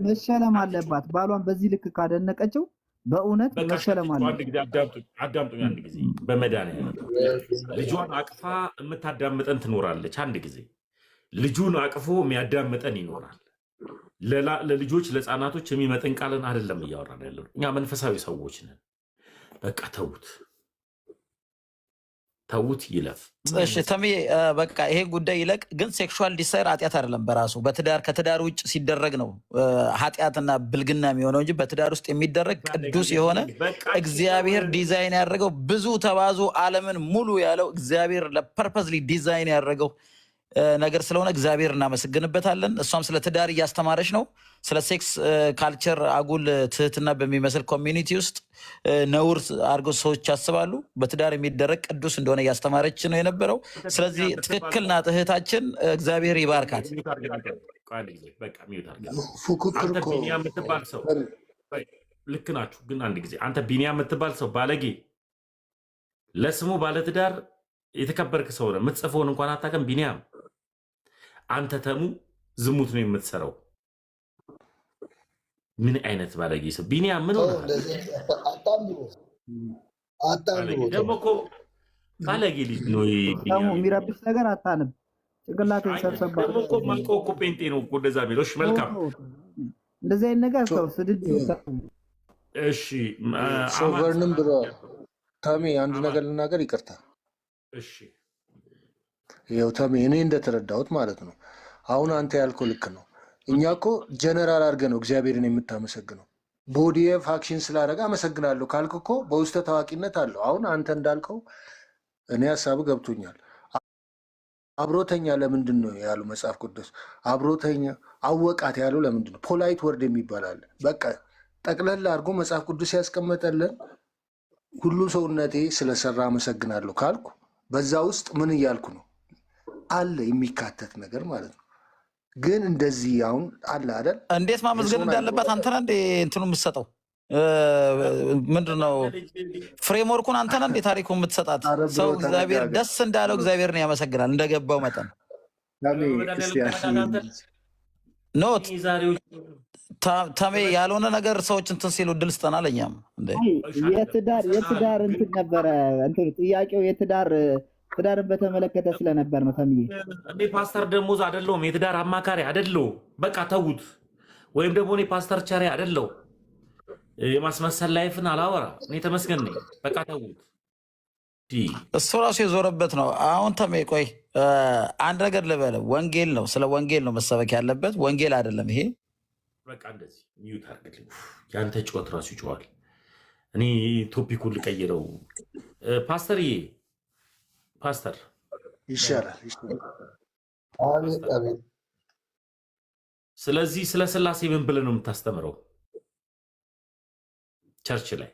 መሸለም አለባት። ባሏን በዚህ ልክ ካደነቀችው በእውነት መሸለም አለባት። አዳምጡኝ አንድ ጊዜ። በመድኃኒዓለም ልጇን አቅፋ የምታዳምጠን ትኖራለች። አንድ ጊዜ ልጁን አቅፎ የሚያዳምጠን ይኖራል። ለልጆች ለሕፃናቶች የሚመጥን ቃልን አይደለም እያወራን ያለው። እኛ መንፈሳዊ ሰዎች ነን። በቃ ተዉት፣ ተዉት ይለፍ። እሺ ተምዬ በቃ ይሄ ጉዳይ ይለቅ። ግን ሴክሹዋል ዲሳይር ኃጢአት አይደለም በራሱ ከትዳር ውጭ ሲደረግ ነው ኃጢአትና ብልግና የሚሆነው እንጂ በትዳር ውስጥ የሚደረግ ቅዱስ የሆነ እግዚአብሔር ዲዛይን ያደረገው ብዙ ተባዙ ዓለምን ሙሉ ያለው እግዚአብሔር ለፐርፐዝሊ ዲዛይን ያደረገው ነገር ስለሆነ እግዚአብሔር እናመሰግንበታለን። እሷም ስለ ትዳር እያስተማረች ነው። ስለ ሴክስ ካልቸር አጉል ትህትና በሚመስል ኮሚኒቲ ውስጥ ነውር አድርገው ሰዎች ያስባሉ። በትዳር የሚደረግ ቅዱስ እንደሆነ እያስተማረች ነው የነበረው። ስለዚህ ትክክል ናት እህታችን፣ እግዚአብሔር ይባርካት። አንተ ቢኒያም የምትባል ሰው ልክ ናችሁ። ግን አንድ ጊዜ አንተ ቢኒያም የምትባል ሰው ባለጌ፣ ለስሙ ባለትዳር የተከበርክ ሰው ነው። የምትጽፈውን እንኳን አታውቅም ቢኒያም። አንተ ተሙ ዝሙት ነው የምትሰራው። ምን አይነት ባለጌ ሰው ቢኒያም! ምን ሆነ ደግሞ እኮ ባለጌ ልጅ ነው የሚረብሽ ነገር አታንም። ጭንቅላትን ሰብሰባ ደግሞ እኮ ማውቀው እኮ ጴንጤ ነው እኮ እንደዛ የሚለው። እሺ መልካም፣ እንደዚህ አይነት ነገር ሰው ስድድ። እሺ ሶቨርንም ብለዋል። ታሚ አንድ ነገር ልናገር፣ ይቅርታ። እሺ ይኸው ተሜ፣ እኔ እንደተረዳሁት ማለት ነው አሁን አንተ ያልከው ልክ ነው። እኛ እኮ ጀነራል አድርገህ ነው እግዚአብሔርን የምታመሰግነው። ቦዲኤፍ አክሽን ስላደረገ አመሰግናለሁ ካልክ እኮ በውስጠ ታዋቂነት አለው። አሁን አንተ እንዳልከው እኔ ሀሳብ ገብቶኛል። አብሮተኛ ለምንድን ነው ያሉ መጽሐፍ ቅዱስ? አብሮተኛ አወቃት ያለው ለምንድን ነው? ፖላይት ወርድ የሚባል አለ። በቃ ጠቅለል አድርጎ መጽሐፍ ቅዱስ ያስቀመጠልን ሁሉ ሰውነቴ ስለሰራ አመሰግናለሁ ካልኩ በዛ ውስጥ ምን እያልኩ ነው? አለ የሚካተት ነገር ማለት ነው። ግን እንደዚህ አሁን አለ አይደል? እንዴት ማመስገን እንዳለባት አንተ ነህ እንዴ እንትኑ የምትሰጠው? ምንድነው ፍሬምወርኩን አንተ ነህ እንዴ ታሪኩ የምትሰጣት? ሰው እግዚአብሔር ደስ እንዳለው እግዚአብሔርን ያመሰግናል እንደገባው መጠን ኖት ተሜ ያልሆነ ነገር ሰዎች እንትን ሲሉ ድል ስጠና ለኛም እንዴ የትዳር እንትን ነበረ እንትን ጥያቄው ትዳርን በተመለከተ ስለነበር ነው። ተምዬ እኔ ፓስተር ደሞዝ አይደለሁም፣ የትዳር አማካሪ አይደለሁም። በቃ ተዉት። ወይም ደግሞ እኔ ፓስተር ቸሬ አይደለሁም፣ የማስመሰል ላይፍን አላወራ። እኔ ተመስገን ነኝ። በቃ ተዉት። እሱ ራሱ የዞረበት ነው። አሁን ተሜ ቆይ አንድ ነገር ልበለ፣ ወንጌል ነው፣ ስለ ወንጌል ነው መሰበክ ያለበት፣ ወንጌል አይደለም ይሄ። በቃ እንደዚህ ሚዩት አድርግልኝ። ያንተ ጩኸት ራሱ ይጮዋል። እኔ ቶፒኩን ልቀይረው። ፓስተርዬ ፓስተር ይሻላል። ስለዚህ ስለ ስላሴ ምን ብለህ ነው የምታስተምረው ቸርች ላይ?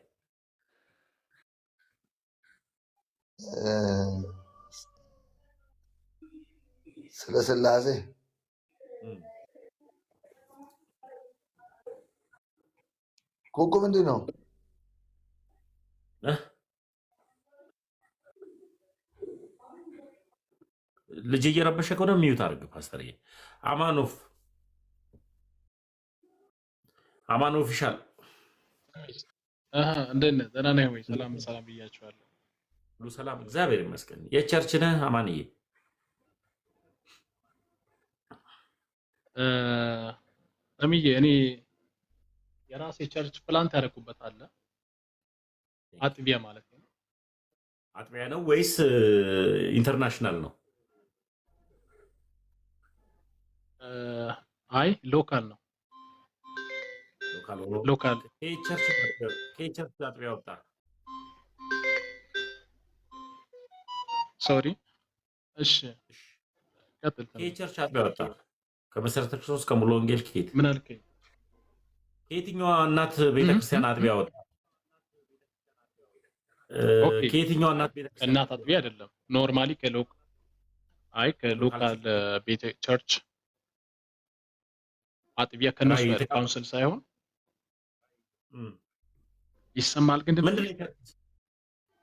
ስለ ስላሴ ኮኮ ምንድን ነው? ልጅ እየረበሸ ከሆነ ሚዩት አድርግ ፓስተርዬ። አማን ኦፊሻል እንደነ ደህና ነህ ወይ? ሰላም ሰላም ብያችኋለሁ። ሁሉ ሰላም እግዚአብሔር ይመስገን። የቸርች ነህ አማንዬ? ተምዬ እኔ የራሴ ቸርች ፕላንት ያደረኩበት አለ። አጥቢያ ማለት ነው። አጥቢያ ነው ወይስ ኢንተርናሽናል ነው? አይ ሎካል ነው። ሎካል ቸርች አጥቢያ ወጣ። ሶሪ እሺ ቀጥል። ቸርች አጥቢያ ወጣ። ከመሰረተ ክርስቶስ ከሙሉ ወንጌል ከየት? ምን አልከኝ? ከየትኛዋ እናት ቤተክርስቲያን አጥቢያ ወጣ? ከየትኛዋ እናት ቤተክርስቲያን? እናት አጥቢያ አይደለም። ኖርማሊ ከሎካል ቤተ ቸርች አጥቢያ ከነሱ ካውንስል ሳይሆን ይሰማል። ግን ምንድን ነው?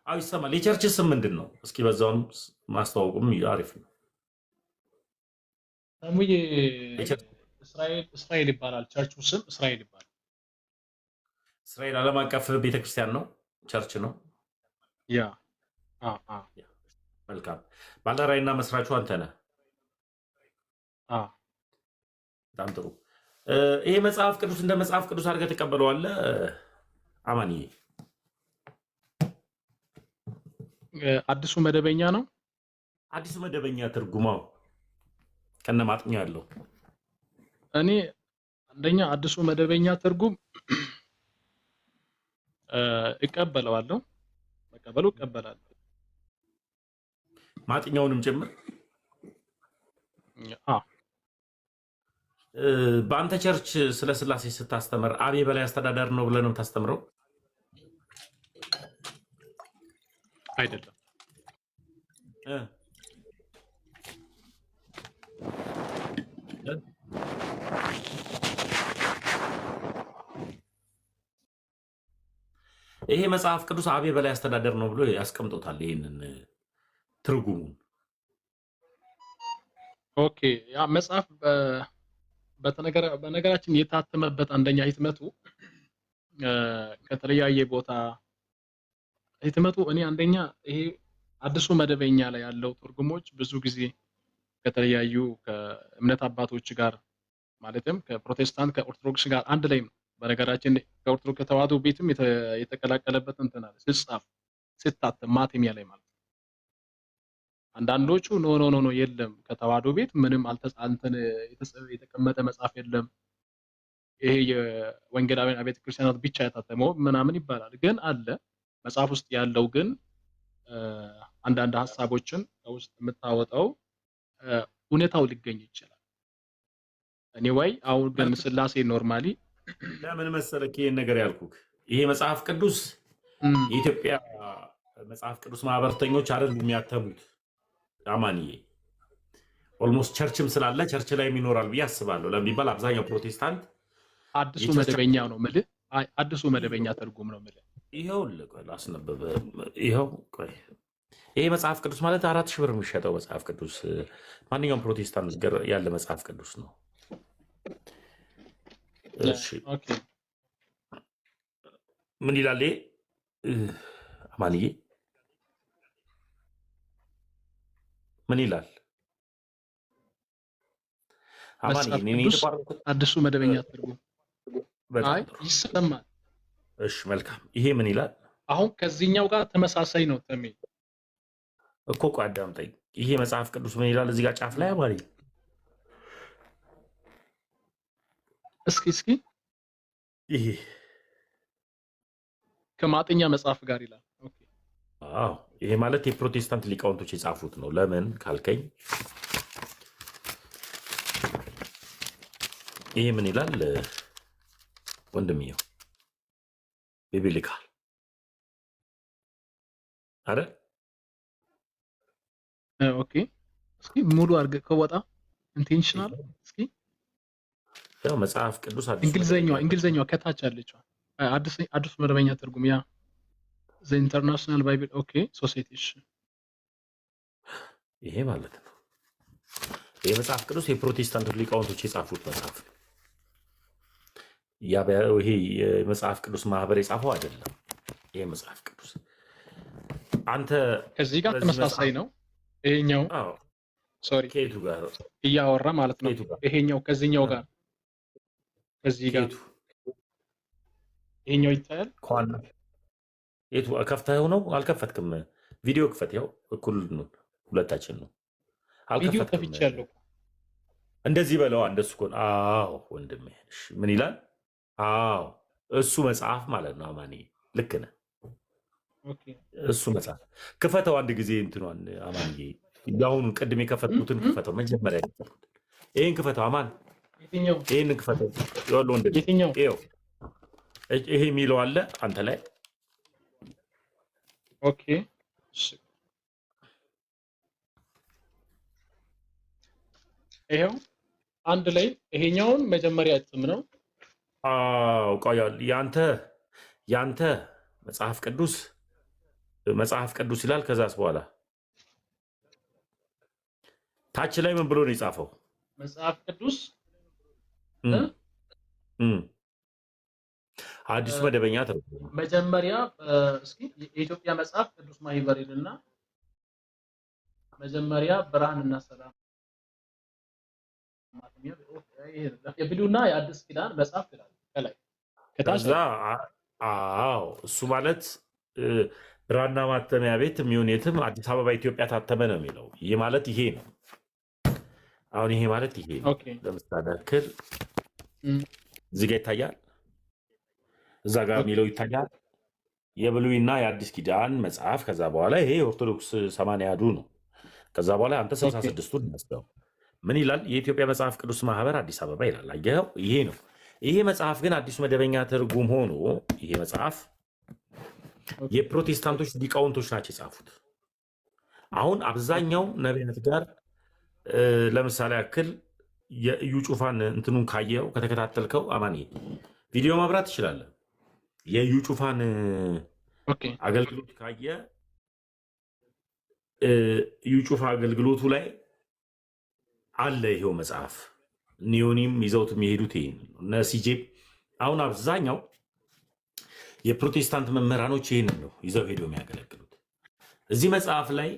አዎ ይሰማል። የቸርች ስም ምንድን ነው? እስኪ በዛውም ማስተዋወቁም አሪፍ ነው። ተሙዬ እስራኤል ይባላል። ቸርቹ ስም እስራኤል ይባላል። እስራኤል ዓለም አቀፍ ቤተክርስቲያን ነው፣ ቸርች ነው። ያ መልካም። ባለራዕይና መስራቹ አንተ ነህ። በጣም ጥሩ። ይሄ መጽሐፍ ቅዱስ እንደ መጽሐፍ ቅዱስ አድርገህ ተቀበለዋለህ አማንዬ? አዲሱ መደበኛ ነው። አዲሱ መደበኛ ትርጉማው ከነ ማጥኛ ያለው። እኔ አንደኛ አዲሱ መደበኛ ትርጉም እቀበለዋለሁ፣ መቀበሉ እቀበላለሁ። ማጥኛውንም ጭምር። በአንተ ቸርች ስለ ስላሴ ስታስተምር አብ የበላይ አስተዳደር ነው ብለህ ነው የምታስተምረው? አይደለም። ይሄ መጽሐፍ ቅዱስ አብ የበላይ አስተዳደር ነው ብሎ ያስቀምጦታል ይህንን ትርጉሙን። ኦኬ ያ መጽሐፍ በነገራችን የታተመበት አንደኛ ህትመቱ ከተለያየ ቦታ ህትመቱ እኔ አንደኛ ይሄ አዲሱ መደበኛ ላይ ያለው ትርጉሞች ብዙ ጊዜ ከተለያዩ ከእምነት አባቶች ጋር ማለትም ከፕሮቴስታንት ከኦርቶዶክስ ጋር አንድ ላይ ነው። በነገራችን ከኦርቶዶክስ ከተዋህዶ ቤትም የተቀላቀለበት እንትን አለ ሲጻፍ ሲታተም ማተሚያ ላይ ማለት ነው። አንዳንዶቹ ኖ የለም ከተዋህዶ ቤት ምንም አልተጻንተን የተቀመጠ መጽሐፍ የለም፣ ይሄ የወንጌላውያን አብያተ ክርስቲያናት ብቻ ያታተመው ምናምን ይባላል። ግን አለ መጽሐፍ ውስጥ ያለው ግን አንዳንድ ሀሳቦችን ከውስጥ የምታወጣው እውነታው ሊገኝ ይችላል። ኤኒዌይ አሁን ግን ስላሴ ኖርማሊ ለምን መሰለህ ይሄን ነገር ያልኩህ? ይሄ መጽሐፍ ቅዱስ የኢትዮጵያ መጽሐፍ ቅዱስ ማህበርተኞች አይደል የሚያተሙት አማንዬ። ኦልሞስት ቸርችም ስላለ ቸርች ላይ ይኖራል ብዬ አስባለሁ። ለምን ቢባል አብዛኛው ፕሮቴስታንት አዲሱ መደበኛ ነው የምልህ። አዲሱ መደበኛ ትርጉም ነው የምልህ። ይኸው ላስነበበ ይኸው ቆይ ይሄ መጽሐፍ ቅዱስ ማለት 4000 ብር የሚሸጠው መጽሐፍ ቅዱስ ማንኛውም ፕሮቴስታንት ጋር ያለ መጽሐፍ ቅዱስ ነው። እሺ ምን ይላል አማንዬ? ምን ይላል አማንዬ? አዲሱ መደበኛ ትርጉም አይ ይሰማል። እሺ መልካም። ይሄ ምን ይላል? አሁን ከዚህኛው ጋር ተመሳሳይ ነው ተሜ እኮ። ቆይ አዳምጠኝ። ይሄ መጽሐፍ ቅዱስ ምን ይላል? እዚህ ጋር ጫፍ ላይ አማንዬ እስኪ ይሄ ከማጥኛ መጽሐፍ ጋር ይላል። ኦኬ አዎ፣ ይሄ ማለት የፕሮቴስታንት ሊቃውንቶች የጻፉት ነው። ለምን ካልከኝ ይሄ ምን ይላል ወንድምየው? ቢብሊካል አረ ኦኬ። እስኪ ሙሉ አድርገህ ከወጣ ኢንቴንሽናል እስኪ ያው መጽሐፍ ቅዱስ እንግሊዘኛዋ ከታች አለችው አዲሱ መደበኛ ትርጉም ያ ዘ ኢንተርናሽናል ባይብል ኦኬ ሶሳይቲ። ይሄ ማለት ነው። ይሄ መጽሐፍ ቅዱስ የፕሮቴስታንት ሊቃውንቶች የጻፉት መጽሐፍ ነው። ይሄ የመጽሐፍ ቅዱስ ማህበር የጻፈው አይደለም። ይሄ መጽሐፍ ቅዱስ አንተ ከዚህ ጋር ተመሳሳይ ነው። ይሄኛው ሶሪ ከየቱ ጋር እያወራ ማለት ነው። ይሄኛው ከዚህኛው ጋር ከዚህ ጋር ይሄኛው ይታያል። ኳና የቱ ከፍተኸው ነው? አልከፈትክም። ቪዲዮ ክፈት። ያው እኩል ነው ሁለታችን ነው። ቪዲዮ ከፍቻለሁ። እንደዚህ በለው። እንደሱ እኮ አዎ ወንድሜ። እሺ ምን ይላል? አዎ እሱ መጽሐፍ ማለት ነው። አማኒ ልክ ነህ። ኦኬ እሱ መጽሐፍ ክፈተው አንድ ጊዜ እንትኗን አማኒ ያሁን ቅድም የከፈትኩትን ክፈተው። መጀመሪያ የከፈትኩትን ይሄን ክፈተው አማን። ይሄን ክፈተው። ይኸውልህ ወንድሜ ይኸው ይሄ የሚለው አለ አንተ ላይ። ኦኬ ይሄው አንድ ላይ ይሄኛውን መጀመሪያ እትም ነው። አዎ ቆያል። ያንተ መጽሐፍ ቅዱስ ይላል። ከዛስ በኋላ ታች ላይ ምን ብሎ ነው የጻፈው? መጽሐፍ ቅዱስ አዲሱ መደበኛ ትርጉም መጀመሪያ እስኪ የኢትዮጵያ መጽሐፍ ቅዱስ ማህበር ይልና መጀመሪያ ብርሃንና ሰላም የብሉይና የአዲስ ኪዳን መጽሐፍ ይላል ከላይ ከታች። አዎ እሱ ማለት ብራና ማተሚያ ቤት የሚሆን የትም አዲስ አበባ ኢትዮጵያ ታተመ ነው የሚለው። ይሄ ማለት ይሄ ነው። አሁን ይሄ ማለት ይሄ ነው። ለምሳሌ ያክል እዚህ ጋር ይታያል፣ እዛ ጋር የሚለው ይታያል። የብሉይና የአዲስ ኪዳን መጽሐፍ። ከዛ በኋላ ይሄ ኦርቶዶክስ 80 ነው። ከዛ በኋላ አንተ 66ቱን መስለው ምን ይላል? የኢትዮጵያ መጽሐፍ ቅዱስ ማህበር አዲስ አበባ ይላል። አየኸው? ይሄ ነው። ይሄ መጽሐፍ ግን አዲሱ መደበኛ ትርጉም ሆኖ ይሄ መጽሐፍ የፕሮቴስታንቶች ሊቃውንቶች ናቸው የጻፉት። አሁን አብዛኛው ነቢያት ጋር ለምሳሌ ያክል የእዩ ጩፋን እንትኑን ካየው ከተከታተልከው አማኒ ቪዲዮ ማብራት ትችላለህ። የእዩ ጩፋን አገልግሎት ካየ እዩ ጩፋ አገልግሎቱ ላይ አለ ይሄው መጽሐፍ። ኒዮኒም ይዘውት የሚሄዱት ይሄ እነ ሲጄ። አሁን አብዛኛው የፕሮቴስታንት መምህራኖች ይህን ነው ይዘው ሄደው የሚያገለግሉት። እዚህ መጽሐፍ ላይ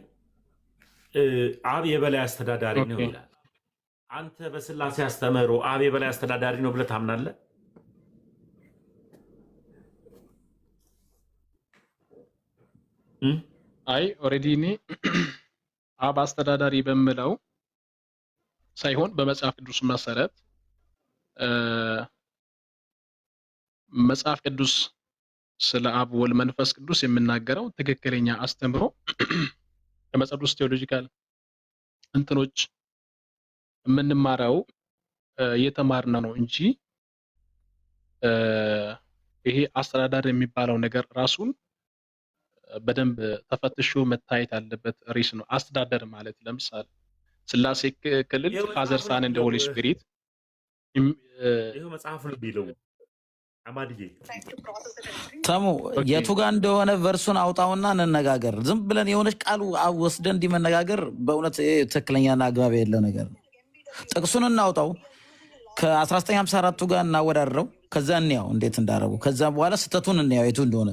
አብ የበላይ አስተዳዳሪ ነው ይላል። አንተ በስላሴ አስተምህሮ አብ የበላይ አስተዳዳሪ ነው ብለህ ታምናለህ? አይ ኦልሬዲ እኔ አብ አስተዳዳሪ በምለው ሳይሆን በመጽሐፍ ቅዱስ መሰረት መጽሐፍ ቅዱስ ስለ አብ ወልድ መንፈስ ቅዱስ የምናገረው ትክክለኛ አስተምሮ ከመጽሐፍ ቅዱስ ቴዎሎጂካል እንትኖች የምንማረው እየተማርነ ነው እንጂ ይሄ አስተዳደር የሚባለው ነገር ራሱን በደንብ ተፈትሾ መታየት ያለበት ርዕስ ነው። አስተዳደር ማለት ለምሳሌ ስላሴ ክልል ፋዘር ሳን እንደ ሆሊ ስፒሪት ይሄ መጽሐፍ ነው ቢለው አማድዬ ተሙ የቱ ጋር እንደሆነ ቨርሱን አውጣውና እንነጋገር። ዝም ብለን የሆነች ቃሉ ወስደን እንዲመነጋገር በእውነት ትክክለኛና አግባብ ያለው ነገር ነው። ጥቅሱን እናውጣው ከ1954 ጋር እናወዳድረው። ከዛ እንያው እንዴት እንዳረጉ። ከዛ በኋላ ስተቱን እንያው የቱ እንደሆነ።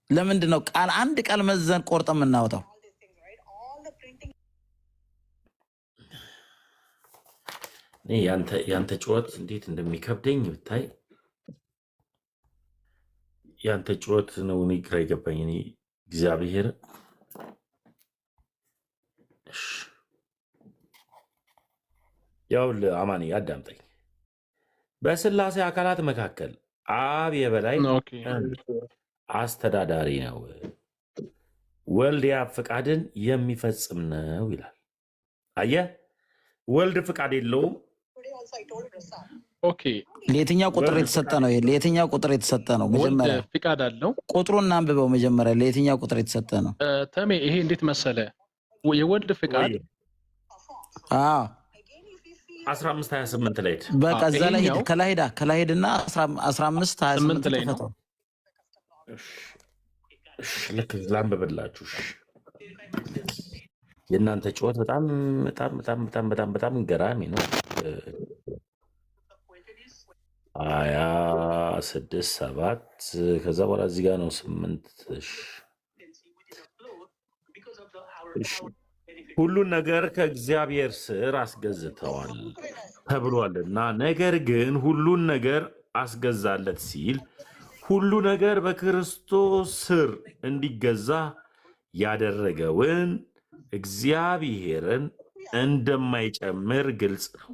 ለምንድን ነው ቃል አንድ ቃል መዘን ቆርጠም እናውጣው? ያንተ ጩኸት እንዴት እንደሚከብደኝ ብታይ። ያንተ ጩኸት ነው እኔ ግራ የገባኝ። እኔ እግዚአብሔር ያው አማኔ አዳምጠኝ። በስላሴ አካላት መካከል አብ የበላይ አስተዳዳሪ ነው፣ ወልድ የአብ ፍቃድን የሚፈጽም ነው ይላል። አየህ፣ ወልድ ፍቃድ የለውም። ኦኬ፣ ለየትኛው ቁጥር የተሰጠ ነው? ለየትኛው ቁጥር የተሰጠ ነው? መጀመሪያ ፍቃድ አለው። ቁጥሩን እናንብበው መጀመሪያ። ለየትኛው ቁጥር የተሰጠ ነው? ተሜ ይሄ እንዴት መሰለ? የወልድ ፍቃድ 15:28 ላይ በቃ እዛ ላይ ሄድ፣ ከላይ ሄድና 15:28 ላይ ነው። ልክ ላንብብላችሁ። የእናንተ ጩኸት በጣም በጣም በጣም በጣም በጣም በጣም ገራሚ ነው። 26:7 ከዛ በኋላ እዚህ ጋር ነው 8። ሁሉን ነገር ከእግዚአብሔር ስር አስገዝተዋል ተብሏልና፣ ነገር ግን ሁሉን ነገር አስገዛለት ሲል ሁሉ ነገር በክርስቶስ ስር እንዲገዛ ያደረገውን እግዚአብሔርን እንደማይጨምር ግልጽ ነው።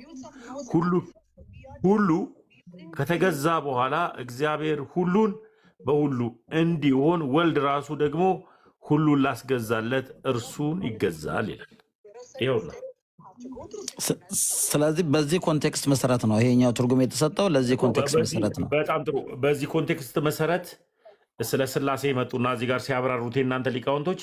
ሁሉ ከተገዛ በኋላ እግዚአብሔር ሁሉን በሁሉ እንዲሆን ወልድ ራሱ ደግሞ ሁሉን ላስገዛለት እርሱን ይገዛል ይላል። ይኸው ነው። ስለዚህ በዚህ ኮንቴክስት መሰረት ነው ይሄኛው ትርጉም የተሰጠው። ለዚህ ኮንቴክስት መሰረት ነው። በጣም ጥሩ። በዚህ ኮንቴክስት መሰረት ስለ ስላሴ መጡና እዚህ ጋር ሲያብራሩት የእናንተ ሊቃውንቶች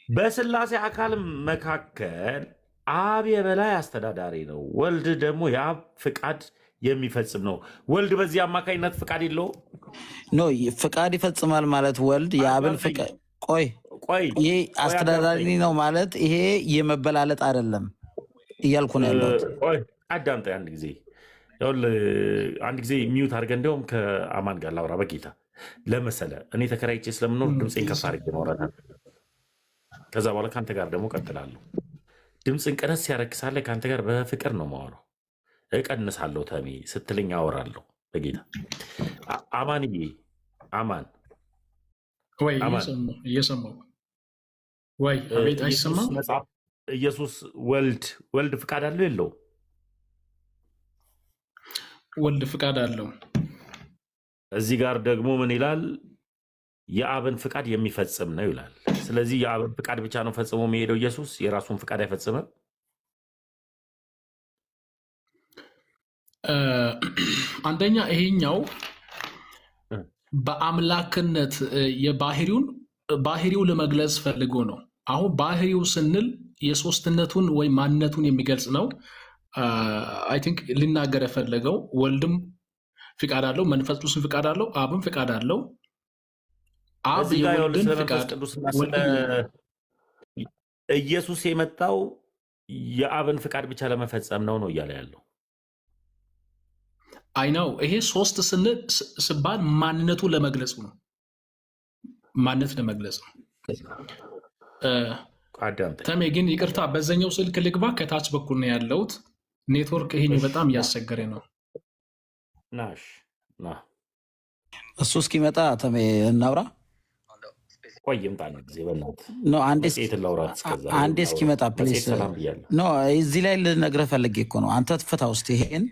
በስላሴ አካል መካከል አብ የበላይ አስተዳዳሪ ነው፣ ወልድ ደግሞ የአብ ፍቃድ የሚፈጽም ነው። ወልድ በዚህ አማካኝነት ፍቃድ የለውም። ኖ ፍቃድ ይፈጽማል ማለት ወልድ የአብን ፍቃድ ቆይ ይሄ አስተዳዳሪ ነው ማለት ይሄ የመበላለጥ አይደለም እያልኩ ነው ያለሁት። አዳምጠኝ አንድ ጊዜ። አንድ ጊዜ ሚዩት አድርገህ እንዲያውም ከአማን ጋር ላውራ በጌታ ለመሰለ እኔ ተከራይቼ ስለምኖር ድምፄን ከፍ አድርጌ ማውራት፣ ከዛ በኋላ ከአንተ ጋር ደግሞ ቀጥላለሁ። ድምፅን ቀነስ ያረክሳለህ፣ ከአንተ ጋር በፍቅር ነው ማወራው። እቀንሳለሁ ተሜ ስትለኝ አወራለሁ በጌታ። አማንዬ አማን ወይ እየሰማሁ ወይ አቤት፣ አይሰማም? ኢየሱስ ወልድ ፍቃድ አለው የለውም? ወልድ ፍቃድ አለው። እዚህ ጋር ደግሞ ምን ይላል? የአብን ፍቃድ የሚፈጽም ነው ይላል። ስለዚህ የአብን ፍቃድ ብቻ ነው ፈጽሞ የሚሄደው ኢየሱስ፣ የራሱን ፍቃድ አይፈጽምም። አንደኛ ይሄኛው በአምላክነት ባህሪው ለመግለጽ ፈልጎ ነው። አሁን ባህሪው ስንል የሶስትነቱን ወይ ማንነቱን የሚገልጽ ነው። አይ ቲንክ ሊናገር የፈለገው ወልድም ፍቃድ አለው፣ መንፈስ ቅዱስም ፍቃድ አለው፣ አብም ፍቃድ አለው። አብ የወልድን ፍቃድ ኢየሱስ የመጣው የአብን ፍቃድ ብቻ ለመፈጸም ነው እያለ ያለው። አይ ነው ይሄ ሶስት ስባል ማንነቱ ለመግለጽ ነው። ማንነት ለመግለጽ ነው። ተሜ ግን ይቅርታ፣ በዛኛው ስልክ ልግባ። ከታች በኩል ነው ያለሁት። ኔትወርክ ይሄኛው በጣም እያስቸገረ ነው። እሱ እስኪመጣ ተሜ እናውራ። ቆይ ይምጣ ጊዜ በእናትህ ነው። አንዴ እስኪመጣ ፕሊስ። ኖ እዚህ ላይ ልነግርህ ፈልጌ እኮ ነው። አንተ ትፈታ ውስጥ ይሄን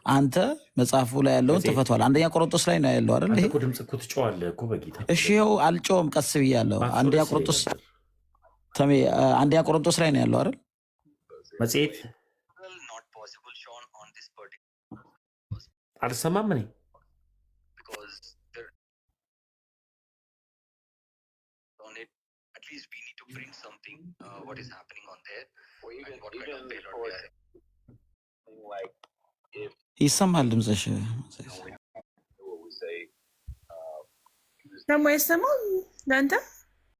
አንተ መጽሐፉ ላይ ያለውን ተፈቷል። አንደኛ ቆሮንቶስ ላይ ነው ያለው አይደል? ይሄ ድምጽ እኮ ትጮዋለህ እኮ በጌታ። እሺ ይኸው አልጮህም፣ ቀስ ብያለሁ። አንደኛ ቆሮንቶስ ተሜ አንደኛ ቆሮንቶስ ላይ ነው ያለው አይደል? መጽሔት አልሰማም እኔ ይሰማል ድምፅሽ ደግሞ አይሰማም ለአንተ